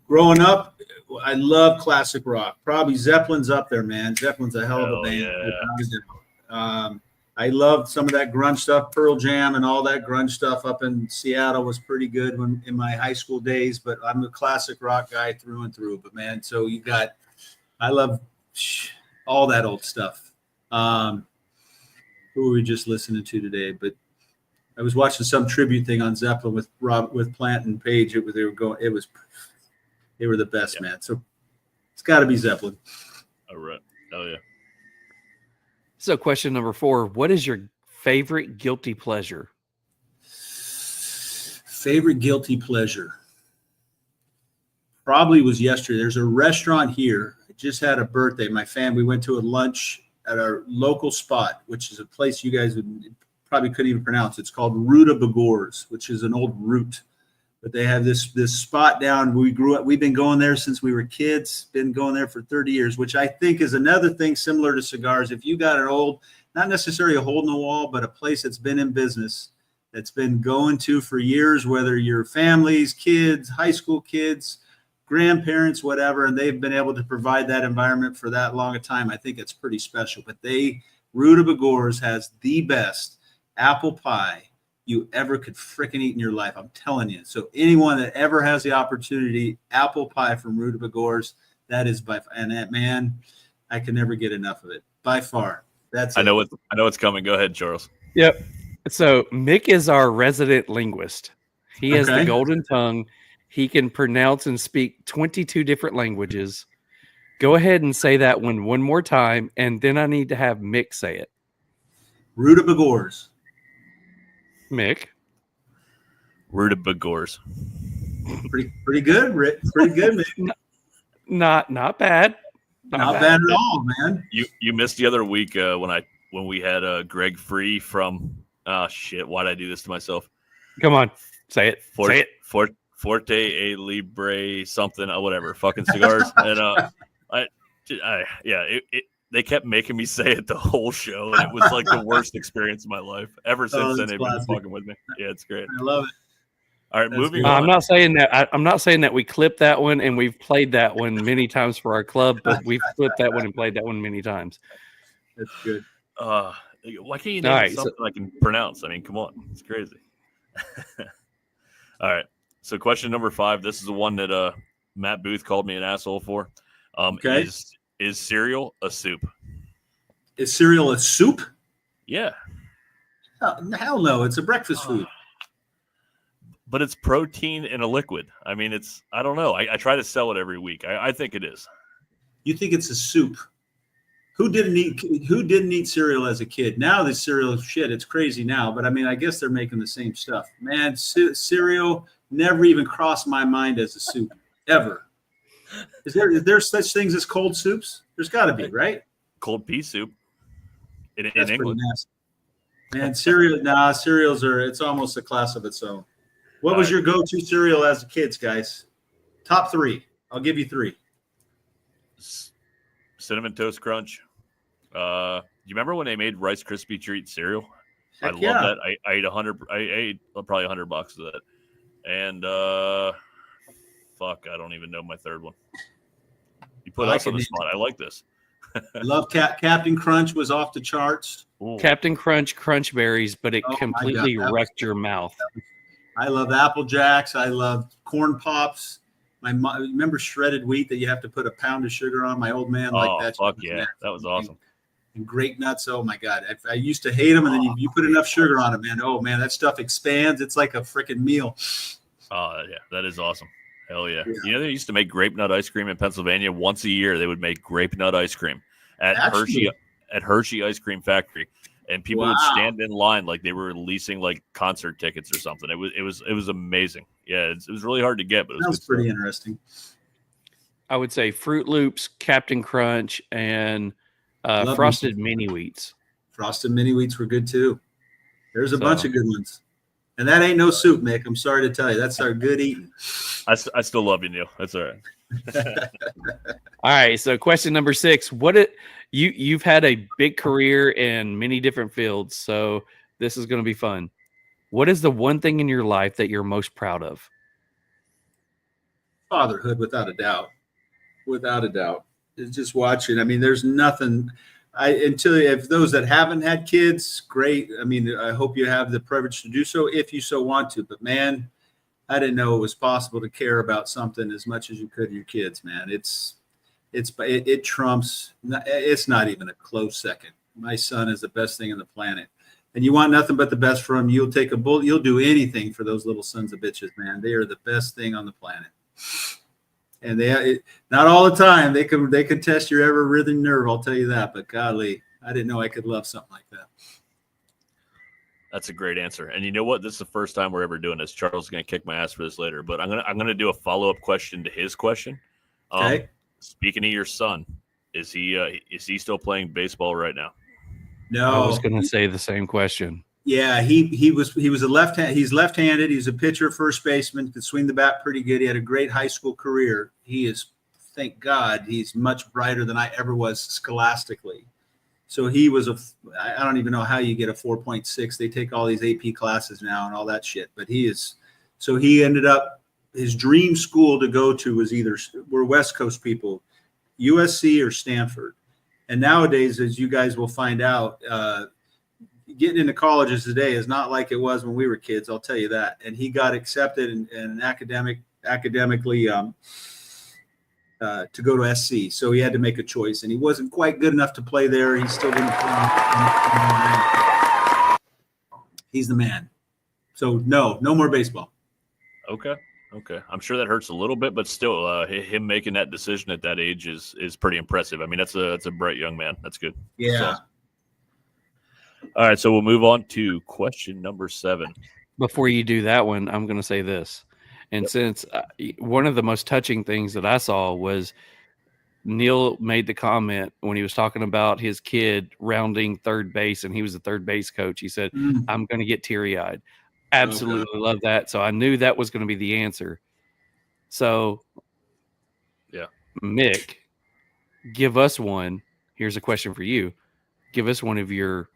Growing up, I love classic rock. Probably Zeppelin's up there, man. Zeppelin's a hell of a band. Yeah. I loved some of that grunge stuff. Pearl Jam and all that grunge stuff up in Seattle was pretty good when in my high school days, but I'm a classic rock guy through and through. But, man, so I love all that old stuff. Who were we just listening to today? But I was watching some tribute thing on Zeppelin with Plant and Page. They were the best, man. So it's got to be Zeppelin. All right. Oh, yeah. So question number 4, what is your favorite guilty pleasure? Favorite guilty pleasure probably was yesterday. There's a restaurant here. I just had a birthday. My family went to a lunch at our local spot, which is a place you guys probably couldn't even pronounce. It's called Ruta Bagors, which is an old root. But they have this spot down. We grew up. We've been going there since we were kids. Been going there for 30 years, which I think is another thing similar to cigars. If you got an old, not necessarily a hole in the wall, but a place that's been in business, that's been going to for years, whether your families, kids, high school kids, grandparents, whatever, and they've been able to provide that environment for that long a time, I think it's pretty special. But Ruta Bagors has the best apple pie you ever could frickin' eat in your life. I'm telling you. So anyone that ever has the opportunity, apple pie from Ruta Bagors, that is and that, man, I can never get enough of it. By far. I know what's coming. Go ahead, Charles. Yep. So Mick is our resident linguist. He has the golden tongue. He can pronounce and speak 22 different languages. Go ahead and say that one more time, and then I need to have Mick say it. Ruta Bagors. Mick. Ruta Bagors. Pretty good, Rick. Pretty good, Mick. Not bad. Not bad at all, man. You missed the other week when we had Greg Free from shit. Why'd I do this to myself? Come on, say it. Say it. Forte a Libre something, whatever, fucking cigars. And they kept making me say it the whole show, and it was like the worst experience of my life. Ever since then, they've been fucking with me. Yeah, it's great. I love it. All right, moving on. I'm not saying that we clipped that one and we've played that one many times for our club, but we've clipped that one and played that one many times. That's good. Why can't you name something I can pronounce? I mean, come on, it's crazy. All right. So question number 5, this is the one that Matt Booth called me an asshole for. Okay. Is cereal a soup? Is cereal a soup? Yeah. Hell no. It's a breakfast food. But it's protein in a liquid. I mean, I don't know. I try to sell it every week. I think it is. You think it's a soup? Who didn't eat cereal as a kid? Now the cereal shit, it's crazy now. But I mean, I guess they're making the same stuff. Man, cereal never even crossed my mind as a soup, ever. Is there such things as cold soups? There's got to be, right? Cold pea soup in Pretty England. nasty. Man, cereals it's almost a class of its own. What was your go-to cereal as a kids, guys? Top 3. I'll give you 3. Cinnamon Toast Crunch. You remember when they made Rice Krispie treat cereal? Heck I love that. I ate probably $100 of that. And fuck, I don't even know my third one. You put us on the spot. I like this. I love Captain Crunch was off the charts. Ooh. Captain Crunch Crunch Berries, but it completely wrecked your mouth. I love Apple Jacks. I love Corn Pops. Remember shredded wheat that you have to put a pound of sugar on? My old man liked that. Fuck yeah, that was awesome. And grape nuts. Oh my God, I used to hate them, and then you put enough sugar on it, man. Oh man, that stuff expands. It's like a freaking meal. Oh yeah, that is awesome. Hell yeah. You know, they used to make grape nut ice cream in Pennsylvania once a year. They would make grape nut ice cream. at Actually? Hershey Ice Cream Factory, and people would Wow. stand in line like they were leasing like concert tickets or something. It was amazing. Yeah, it was really hard to get, but it was Sounds good pretty stuff. interesting. I would say Fruit Loops, Captain Crunch, and Love Frosted Mini Wheats. Frosted Mini Wheats were good too. There's a So- bunch of good ones. And that ain't no soup, Mick. I'm sorry to tell you. That's our good eating. I still love you, Neil. That's all right. All right, so question number 6: you've had a big career in many different fields, so this is going to be fun. What is the one thing in your life that you're most proud of? Fatherhood, without a doubt. Without a doubt. It's just watching. I mean, there's nothing. If those that haven't had kids, great. I mean, I hope you have the privilege to do so if you so want to. But man, I didn't know it was possible to care about something as much as you could your kids, man. It trumps. It's not even a close second. My son is the best thing on the planet, and you want nothing but the best for him. You'll take a bullet. You'll do anything for those little sons of bitches, man. They are the best thing on the planet. And not all the time. They can test your ever writhing nerve. I'll tell you that. But golly, I didn't know I could love something like that. That's a great answer. And you know what? This is the first time we're ever doing this. Charles is going to kick my ass for this later, but I'm gonna do a follow-up question to his question. Okay. Speaking of your son, is he still playing baseball right now? No, I was going to say the same question. yeah, he was a left-hand. He's left-handed. He's a pitcher, first baseman. Could swing the bat pretty good. He had a great high school career. He is, thank God, he's much brighter than I ever was scholastically. So he was I don't even know how you get a 4.6. They take all these AP classes now and all that shit. But he ended up, his dream school to go to was we're West Coast people, USC or Stanford. And nowadays, as you guys will find out, getting into colleges today is not like it was when we were kids. I'll tell you that. And he got accepted and academically to go to SC. So he had to make a choice, and he wasn't quite good enough to play there. He still didn't play. He's the man. So no more baseball. Okay. I'm sure that hurts a little bit, but still, him making that decision at that age is pretty impressive. I mean, that's a bright young man. That's good. Yeah. That's awesome. All right, so we'll move on to question number 7. Before you do that one, I'm going to say this. And since one of the most touching things that I saw was Neil made the comment when he was talking about his kid rounding third base, and he was the third base coach. He said, I'm going to get teary-eyed. Absolutely love that. So I knew that was going to be the answer. So, yeah, Mick, give us one. Here's a question for you. Give us one of your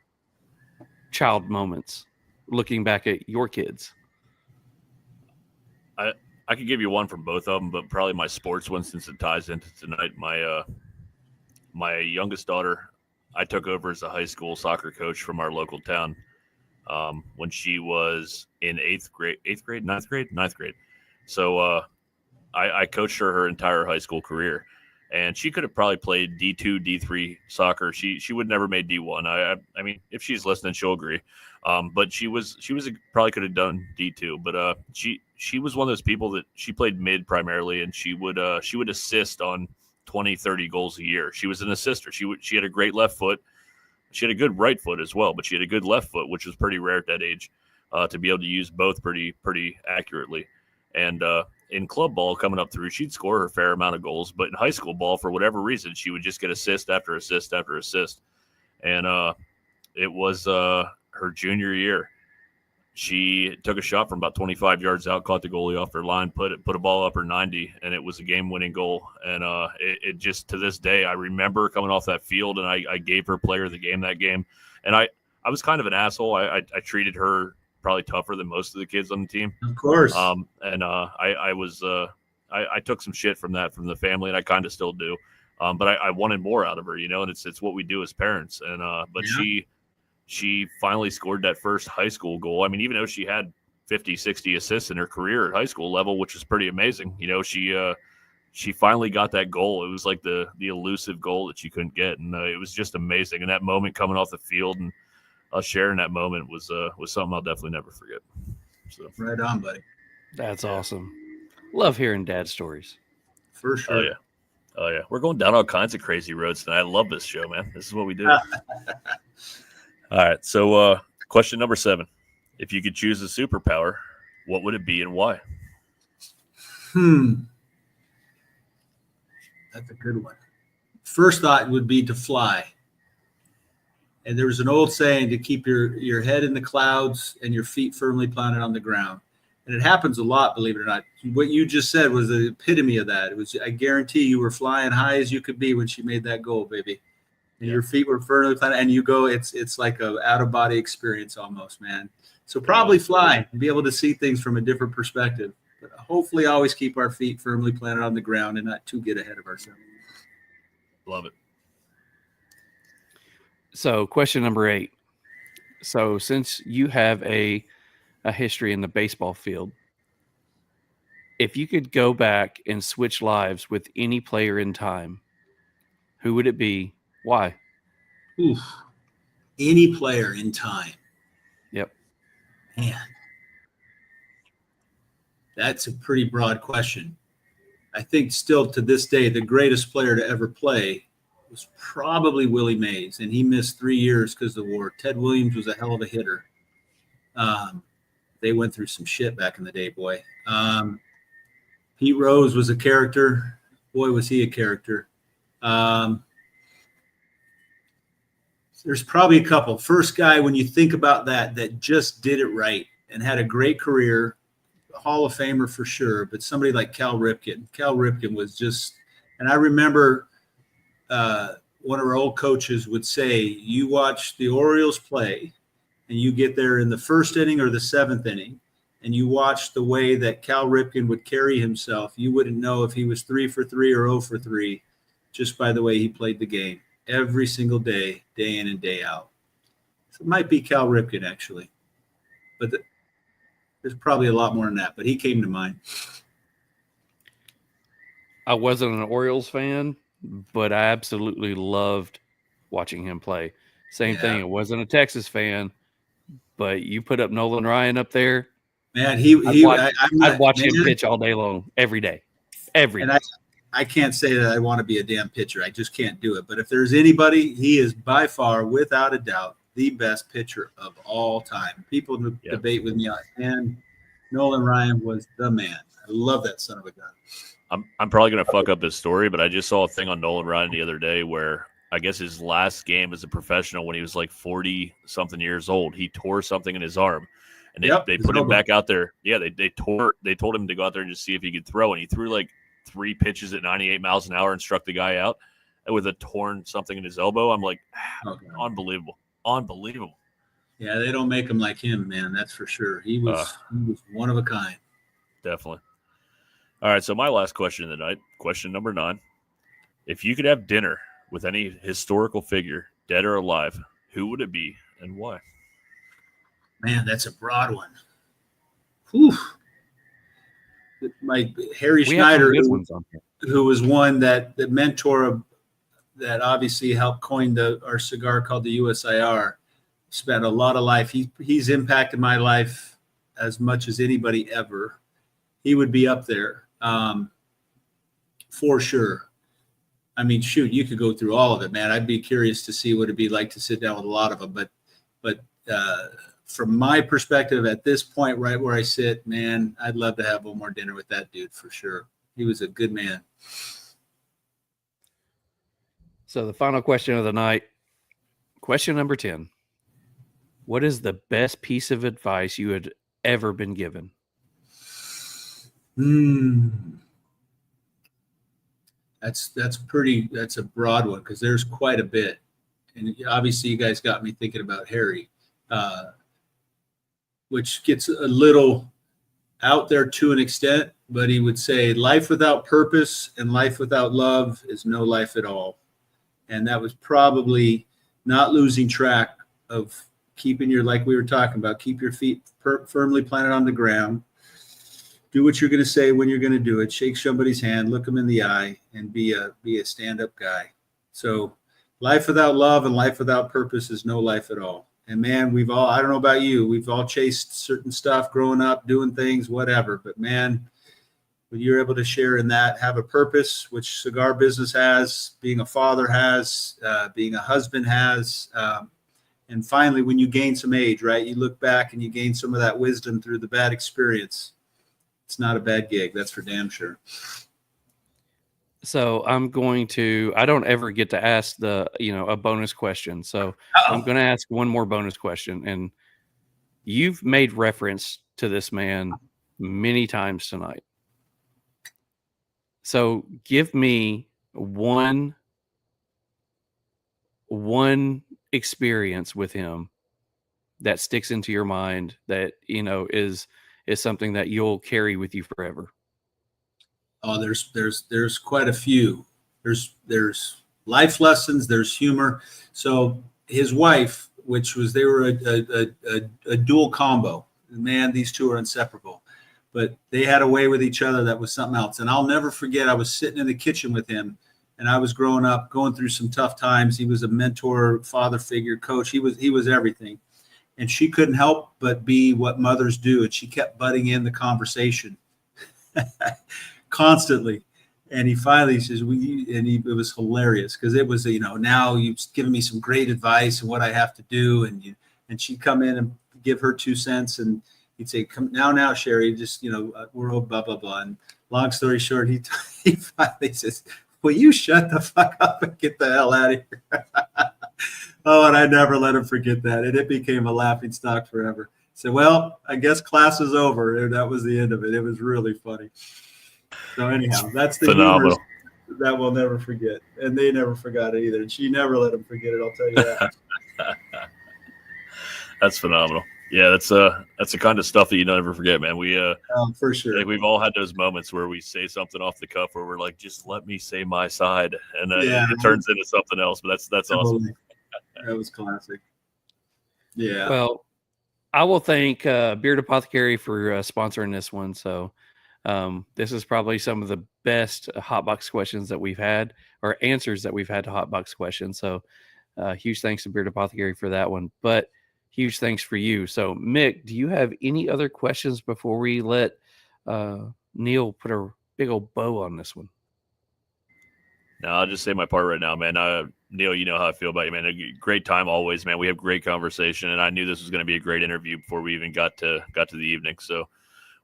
child moments looking back at your kids. I could give you one from both of them, but probably my sports one, since it ties into tonight. My youngest daughter, I took over as a high school soccer coach from our local town when she was in ninth grade. So I coached her entire high school career, and she could have probably played D2, D3 soccer. She would never made D1. I mean, if she's listening, she'll agree. But she probably could have done D2, but she was one of those people that she played mid primarily, and she would assist on 20, 30 goals a year. She was an assister. She had a great left foot. She had a good right foot as well, but she had a good left foot, which was pretty rare at that age, to be able to use both pretty accurately. And in club ball coming up through, she'd score her fair amount of goals, but in high school ball, for whatever reason, she would just get assist after assist after assist. And it was her junior year. She took a shot from about 25 yards out, caught the goalie off her line, put a ball up her 90, and it was a game-winning goal. And it just, to this day, I remember coming off that field, and I gave her player of the game that game. And I was kind of an asshole. I treated her probably tougher than most of the kids on the team. Of course. And I took some shit from the family, and I kind of still do. But I wanted more out of her, and it's what we do as parents. And but yeah. She finally scored that first high school goal. I mean, even though she had 50, 60 assists in her career at high school level, which is pretty amazing. She finally got that goal. It was like the elusive goal that she couldn't get, and it was just amazing. And that moment coming off the field and us sharing that moment was something I'll definitely never forget. So right on, buddy. That's awesome. Love hearing dad stories. For sure. Oh yeah, we're going down all kinds of crazy roads tonight. I love this show, man. This is what we do. All right, so question number 7: if you could choose a superpower, what would it be and why? That's a good one. First thought would be to fly. And there was an old saying to keep your head in the clouds and your feet firmly planted on the ground. And it happens a lot, believe it or not. What you just said was the epitome of that. It was, I guarantee you were flying high as you could be when she made that goal, baby. And your feet were firmly planted, and you go, it's like a out of body experience almost, man. So probably fly and be able to see things from a different perspective. But hopefully always keep our feet firmly planted on the ground and not too get ahead of ourselves. Love it. So question number 8. So since you have a history in the baseball field, if you could go back and switch lives with any player in time, who would it be? Why? Oof. Any player in time. Yep. Man. That's a pretty broad question. I think still to this day, the greatest player to ever play was probably Willie Mays, and he missed 3 years because of the war. Ted Williams was a hell of a hitter. They went through some shit back in the day, boy. Pete Rose was a character. Boy, was he a character. There's probably a couple. First guy, when you think about that just did it right and had a great career, Hall of Famer for sure, but somebody like Cal Ripken. Cal Ripken was just, and I remember one of our old coaches would say, you watch the Orioles play and you get there in the first inning or the 7th inning, and you watch the way that Cal Ripken would carry himself, you wouldn't know if he was 3 for 3 or 0 for 3 just by the way he played the game every single day, day in and day out. So it might be Cal Ripken, actually. But there's probably a lot more than that, but he came to mind. I wasn't an Orioles fan, but I absolutely loved watching him play. Same thing. I wasn't a Texas fan, but you put up Nolan Ryan up there. Man, I'd watch him pitch all day long, every day. Every day. I can't say that I want to be a damn pitcher. I just can't do it. But if there's anybody, he is by far, without a doubt, the best pitcher of all time. People debate with me on, and Nolan Ryan was the man. I love that son of a gun. I'm probably going to fuck up this story, but I just saw a thing on Nolan Ryan the other day where I guess his last game as a professional when he was like 40-something years old, he tore something in his arm. And they put him back out there. Yeah, they told him to go out there and just see if he could throw. And he threw like 3 pitches at 98 miles an hour and struck the guy out with a torn something in his elbow. I'm like, unbelievable. Unbelievable. Yeah, they don't make him like him, man. That's for sure. He was one of a kind. Definitely. All right, so my last question of the night, question number 9. If you could have dinner with any historical figure, dead or alive, who would it be and why? Man, that's a broad one. Whew. My Harry Schneider, who was one that the mentor that obviously helped coin our cigar called the USIR, spent a lot of life. He's impacted my life as much as anybody ever. He would be up there for sure. I mean, shoot, you could go through all of it, man. I'd be curious to see what it'd be like to sit down with a lot of them. But from my perspective at this point, right where I sit, man, I'd love to have one more dinner with that dude for sure. He was a good man. So the final question of the night, question number 10. What is the best piece of advice you had ever been given? That's a broad one because there's quite a bit. And obviously you guys got me thinking about Harry, which gets a little out there to an extent, but he would say life without purpose and life without love is no life at all. And that was probably not losing track of keeping like we were talking about, keep your feet firmly planted on the ground. Do what you're going to say when you're going to do it. Shake somebody's hand, look them in the eye, and be a stand-up guy. So life without love and life without purpose is no life at all. And man, I don't know about you, we've all chased certain stuff growing up, doing things, whatever. But man, but you're able to share in that, have a purpose, which cigar business has, being a father has, being a husband has. And finally, when you gain some age, right, you look back and you gain some of that wisdom through the bad experience. It's not a bad gig. That's for damn sure. So I don't ever get to ask a bonus question. So I'm going to ask one more bonus question. And you've made reference to this man many times tonight. So give me one experience with him that sticks into your mind that, is something that you'll carry with you forever. Oh, there's quite a few. There's life lessons, there's humor. So his wife, they were a dual combo. Man, these two are inseparable. But they had a way with each other that was something else. And I'll never forget, I was sitting in the kitchen with him, and I was growing up, going through some tough times. He was a mentor, father figure, coach. He was everything. And she couldn't help but be what mothers do. And she kept butting in the conversation constantly. And he finally says, it was hilarious because it was, now you've given me some great advice and what I have to do. And she'd come in and give her 2 cents, and he'd say, "Come now, Sherry, just, we're all blah, blah, blah." And long story short, he finally says, "Will you shut the fuck up and get the hell out of here?" Oh, and I never let him forget that. And it became a laughing stock forever. So, well, I guess class is over. And that was the end of it. It was really funny. So anyhow, that's the humor that we'll never forget. And they never forgot it either. And she never let him forget it, I'll tell you that. That's phenomenal. Yeah, that's the kind of stuff that you never forget, man. We for sure. Like we've all had those moments where we say something off the cuff where we're like, just let me say my side, and it turns into something else. But that's awesome. That was classic. Yeah. Well, I will thank Beard Apothecary for sponsoring this one. So this is probably some of the best hotbox questions that we've had, or answers that we've had to hotbox questions. So huge thanks to Beard Apothecary for that one. But huge thanks for you. So, Mick, do you have any other questions before we let Neil put a big old bow on this one? No, I'll just say my part right now, man. Neil, you know how I feel about you, man. A great time always, man. We have great conversation, and I knew this was going to be a great interview before we even got to the evening. So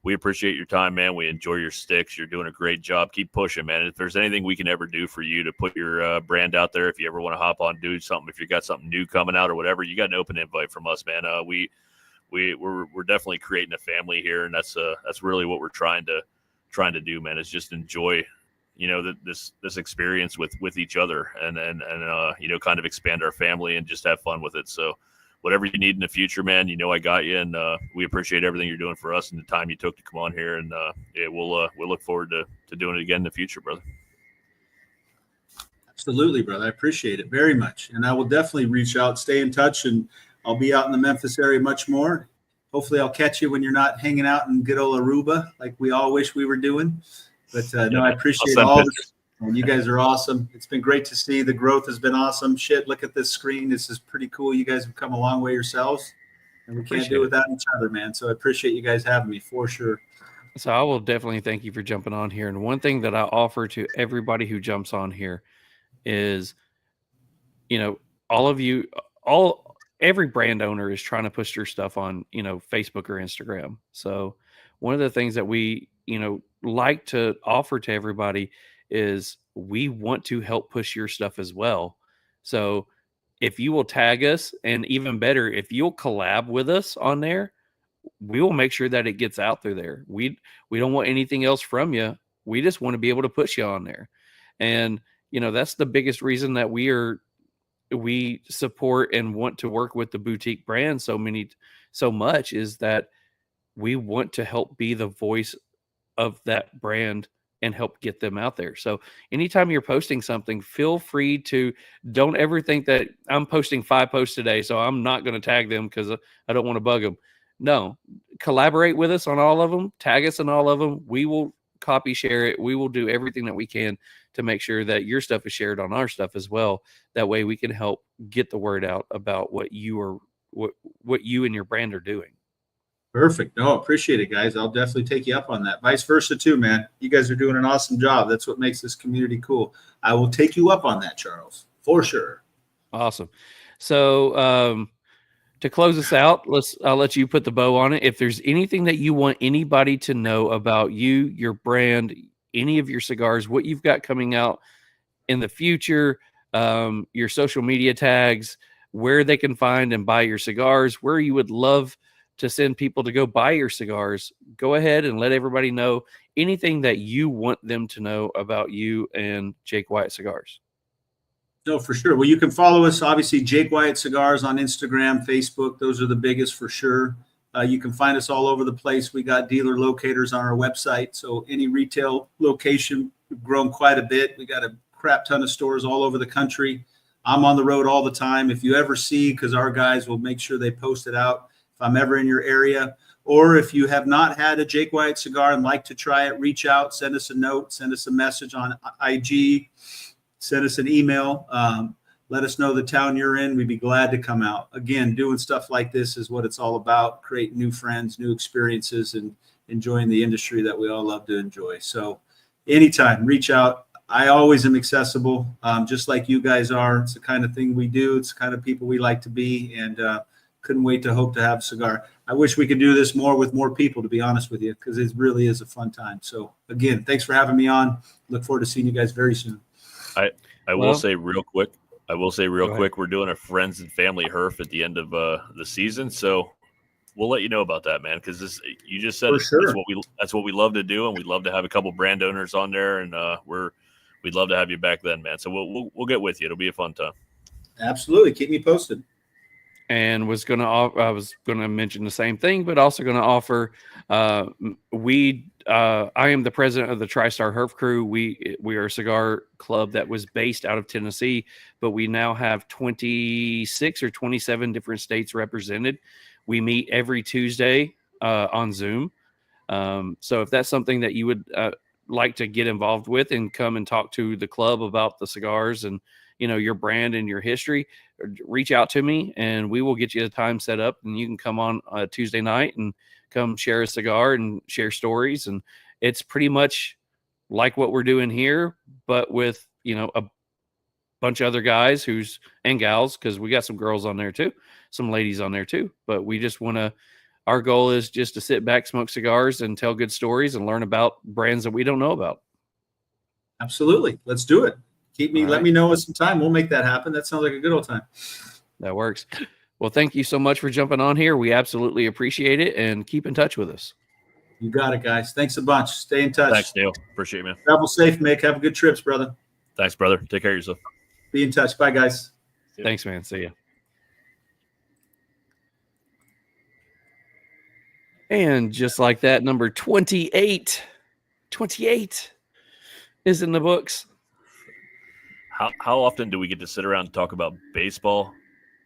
we appreciate your time, man. We enjoy your sticks. You're doing a great job. Keep pushing, man. If there's anything we can ever do for you to put your brand out there, if you ever want to hop on, do something, if you got something new coming out or whatever, you got an open invite from us, man. We're definitely creating a family here, and that's really what we're trying to do, man. Is just enjoy, this experience with each other, and kind of expand our family and just have fun with it. So whatever you need in the future, man, I got you, and we appreciate everything you're doing for us and the time you took to come on here, and we'll look forward to doing it again in the future, brother. Absolutely, brother. I appreciate it very much, and I will definitely reach out, stay in touch, and I'll be out in the Memphis area much more. Hopefully I'll catch you when you're not hanging out in good old Aruba like we all wish we were doing. But no, I appreciate all this. And you guys are awesome. It's been great to see. The growth has been awesome. Shit, look at this screen. This is pretty cool. You guys have come a long way yourselves, and we can't do it without each other, man. So I appreciate you guys having me for sure. So I will definitely thank you for jumping on here. And one thing that I offer to everybody who jumps on here is, all of you, every brand owner is trying to push their stuff on, Facebook or Instagram. So one of the things that we, like to offer to everybody is we want to help push your stuff as well. So if you will tag us, and even better, if you'll collab with us on there, we will make sure that it gets out there. We don't want anything else from you. We just want to be able to push you on there. And, that's the biggest reason that we support and want to work with the boutique brand so much, is that we want to help be the voice of that brand and help get them out there. So anytime you're posting something, feel free to, don't ever think that I'm posting 5 posts today, so I'm not going to tag them because I don't want to bug them. No, collaborate with us on all of them, tag us on all of them. We will copy share it. We will do everything that we can to make sure that your stuff is shared on our stuff as well. That way we can help get the word out about what you and your brand are doing. Perfect. No, appreciate it, guys. I'll definitely take you up on that. Vice versa too, man. You guys are doing an awesome job. That's what makes this community cool. I will take you up on that, Charles, for sure. Awesome. So to close us out, I'll let you put the bow on it. If there's anything that you want anybody to know about you, your brand, any of your cigars, what you've got coming out in the future, your social media tags, where they can find and buy your cigars, where you would love to send people to go buy your cigars, go ahead and let everybody know anything that you want them to know about you and Jake Wyatt Cigars. No, for sure. Well, you can follow us, obviously, Jake Wyatt Cigars on Instagram, Facebook. Those are the biggest for sure. You can find us all over the place. We got dealer locators on our website. So any retail location, we've grown quite a bit. We got a crap ton of stores all over the country. I'm on the road all the time. If you ever see, because our guys will make sure they post it out, if I'm ever in your area, or if you have not had a Jake Wyatt cigar and like to try it, reach out, send us a note, send us a message on IG, send us an email. Let us know the town you're in. We'd be glad to come out. Again, doing stuff like this is what it's all about, creating new friends, new experiences, and enjoying the industry that we all love to enjoy. So anytime, reach out. I always am accessible, just like you guys are. It's the kind of thing we do. It's the kind of people we like to be, and couldn't wait to hope to have a cigar. I wish we could do this more with more people, to be honest with you, because it really is a fun time. So again, thanks for having me on. Look forward to seeing you guys very soon. I will say real quick, we're doing a friends and family herf at the end of the season. So we'll let you know about that, man. Because this, you just said, sure. that's what we love to do. And we'd love to have a couple brand owners on there. And we'd love to have you back then, man. So we'll get with you. It'll be a fun time. Absolutely. Keep me posted. And I was going to mention the same thing, but also going to offer, I am the president of the TriStar Herf Crew. We are a cigar club that was based out of Tennessee, but we now have 26 or 27 different states represented. We meet every Tuesday on Zoom. So if that's something that you would like to get involved with and come and talk to the club about the cigars and, your brand and your history, reach out to me and we will get you a time set up and you can come on a Tuesday night and come share a cigar and share stories. And it's pretty much like what we're doing here, but with, a bunch of other guys and gals, because we got some girls on there too, some ladies on there too. But we just our goal is just to sit back, smoke cigars and tell good stories and learn about brands that we don't know about. Absolutely. Let's do it. Let me know at some time. We'll make that happen. That sounds like a good old time. That works. Well, thank you so much for jumping on here. We absolutely appreciate it, and keep in touch with us. You got it, guys. Thanks a bunch. Stay in touch. Thanks, Neil. Appreciate it, man. Travel safe, Mick. Have a good trips, brother. Thanks, brother. Take care of yourself. Be in touch. Bye, guys. Thanks, man. See ya. And just like that, number 28 is in the books. How often do we get to sit around and talk about baseball?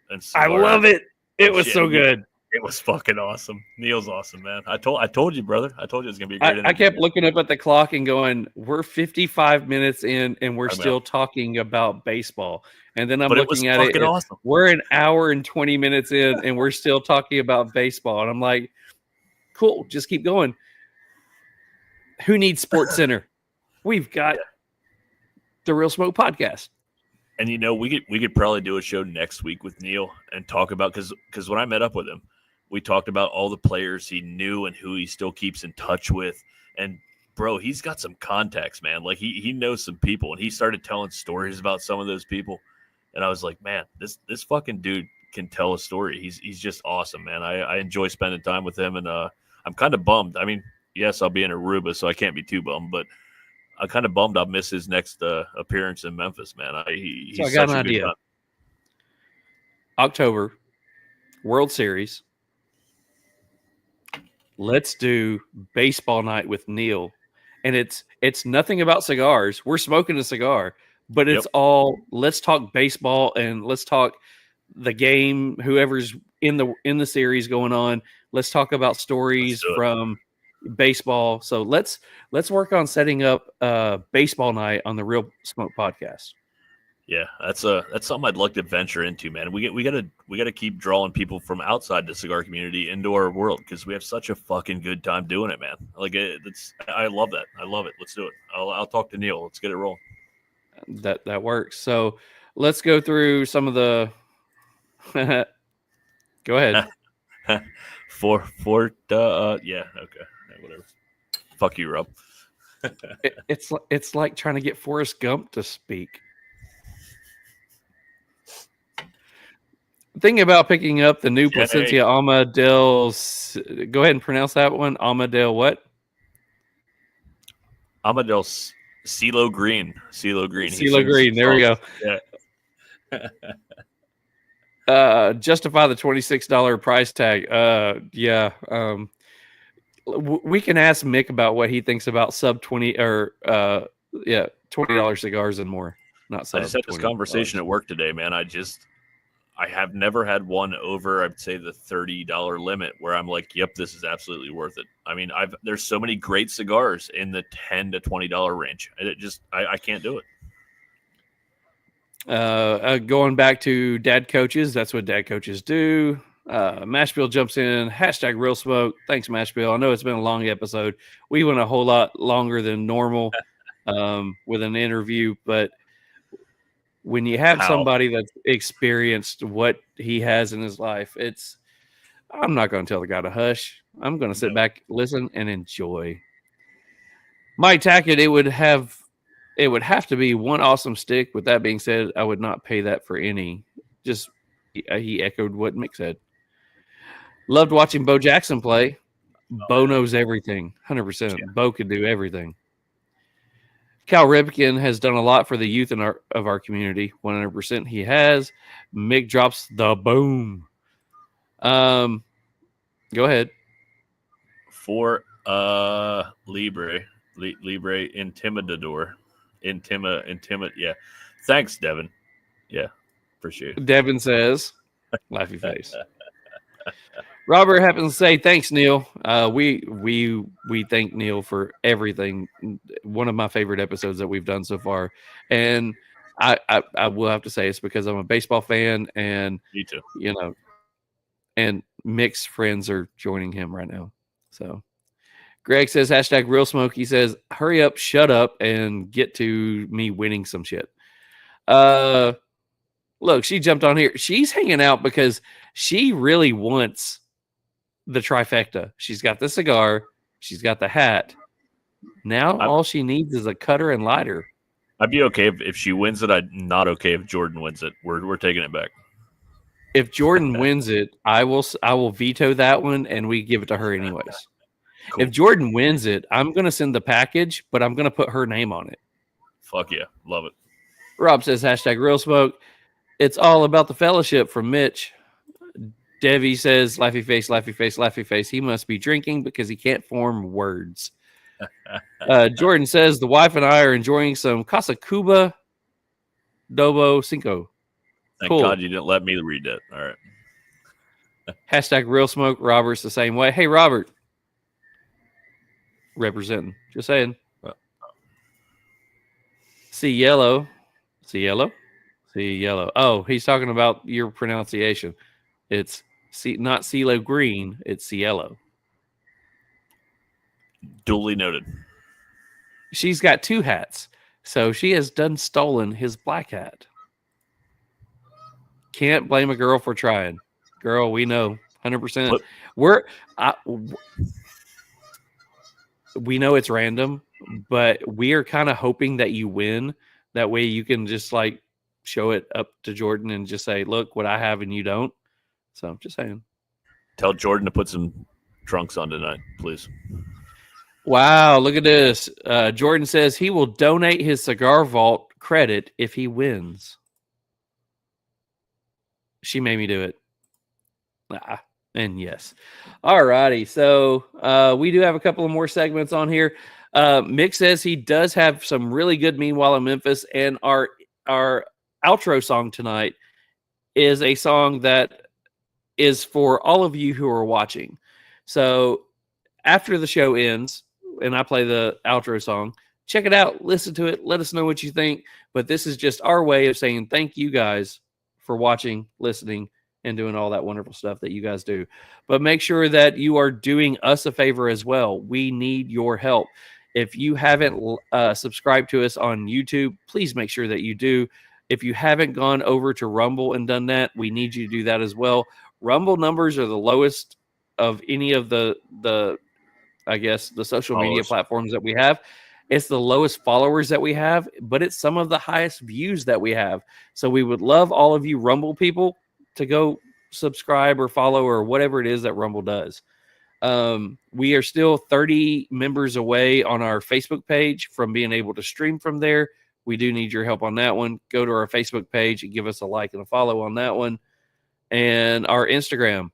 And I love it. It was so good. It was fucking awesome. Neil's awesome, man. I told you, brother. I told you it was gonna be a great interview. I kept looking up at the clock and going, we're 55 minutes in and we're still talking about baseball. And then I'm looking at it. Awesome. We're an hour and 20 minutes in and we're still talking about baseball. And I'm like, cool, just keep going. Who needs Sports Center? We've got the Real Smoke Podcast. And we could probably do a show next week with Neil and talk about, because when I met up with him, we talked about all the players he knew and who he still keeps in touch with. And bro, he's got some contacts, man. Like he knows some people, and he started telling stories about some of those people. And I was like, man, this fucking dude can tell a story. He's just awesome, man. I enjoy spending time with him, and I'm kind of bummed. I mean, yes, I'll be in Aruba, so I can't be too bummed, but I'm kind of bummed I'll miss his next appearance in Memphis, man. So I got an idea. October, World Series. Let's do baseball night with Neil. And it's nothing about cigars. We're smoking a cigar, but it's all, let's talk baseball and let's talk the game, whoever's in the series going on. Let's talk about stories from baseball. So let's work on setting up baseball night on the Real Smoke Podcast. Yeah, that's something I'd like to venture into, man. We gotta keep drawing people from outside the cigar community into our world because we have such a fucking good time doing it, man. Like I love that. I love it. Let's do it. I'll talk to Neil. Let's get it rolling. That works. So let's go through some of the. Go ahead. Yeah, okay, yeah, whatever. Fuck you, Rob. It's like trying to get Forrest Gump to speak. Thinking about picking up the new Placencia Alma del. Go ahead and pronounce that one. Alma del what? Alma del CeeLo Green. CeeLo Green. CeeLo Green. There we go. Yeah. Justify the $26 price tag. We can ask Mick about what he thinks about sub 20 or $20 cigars and more. Not sub. I just had this conversation at work today, man. I have never had one over, I'd say, the $30 limit where I'm like, yep, this is absolutely worth it. I mean, there's so many great cigars in the $10 to $20 range. I can't do it. Going back to dad coaches, that's what dad coaches do. Mashbill jumps in, hashtag real smoke. Thanks, Mashbill. I know it's been a long episode. We went a whole lot longer than normal with an interview, but when you have somebody that's experienced what he has in his life, I'm not going to tell the guy to hush. I'm going to sit back, listen, and enjoy. Mike Tackett, it would have to be one awesome stick. With that being said, I would not pay that for any. Just he echoed what Mick said. Loved watching Bo Jackson play. Bo knows everything, 100%. Yeah. Bo could do everything. Cal Ripken has done a lot for the youth of our community. 100% he has. Mick drops the boom. Go ahead. For Libre Intimidador. Yeah. Thanks, Devin. Yeah, appreciate it. Devin says, laughy face. Robert happens to say, thanks, Neil. We thank Neil for everything. One of my favorite episodes that we've done so far. And I will have to say it's because I'm a baseball fan and me too. And Mick's friends are joining him right now. So Greg says, hashtag real smoke. He says, hurry up, shut up, and get to me winning some shit. Look, she jumped on here. She's hanging out because she really wants the trifecta. She's got the cigar. She's got the hat. Now all she needs is a cutter and lighter. I'd be okay if she wins it. I'm not okay if Jordan wins it. We're taking it back. If Jordan wins it, I will veto that one, and we give it to her anyways. Cool. If Jordan wins it, I'm going to send the package, but I'm going to put her name on it. Fuck yeah. Love it. Rob says, hashtag real smoke. It's all about the fellowship from Mitch. Devi says, laughy face, laughy face, laughy face. He must be drinking because he can't form words. Jordan says, the wife and I are enjoying some Casa Cuba Dobo Cinco. Thank God you didn't let me read that. All right. Hashtag real smoke. Robert's the same way. Hey, Robert. Representing. Just saying. See yellow. See yellow. See yellow. Oh, he's talking about your pronunciation. It's not CeeLo Green. It's Cielo. Duly noted. She's got two hats, so she has done stolen his black hat. Can't blame a girl for trying. Girl, we know 100%. We know it's random, but we are kind of hoping that you win. That way you can just like show it up to Jordan and just say, look what I have and you don't. So I'm just saying. Tell Jordan to put some trunks on tonight, please. Wow, look at this. Jordan says he will donate his Cigar Vault credit if he wins. She made me do it. And yes. All righty. So we do have a couple of more segments on here. Mick says he does have some really good Meanwhile in Memphis, and our outro song tonight is a song that is for all of you who are watching. So after the show ends and I play the outro song, check it out, listen to it, let us know what you think. But this is just our way of saying thank you guys for watching, listening, and doing all that wonderful stuff that you guys do. But make sure that you are doing us a favor as well. We need your help. If you haven't subscribed to us on YouTube, please make sure that you do. If you haven't gone over to Rumble and done that, we need you to do that as well. Rumble numbers are the lowest of any of the I guess, the social media platforms that we have. It's the lowest followers that we have, but it's some of the highest views that we have. So we would love all of you Rumble people to go subscribe or follow or whatever it is that Rumble does. We are still 30 members away on our Facebook page from being able to stream from there. We do need your help on that one. Go to our Facebook page and give us a like and a follow on that one. And our Instagram,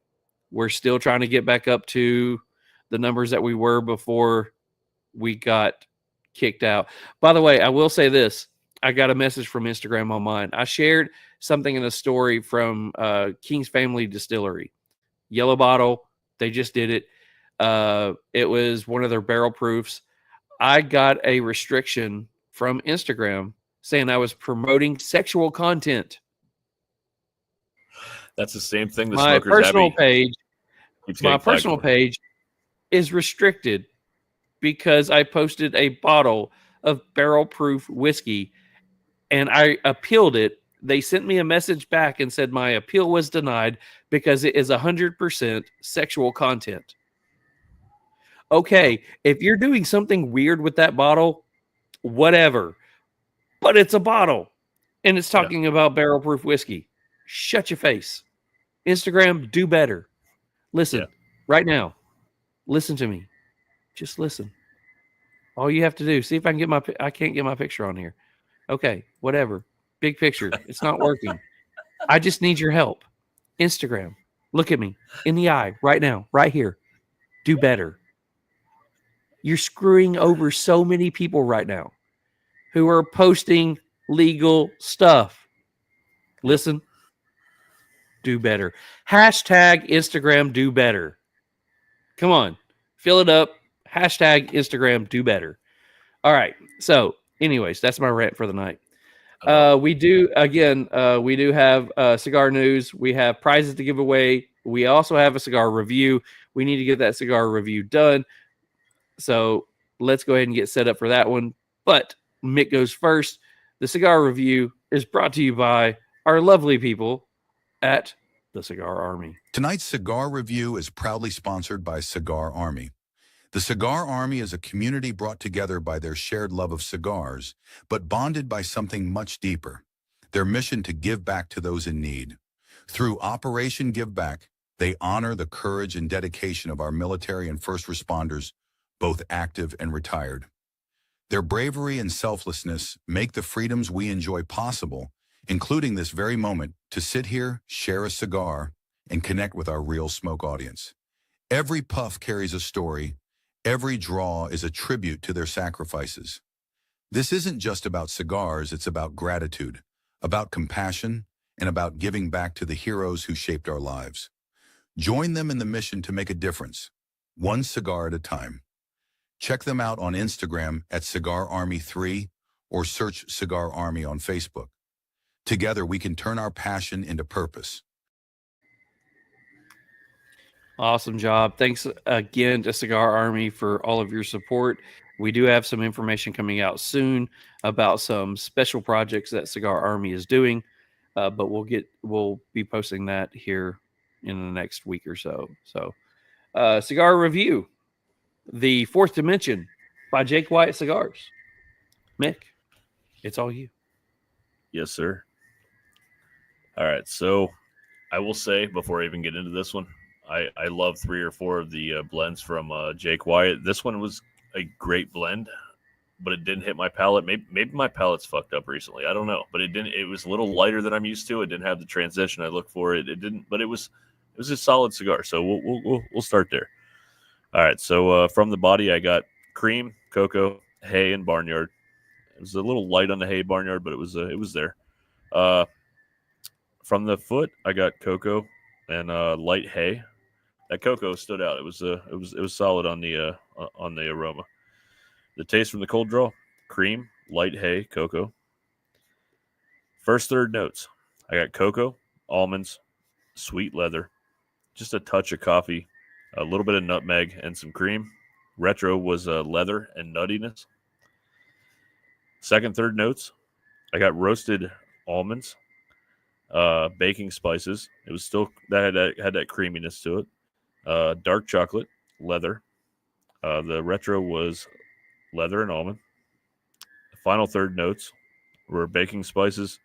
we're still trying to get back up to the numbers that we were before we got kicked out. By the way, I will say this. I got a message from Instagram on mine. I shared something in a story from King's Family Distillery. Yellow bottle. They just did it. It was one of their barrel proofs. I got a restriction from Instagram saying I was promoting sexual content. That's the same thing the my Smokers personal Abbey page. keeps My getting flagged personal for. page is restricted because I posted a bottle of barrel proof whiskey and I appealed it. They sent me a message back and said my appeal was denied because it is 100% sexual content. Okay, if you're doing something weird with that bottle, whatever, but it's a bottle and it's talking about barrel proof whiskey. Shut your face. Instagram, do better. Listen right now. Listen to me. Just listen. All you have to do, see if I can I can't get my picture on here. Okay, whatever. Big picture. It's not working. I just need your help. Instagram. Look at me in the eye right now, right here. Do better. You're screwing over so many people right now who are posting legal stuff. Listen. Do better. Hashtag Instagram do better. Come on. Fill it up. Hashtag Instagram do better. All right. So, anyways, that's my rant for the night. We do have cigar news. We have prizes to give away. We also have a cigar review. We need to get that cigar review done. So let's go ahead and get set up for that one. But Mick goes first. The cigar review is brought to you by our lovely people at the Cigar Army. Tonight's cigar review is proudly sponsored by Cigar Army. The Cigar Army is a community brought together by their shared love of cigars, but bonded by something much deeper, their mission to give back to those in need. Through Operation Give Back, they honor the courage and dedication of our military and first responders, both active and retired. Their bravery and selflessness make the freedoms we enjoy possible, including this very moment to sit here, share a cigar, and connect with our Real Smoke audience. Every puff carries a story. Every draw is a tribute to their sacrifices. This isn't just about cigars, it's about gratitude, about compassion, and about giving back to the heroes who shaped our lives. Join them in the mission to make a difference, one cigar at a time. Check them out on Instagram at Cigar Army 3 or search Cigar Army on Facebook. Together, we can turn our passion into purpose. Awesome job. Thanks again to Cigar Army for all of your support. We do have some information coming out soon about some special projects that Cigar Army is doing, but we'll be posting that here in the next week or so. So, cigar review, The Fourth Dimension by Jake Wyatt Cigars. Mick, it's all you. Yes, sir. All right, so I will say before I even get into this one, I love 3 or 4 of the blends from Jake Wyatt. This one was a great blend, but it didn't hit my palate. Maybe my palate's fucked up recently. I don't know, but it didn't. It was a little lighter than I'm used to. It didn't have the transition I look for. It didn't, but it was a solid cigar. So we'll start there. All right. So from the body, I got cream, cocoa, hay, and barnyard. It was a little light on the hay barnyard, but it was there. From the foot, I got cocoa and light hay. That cocoa stood out. It was solid on the aroma. The taste from the cold draw, cream, light hay, cocoa. First, third notes. I got cocoa, almonds, sweet leather, just a touch of coffee, a little bit of nutmeg, and some cream. Retro was leather and nuttiness. Second, third notes. I got roasted almonds, baking spices. It was still that had that creaminess to it. Dark chocolate, leather. The retro was leather and almond. The final third notes were baking spices.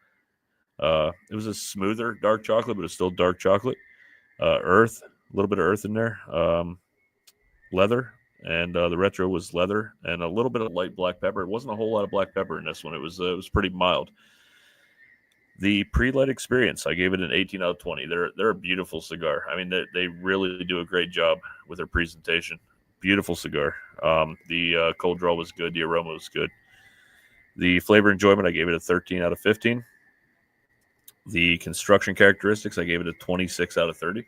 It was a smoother dark chocolate, but it's still dark chocolate. Earth, a little bit of earth in there. Leather, and the retro was leather and a little bit of light black pepper. It wasn't a whole lot of black pepper in this one. It was pretty mild. The pre-light experience, I gave it an 18 out of 20. They're a beautiful cigar. I mean, they really do a great job with their presentation. Beautiful cigar. The cold draw was good. The aroma was good. The flavor enjoyment, I gave it a 13 out of 15. The construction characteristics, I gave it a 26 out of 30.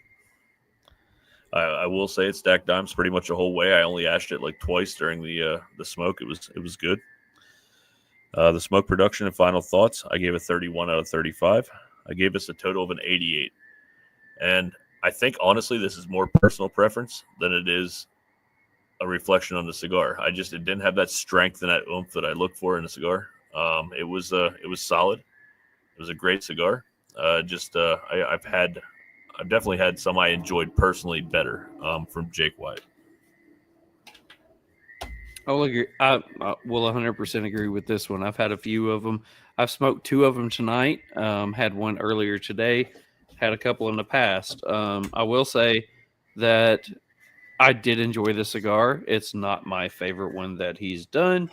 I will say it stacked dimes pretty much the whole way. I only ashed it like twice during the smoke. It was good. The smoke production and final thoughts, I gave it 31 out of 35. I gave this a total of an 88. And I think, honestly, this is more personal preference than it is a reflection on the cigar. It didn't have that strength and that oomph that I look for in a cigar. It was solid. It was a great cigar. I've definitely had some I enjoyed personally better from Jake Wyatt. I will agree. I will 100% agree with this one. I've had a few of them. I've smoked 2 of them tonight. Had one earlier today. Had a couple in the past. I will say that I did enjoy the cigar. It's not my favorite one that he's done,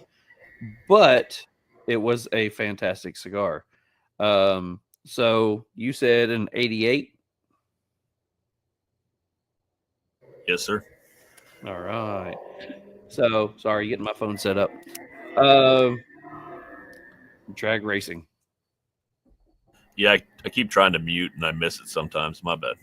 but it was a fantastic cigar. So you said an 88? Yes, sir. All right. So, sorry, getting my phone set up. Drag racing. Yeah, I keep trying to mute and I miss it sometimes. My bad.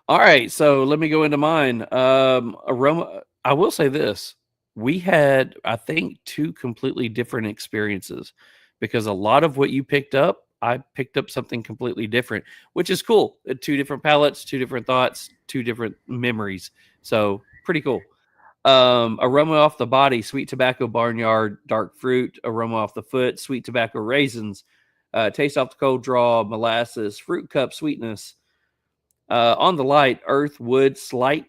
All right, so let me go into mine. Aroma. I will say this: we had, I think, 2 completely different experiences because a lot of what you picked up, I picked up something completely different, which is cool. 2 different palettes, 2 different thoughts, 2 different memories. So pretty cool. Aroma off the body, sweet tobacco barnyard, dark fruit. Aroma off the foot, sweet tobacco raisins. Taste off the cold draw, molasses, fruit cup sweetness. On the light, earth, wood, slight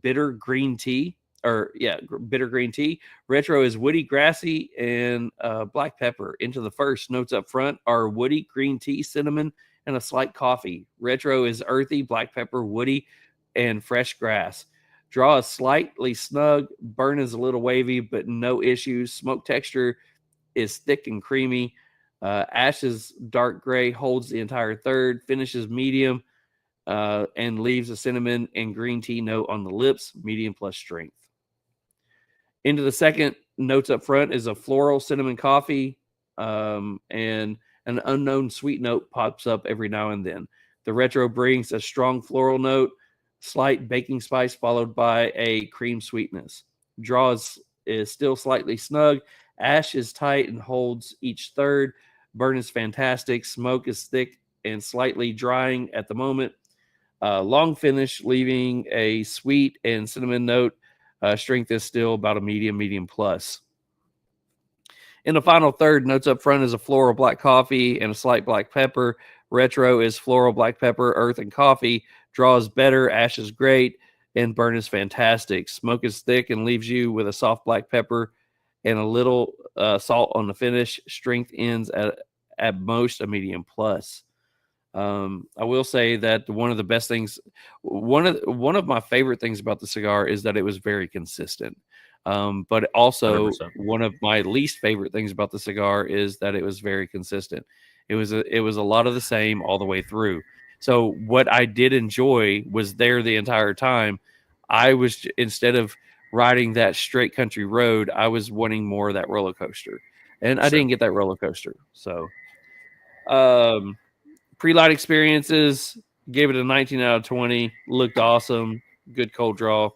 bitter green tea. Bitter green tea. Retro is woody, grassy, and black pepper. Into the first, notes up front are woody, green tea, cinnamon, and a slight coffee. Retro is earthy, black pepper, woody, and fresh grass. Draw is slightly snug. Burn is a little wavy, but no issues. Smoke texture is thick and creamy. Ash is dark gray, holds the entire third. Finish is medium and leaves a cinnamon and green tea note on the lips, medium plus strength. Into the second, notes up front is a floral cinnamon coffee, and an unknown sweet note pops up every now and then. The retro brings a strong floral note, slight baking spice followed by a cream sweetness. Draw is still slightly snug. Ash is tight and holds each third. Burn is fantastic. Smoke is thick and slightly drying at the moment. Long finish, leaving a sweet and cinnamon note. Strength is still about a medium plus. In the final third, notes up front is a floral black coffee and a slight black pepper. Retro is floral black pepper, earth, and coffee. Draw is better, ash is great, and burn is fantastic. Smoke is thick and leaves you with a soft black pepper and a little salt on the finish. Strength ends at most a medium plus. I will say that one of the best things, one of my favorite things about the cigar is that it was very consistent. But also 100%. One of my least favorite things about the cigar is that it was very consistent. It was a lot of the same all the way through. So what I did enjoy was there the entire time. I was, instead of riding that straight country road, I was wanting more of that roller coaster, and I didn't get that roller coaster. So, pre-light experiences, gave it a 19 out of 20. Looked awesome. Good cold draw.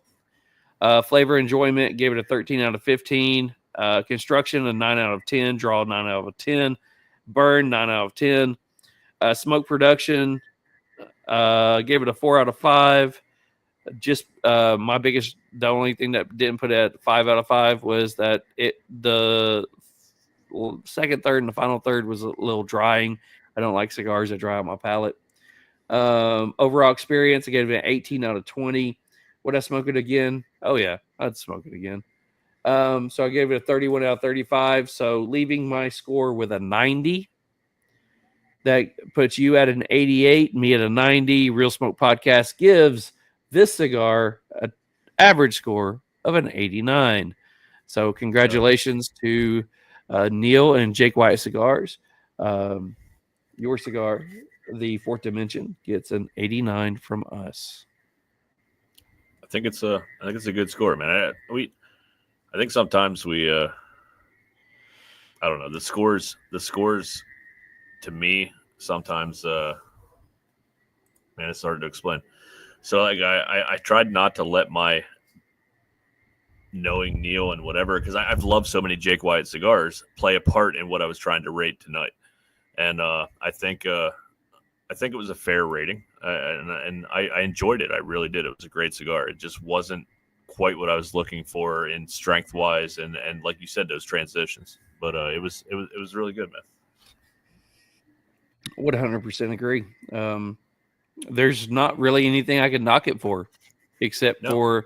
Flavor enjoyment, gave it a 13 out of 15. Construction, a 9 out of 10. Draw, 9 out of 10. Burn, 9 out of 10. Smoke production, gave it a 4 out of 5. Just the only thing that didn't put it at 5 out of 5 was that the second third and the final third was a little drying. I don't like cigars that dry on my palate. Overall experience, I gave it an 18 out of 20. Would I smoke it again? Oh yeah, I'd smoke it again. So I gave it a 31 out of 35. So leaving my score with a 90. That puts you at an 88, me at a 90. Real Smoke Podcast gives this cigar an average score of an 89. So congratulations to Neil and Jake Wyatt Cigars. Your cigar, the Fourth Dimension, gets an 89 from us. I think it's a good score, man. I think sometimes we I don't know, the scores to me sometimes man, it's hard to explain. So like I tried not to let my knowing Neil and whatever, because I've loved so many Jake Wyatt cigars, play a part in what I was trying to rate tonight. And I think it was a fair rating, and I enjoyed it. I really did. It was a great cigar. It just wasn't quite what I was looking for in strength wise, and like you said, those transitions. But it was really good, man. Would 100% agree. There's not really anything I could knock it for, except for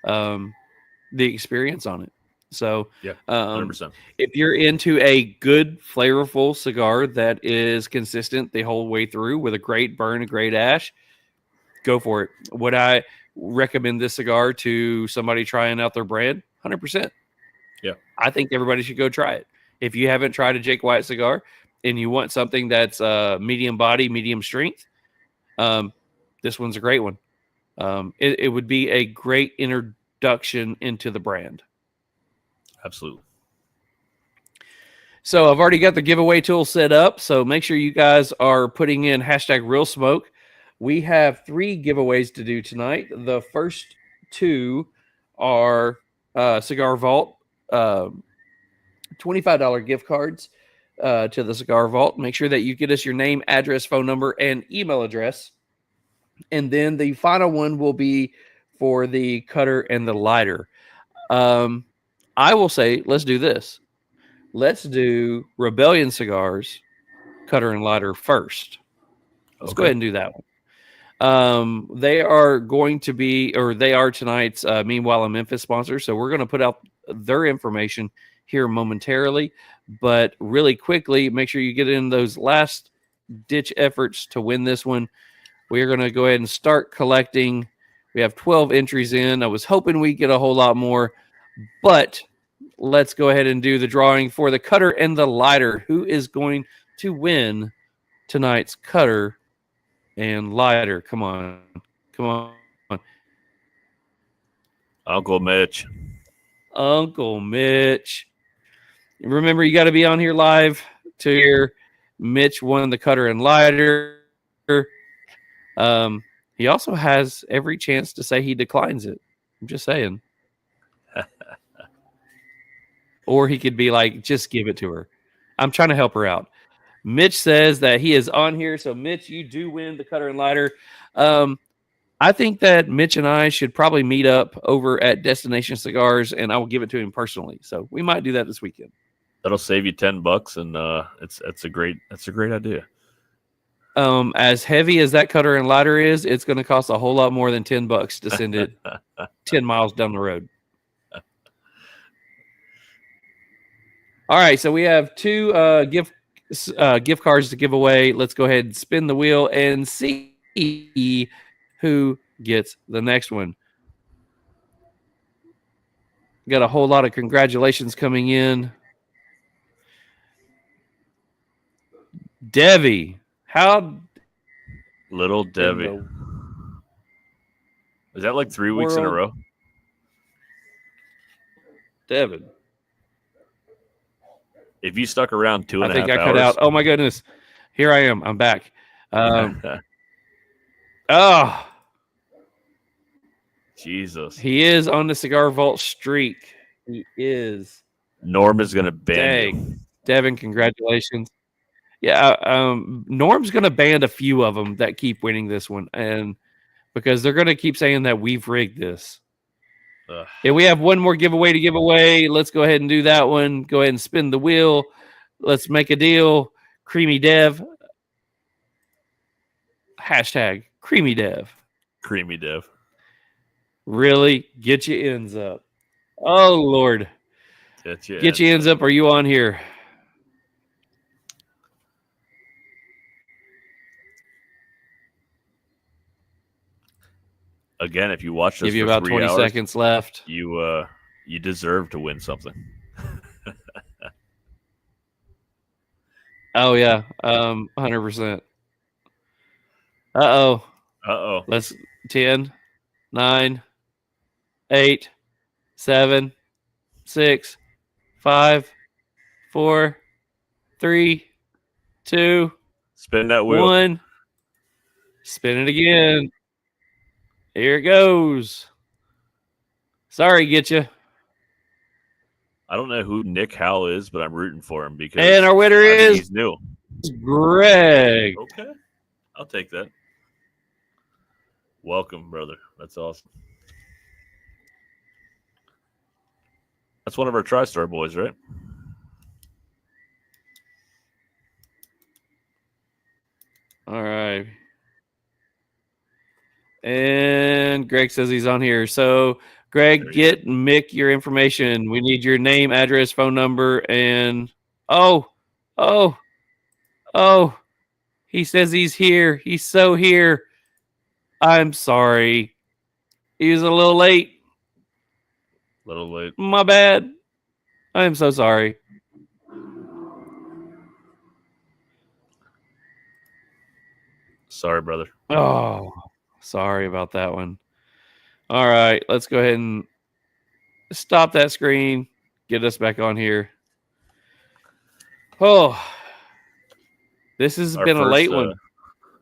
the experience on it. So, yeah, 100%. If you're into a good, flavorful cigar that is consistent the whole way through with a great burn, a great ash, go for it. Would I recommend this cigar to somebody trying out their brand? 100%. Yeah. I think everybody should go try it. If you haven't tried a Jake Wyatt cigar and you want something that's medium body, medium strength, this one's a great one. It would be a great introduction into the brand. Absolutely. So I've already got the giveaway tool set up. So make sure you guys are putting in #RealSmoke. We have 3 giveaways to do tonight. The first 2 are Cigar Vault, $25 gift cards to the Cigar Vault. Make sure that you get us your name, address, phone number, and email address. And then the final one will be for the cutter and the lighter. I will say, let's do this. Let's do Rebellion Cigars, cutter and lighter first. Let's go ahead and do that one. They are going to be, or they are tonight's Meanwhile in Memphis sponsor. So we're going to put out their information here momentarily. But really quickly, make sure you get in those last ditch efforts to win this one. We're going to go ahead and start collecting. We have 12 entries in. I was hoping we'd get a whole lot more, but let's go ahead and do the drawing for the cutter and the lighter. Who is going to win tonight's cutter and lighter? Come on. Uncle Mitch. Remember, you got to be on here live to hear Mitch won the cutter and lighter. He also has every chance to say he declines it. I'm just saying. Or he could be like, just give it to her. I'm trying to help her out. Mitch says that he is on here. So, Mitch, you do win the cutter and lighter. I think that Mitch and I should probably meet up over at Destination Cigars, and I will give it to him personally. So we might do that this weekend. That'll save you $10, and it's a great idea. As heavy as that cutter and lighter is, it's going to cost a whole lot more than $10 to send it 10 miles down the road. All right, so we have 2 gift cards to give away. Let's go ahead and spin the wheel and see who gets the next one. Got a whole lot of congratulations coming in. Debbie. How? Little Debbie. Is that like 3 weeks in a row? Devin. If you stuck around 2.5 hours. I think I cut out. Oh, my goodness. Here I am. I'm back. Jesus. He is on the Cigar Vault streak. He is. Norm is going to ban you. Dang. Devin, congratulations. Yeah, Norm's going to ban a few of them that keep winning this one, and because they're going to keep saying that we've rigged this. And we have one more giveaway to give away. Let's go ahead and do that one. Go ahead and spin the wheel. Let's make a deal. Creamy Dev. Hashtag Creamy Dev. Creamy Dev. Really? Get your ends up. Oh, Lord. Get your ends up. Are you on here? Again, if you watch this Give you for about 3 20 hours, seconds left. you deserve to win something. Oh, yeah. 100%. Uh-oh. Uh-oh. Let's 10, 9, 8, 7, 6, 5, 4, 3, 2, Spin that wheel. 1. Spin it again. Here it goes. Sorry, get you. I don't know who Nick Howell is, but I'm rooting for him because And our winner I think is he's new. Greg. Okay, I'll take that. Welcome, brother. That's awesome. That's one of our TriStar boys, right? All right. And Greg says he's on here. So, Greg, get Mick your information. We need your name, address, phone number, and oh, he says he's here. He's so here. I'm sorry. He was a little late. Little late. My bad. I'm so sorry. Sorry, brother. Oh, sorry about that one. All right, let's go ahead and stop that screen. Get us back on here. Oh, this has been a late one.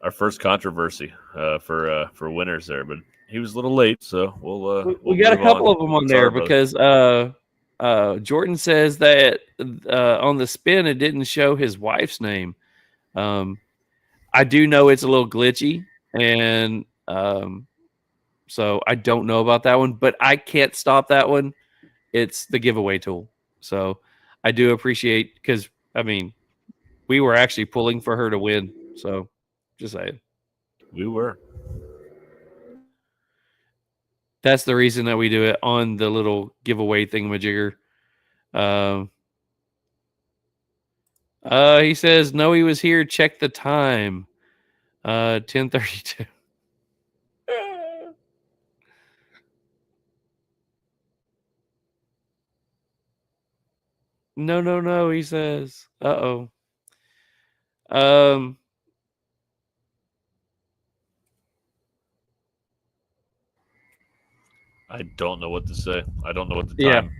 Our first controversy for winners there, but he was a little late, so we'll We got a move couple on. of them on Sorry, there brother. because Jordan says that on the spin it didn't show his wife's name. I do know it's a little glitchy, and so I don't know about that one, but I can't stop that one. It's the giveaway tool. So I do appreciate, because, I mean, we were actually pulling for her to win. So just saying. We were. That's the reason that we do it on the little giveaway thingamajigger. He says, no, he was here. Check the time. 10:32. No, he says. Uh-oh. I don't know what to say. I don't know what the Yeah. time.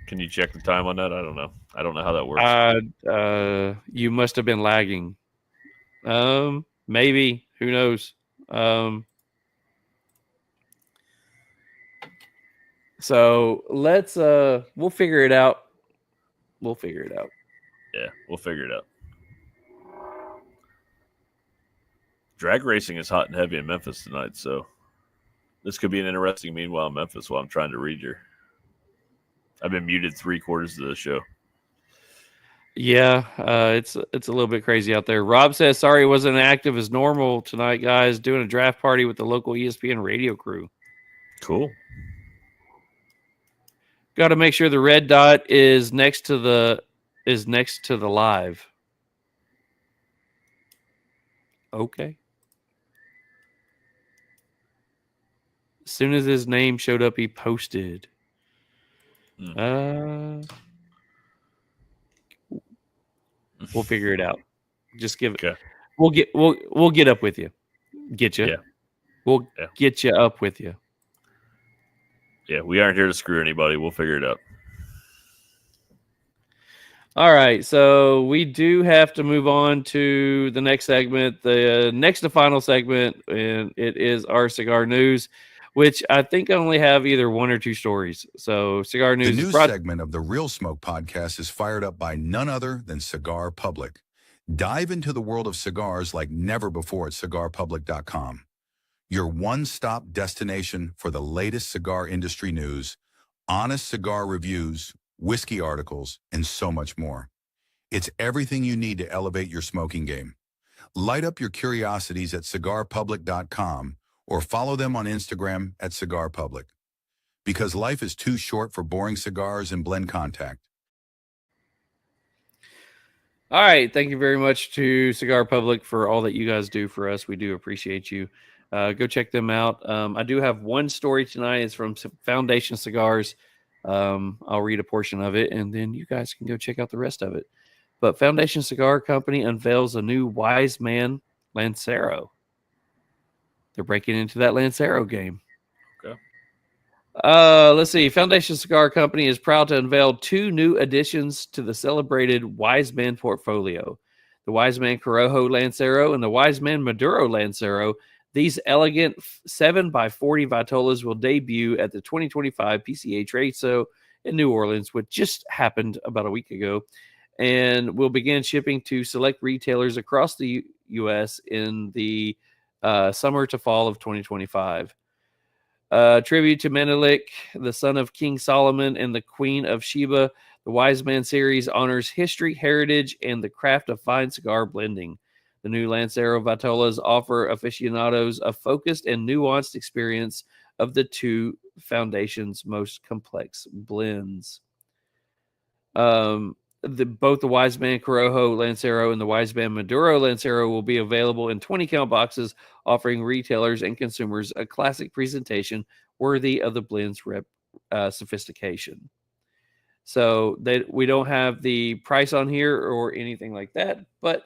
Can you check the time on that? I don't know. I don't know how that works. You must have been lagging. Maybe. Who knows? So let's we'll figure it out. Yeah, we'll figure it out. Drag racing is hot and heavy in Memphis tonight, so this could be an interesting meanwhile in Memphis while I'm trying to read your. I've been muted 3/4 of the show. Yeah, it's a little bit crazy out there. Rob says, sorry, wasn't active as normal tonight, guys. Doing a draft party with the local ESPN radio crew. Cool. Got to make sure the red dot is next to the live. Okay. As soon as his name showed up, he posted. We'll figure it out. Just give it. Okay. We'll get up with you. Get you. Yeah. We'll get you up with you. Yeah, we aren't here to screw anybody. We'll figure it out. All right, so we do have to move on to the next segment, the next to final segment, and it is our cigar news, which I think I only have either one or two stories. So Cigar News The is news brought. segment of the Real Smoke podcast is fired up by none other than Cigar Public. Dive into the world of cigars like never before at cigarpublic.com. Your one-stop destination for the latest cigar industry news, honest cigar reviews, whiskey articles, and so much more. It's everything you need to elevate your smoking game. Light up your curiosities at cigarpublic.com or follow them on Instagram at Cigar Public. Because life is too short for boring cigars and blend contact. All right. Thank you very much to Cigar Public for all that you guys do for us. We do appreciate you. Go check them out. I do have one story tonight. It's from Foundation Cigars. I'll read a portion of it, and then you guys can go check out the rest of it. But Foundation Cigar Company unveils a new Wise Man Lancero. They're breaking into that Lancero game. Okay. Let's see. Foundation Cigar Company is proud to unveil two new additions to the celebrated Wise Man portfolio. The Wise Man Corojo Lancero and the Wise Man Maduro Lancero. These elegant 7x40 Vitolas will debut at the 2025 PCA Trade Show in New Orleans, which just happened about a week ago, and will begin shipping to select retailers across the U.S. in the summer to fall of 2025. Tribute to Menelik, the son of King Solomon and the Queen of Sheba, the Wise Man series honors history, heritage, and the craft of fine cigar blending. The new Lancero Vitolas offer aficionados a focused and nuanced experience of the two Foundation's most complex blends. Both the Wise Man Corojo Lancero and the Wise Man Maduro Lancero will be available in 20-count boxes, offering retailers and consumers a classic presentation worthy of the blend's sophistication. So we don't have the price on here or anything like that, but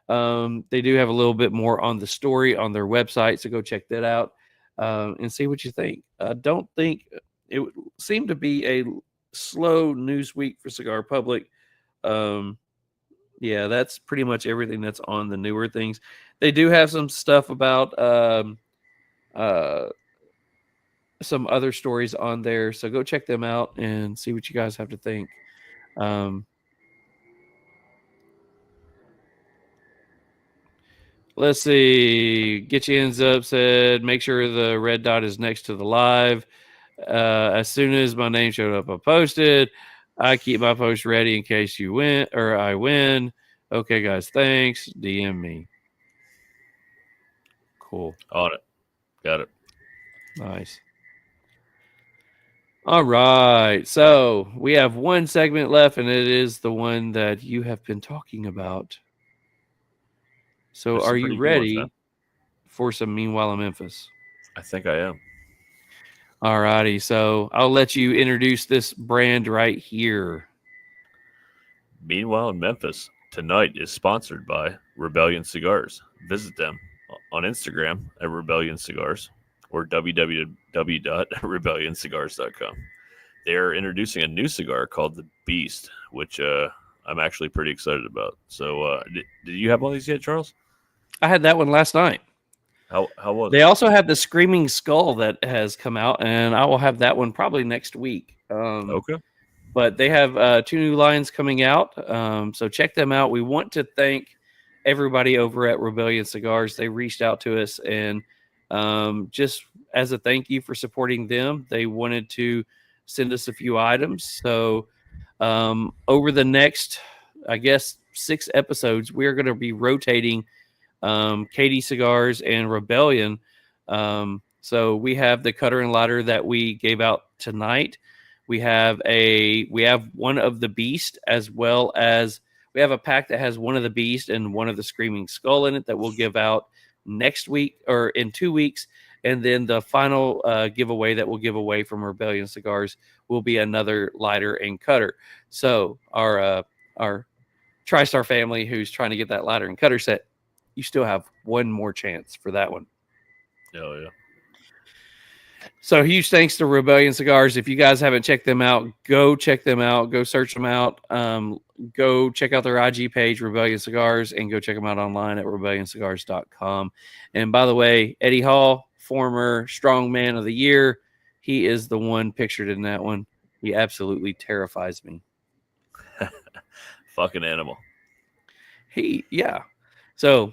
they do have a little bit more on the story on their website, so go check that out and see what you think. I don't think it would seem to be a slow news week for Cigar Public. Yeah, that's pretty much everything that's on the newer things. They do have some stuff about some other stories on there, so go check them out and see what you guys have to think. Let's see. Get your ends up said, make sure the red dot is next to the live. As soon as my name showed up, I posted. I keep my post ready in case you win or I win. Okay, guys, thanks. DM me. Cool. On it. Got it. Nice. All right. So we have one segment left, and it is the one that you have been talking about. So There's some are pretty you good ones, ready man. for some Meanwhile in Memphis? I think I am. All righty. So I'll let you introduce this brand right here. Meanwhile in Memphis, tonight is sponsored by Rebellion Cigars. Visit them on Instagram at Rebellion Cigars or www.rebellionscigars.com. They are introducing a new cigar called the Beast, which I'm actually pretty excited about. So did you have all these yet, Charles? I had that one last night. How was They it? also have the Screaming Skull that has come out, and I will have that one probably next week. Okay. But they have two new lines coming out, so check them out. We want to thank everybody over at Rebellion Cigars. They reached out to us, and just as a thank you for supporting them, they wanted to send us a few items. So over the next, I guess, 6 episodes, we're going to be rotating Katie Cigars and Rebellion. So we have the cutter and lighter that we gave out tonight. We have one of the Beast, as well as we have a pack that has one of the Beast and one of the Screaming Skull in it that we'll give out next week or in 2 weeks. And then the final giveaway that we'll give away from Rebellion Cigars will be another lighter and cutter. So our TriStar family who's trying to get that lighter and cutter set, you still have one more chance for that one. Oh, yeah. So huge thanks to Rebellion Cigars. If you guys haven't checked them out, go check them out. Go search them out. Go check out their IG page, Rebellion Cigars, and go check them out online at rebellionscigars.com. And by the way, Eddie Hall, former strongman of the year. He is the one pictured in that one. He absolutely terrifies me. Fucking animal. Yeah. So,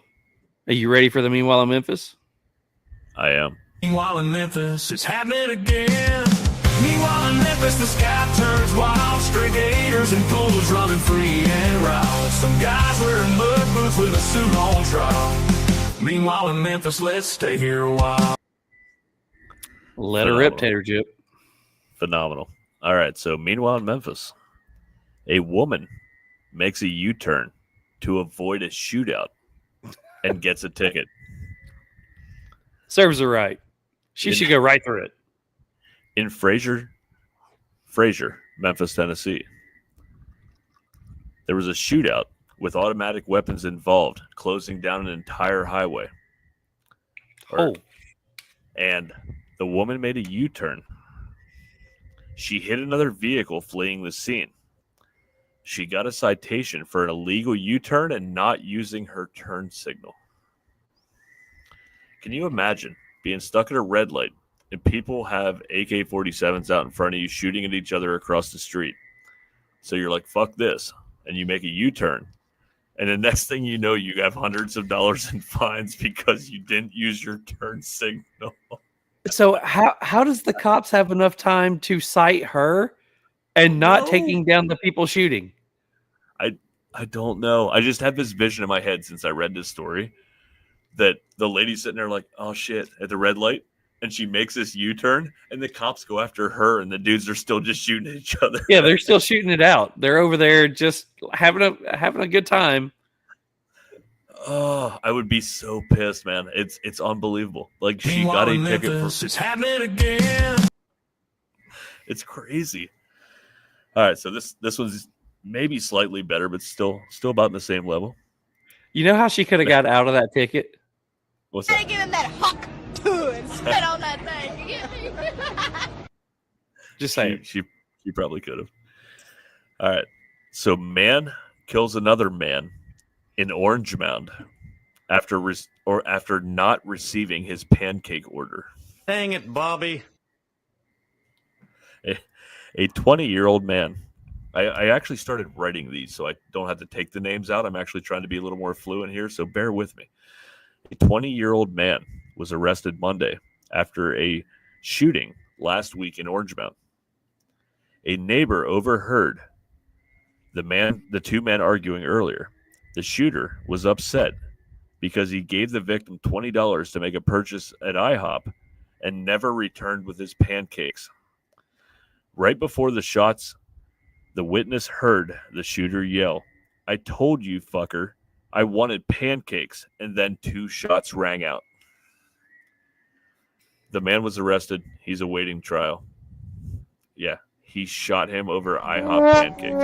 are you ready for the Meanwhile in Memphis? I am. Meanwhile in Memphis, it's happening again. Meanwhile in Memphis, the sky turns wild. Stray gators and pools running free and wild. Some guys wearing mud boots with a suit on trial. Meanwhile in Memphis, let's stay here a while. Let her rip, Tater Chip. Phenomenal. All right, so meanwhile in Memphis, a woman makes a U-turn to avoid a shootout and gets a ticket. Serves her right. She should go right through it. In Fraser, Memphis, Tennessee, there was a shootout with automatic weapons involved, closing down an entire highway. And the woman made a U-turn. She hit another vehicle fleeing the scene. She got a citation for an illegal U-turn and not using her turn signal. Can you imagine being stuck at a red light and people have AK-47s out in front of you shooting at each other across the street? So you're like, fuck this. And you make a U-turn. And the next thing you know, you have hundreds of dollars in fines because you didn't use your turn signal. So how does the cops have enough time to cite her and not taking down the people shooting? I don't know. I just have this vision in my head since I read this story that the lady's sitting there like, oh shit, at the red light, and she makes this U-turn, and the cops go after her, and the dudes are still just shooting at each other. Yeah, they're still shooting it out. They're over there just having a good time. Oh, I would be so pissed, man. It's unbelievable. Like she got a ticket for. It's happening again. It's crazy. All right, so this one's maybe slightly better, but still about in the same level. You know how she could have got out of that ticket? What's Gotta that? give him that hawk too and spit on that thing. You get me? Just saying. She probably could have. All right. So man kills another man in Orange Mound after not receiving his pancake order. Dang it, Bobby. A 20-year-old man. I actually started writing these, so I don't have to take the names out. I'm actually trying to be a little more fluent here, so bear with me. A 20-year-old man was arrested Monday after a shooting last week in Orange Mound. A neighbor overheard the two men arguing earlier. The shooter was upset because he gave the victim $20 to make a purchase at IHOP and never returned with his pancakes. Right before the shots, the witness heard the shooter yell, "I told you, fucker, I wanted pancakes," and then 2 shots rang out. The man was arrested. He's awaiting trial. Yeah, he shot him over IHOP pancakes.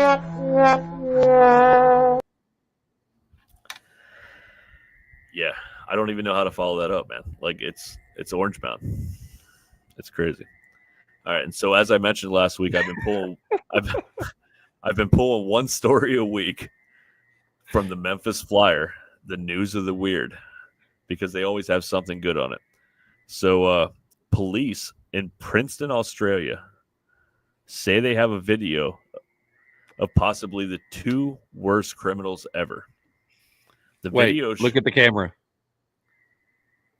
Yeah, I don't even know how to follow that up, man. Like it's Orange Mound. It's crazy. All right, and so as I mentioned last week, I've been pulling one story a week from the Memphis Flyer, the news of the weird, because they always have something good on it. So police in Princeton, Australia, say they have a video of possibly the 2 worst criminals ever. The video. Look at the camera.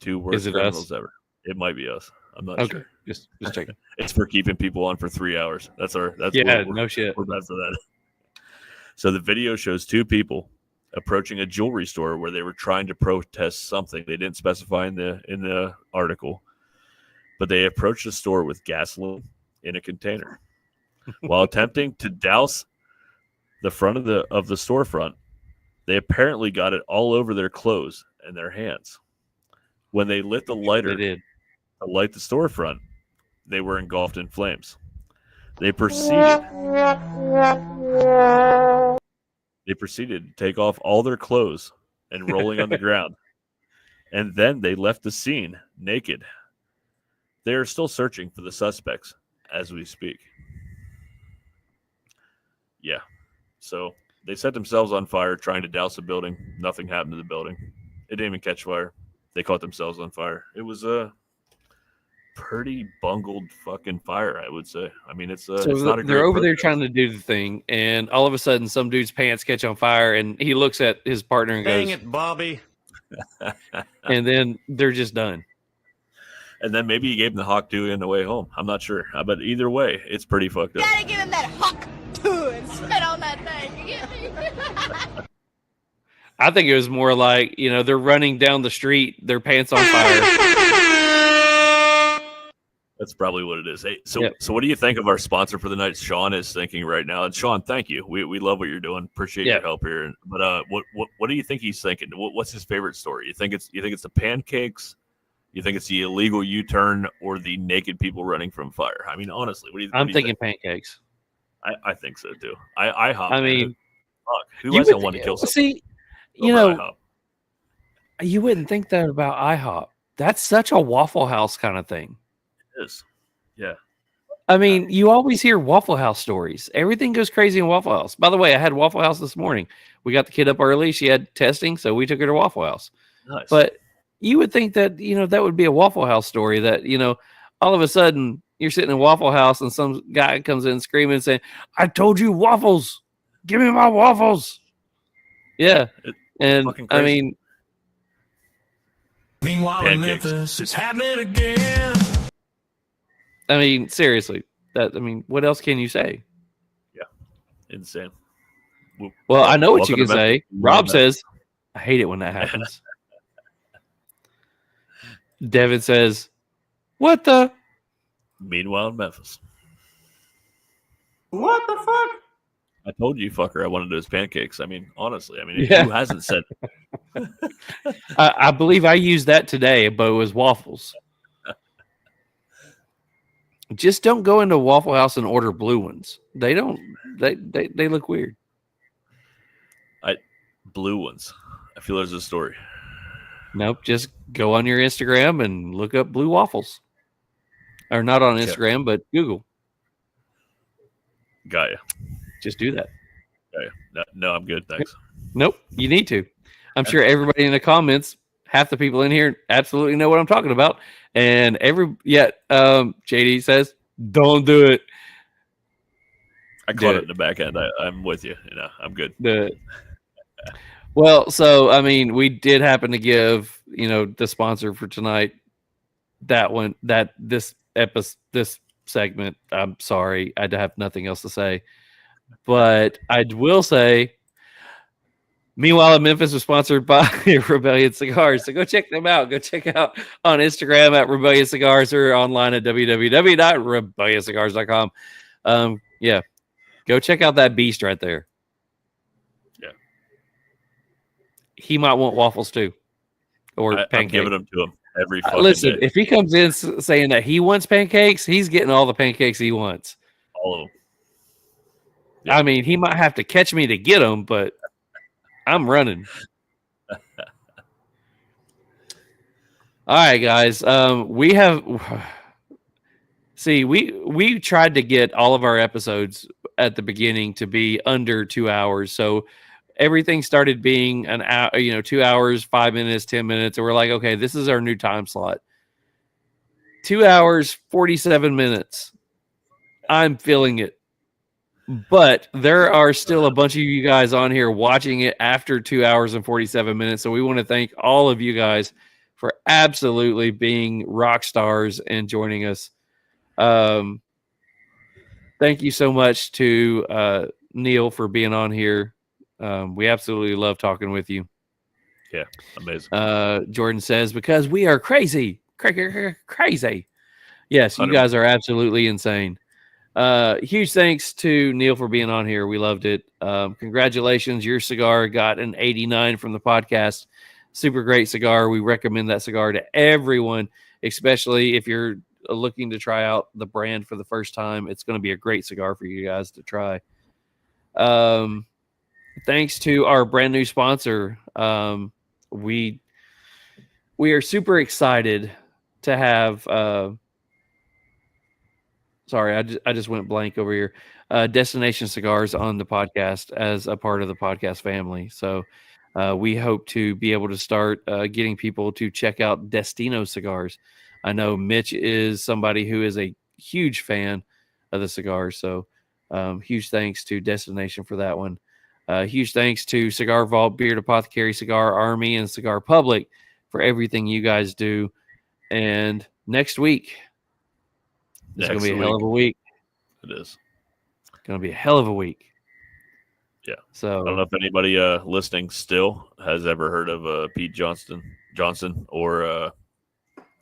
2 worst criminals ever. It might be us. I'm not sure. Just checking. It's for keeping people on for 3 hours. That's no shit. We're bad for that. So the video shows 2 people approaching a jewelry store where they were trying to protest something. They didn't specify in the article, but they approached the store with gasoline in a container. While attempting to douse the front of the storefront, they apparently got it all over their clothes and their hands. When they lit the lighter to light the storefront, they were engulfed in flames. They proceeded to take off all their clothes and rolling on the ground. And then they left the scene naked. They are still searching for the suspects as we speak. Yeah. So they set themselves on fire trying to douse a building. Nothing happened to the building. It didn't even catch fire. They caught themselves on fire. It was pretty bungled fucking fire, I would say. I mean, it's So it's not a they're great over there protest. trying to do the thing, and all of a sudden, some dude's pants catch on fire, and he looks at his partner and goes, Dang it, Bobby. and then they're just done. And then maybe he gave him the hawk too in the way home. I'm not sure, but either way, it's pretty fucked up. Gotta give him that hawk too and spit on that thing. You get me? I think it was more like, they're running down the street, their pants on fire. That's probably what it is. Hey, so Yep. so what do you think of our sponsor for the night? Sean is thinking right now. And Sean, thank you. We love what you're doing. Appreciate Yeah. your help here. But what do you think he's thinking? What's his favorite story? You think it's the pancakes? You think it's the illegal U-turn or the naked people running from fire? I mean, honestly, what do you? I'm what do you thinking think? pancakes. I think so too. I hop. I man. mean, fuck. Who you doesn't would- want to kill someone? See, over IHOP? you wouldn't think that about IHOP. That's such a Waffle House kind of thing. It is. Yeah. I mean, you always hear Waffle House stories. Everything goes crazy in Waffle House. By the way, I had Waffle House this morning. We got the kid up early. She had testing, so we took her to Waffle House. Nice. But you would think that, that would be a Waffle House story that, all of a sudden you're sitting in Waffle House and some guy comes in screaming saying, "I told you waffles. Give me my waffles." Yeah. And fucking I crazy. mean, Meanwhile, in Pancakes. Memphis, it's happening again. seriously, what else can you say? Insane. Well, I know what you Welcome can to say. Memphis. Rob says, "I hate it when that happens." Devin says, "What the?" Meanwhile, in Memphis. What the fuck? I told you, fucker, I wanted those pancakes. I mean, honestly, Yeah. who hasn't said I believe I used that today, but it was waffles. Just don't go into Waffle House and order blue ones. They don't. They look weird. blue ones? I feel there's a story. Nope. Just go on your Instagram and look up blue waffles. Or not on Instagram, but Google. Got ya. Just do that. Got ya. No, I'm good. Thanks. Nope. You need to. I'm sure everybody in the comments, half the people in here absolutely know what I'm talking about. And JD says, "Don't do it." I caught it in the back end. I'm with you. I'm good. Well, so we did happen to give the sponsor for tonight this segment. I'm sorry, I have nothing else to say, but I will say. Meanwhile, in Memphis was sponsored by Rebellion Cigars. So go check them out. Go check out on Instagram at Rebellion Cigars or online at www.rebellioncigars.com. Go check out that beast right there. Yeah. He might want waffles too. Or I'm pancakes. giving them to him every fucking Listen, day. if he comes in saying that he wants pancakes, he's getting all the pancakes he wants. All of them. Yeah. He might have to catch me to get them, but I'm running. All right, guys. We tried to get all of our episodes at the beginning to be under 2 hours. So everything started being an hour, 2 hours, 5 minutes, 10 minutes. And we're like, okay, this is our new time slot. 2 hours, 47 minutes. I'm feeling it. But there are still a bunch of you guys on here watching it after 2 hours and 47 minutes. So we want to thank all of you guys for absolutely being rock stars and joining us. Thank you so much to Neil for being on here. We absolutely love talking with you. Yeah, amazing. Jordan says, because we are crazy. Crazy. Yes, you 100%. guys are absolutely insane. Huge thanks to Neil for being on here. We loved it. Congratulations. Your cigar got an 89 from the podcast. Super great cigar. We recommend that cigar to everyone, especially if you're looking to try out the brand for the first time. It's going to be a great cigar for you guys to try. Thanks to our brand new sponsor. We are super excited to have, sorry, I just went blank over here. Destination Cigars on the podcast as a part of the podcast family. So we hope to be able to start getting people to check out Destino Cigars. I know Mitch is somebody who is a huge fan of the cigars. So huge thanks to Destination for that one. Huge thanks to Cigar Vault, Beard Apothecary, Cigar Army, and Cigar Public for everything you guys do. And next week, it's going to be a hell of a week. It is. Going to be a hell of a week. Yeah. So I don't know if anybody listening still has ever heard of Pete Johnson or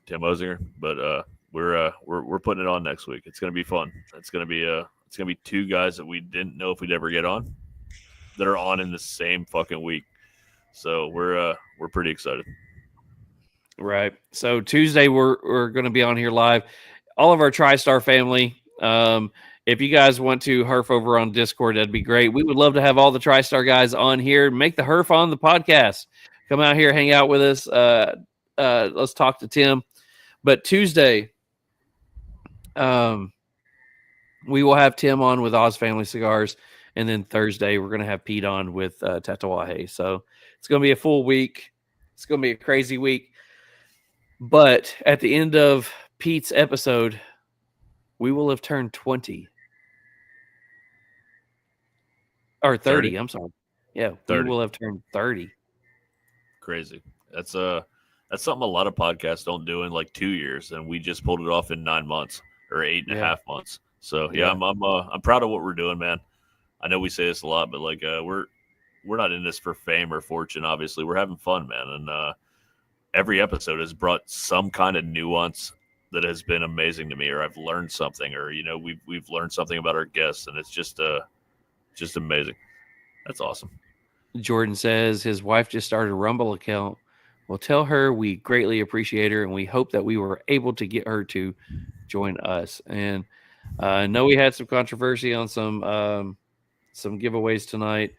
Tim Osinger, but we're putting it on next week. It's going to be fun. It's going to be two guys that we didn't know if we'd ever get on that are on in the same fucking week. So we're pretty excited. Right. So Tuesday we're going to be on here live. All of our TriStar family. If you guys want to herf over on Discord, that'd be great. We would love to have all the TriStar guys on here. Make the herf on the podcast. Come out here, hang out with us. Let's talk to Tim. But Tuesday, we will have Tim on with Oz Family Cigars. And then Thursday, we're going to have Pete on with Tatawahe. So it's going to be a full week. It's going to be a crazy week. But at the end of Pete's episode, we will have turned 20. Or 30, I'm sorry. Yeah, 30. We will have turned 30. Crazy. That's something a lot of podcasts don't do in like 2 years, and we just pulled it off in 9 months or 8.5 months. So yeah, I'm proud of what we're doing, man. I know we say this a lot, but like we're not in this for fame or fortune. Obviously, we're having fun, man. And every episode has brought some kind of nuance that has been amazing to me, or I've learned something, or we've learned something about our guests, and it's just amazing. That's awesome. Jordan says his wife just started a Rumble account. Well, tell her we greatly appreciate her, and we hope that we were able to get her to join us. And I know we had some controversy on some giveaways tonight.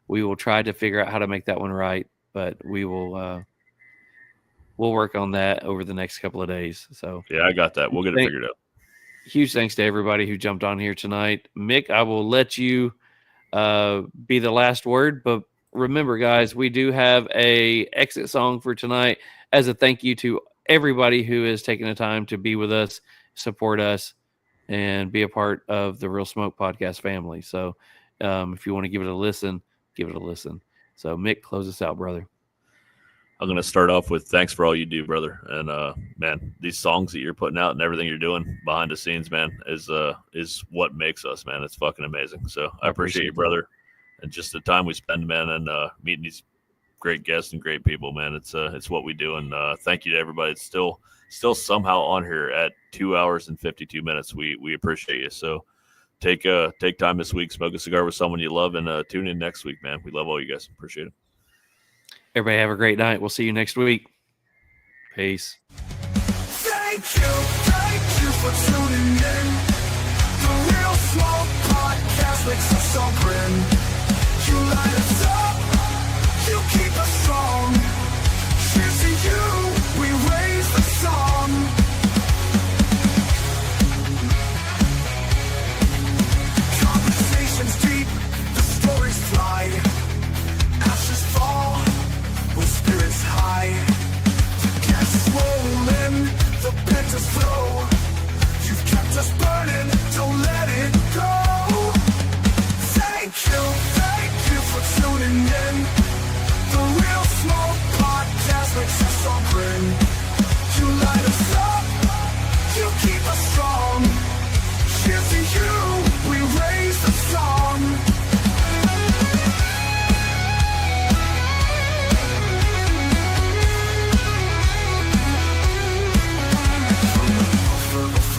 We will try to figure out how to make that one right, but we will we'll work on that over the next couple of days. So yeah, I got that. We'll get it figured out. Huge thanks to everybody who jumped on here tonight. Mick, I will let you be the last word, but remember, guys, we do have a exit song for tonight as a thank you to everybody who has taken the time to be with us, support us, and be a part of the Real Smoke podcast family. So if you want to give it a listen, give it a listen. So Mick, close us out, brother. I'm going to start off with thanks for all you do, brother. And man, these songs that you're putting out and everything you're doing behind the scenes, man, is what makes us, man. It's fucking amazing. So I appreciate you, brother. And just the time we spend, man, and meeting these great guests and great people, man. It's what we do. And thank you to everybody. It's still somehow on here at 2 hours and 52 minutes. We appreciate you. So take time this week, smoke a cigar with someone you love, and tune in next week, man. We love all you guys. Appreciate it. Everybody have a great night. We'll see you next week. Peace. Thank you for tuning in. The Real Smoke Podcast makes us all grin. You light us up, you keep us strong. Cheers to you, we raise the song. Conversations deep, the stories fly. Ashes fall, with spirits high. The gas is rolling, the penters flow. You've kept us burning, don't let it go. Thank you for tuning in. The Real Smoke Podcast makes us all grin. You light us up, you keep us strong. Cheers to you, we raise the song.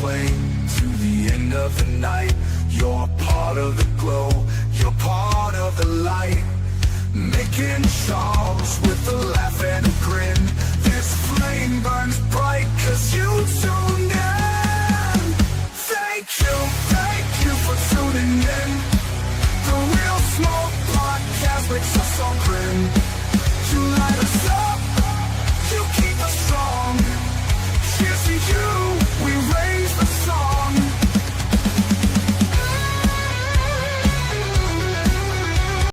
To the end of the night, you're part of the glow, you're part of the light. Mick and Charles with a laugh and a grin.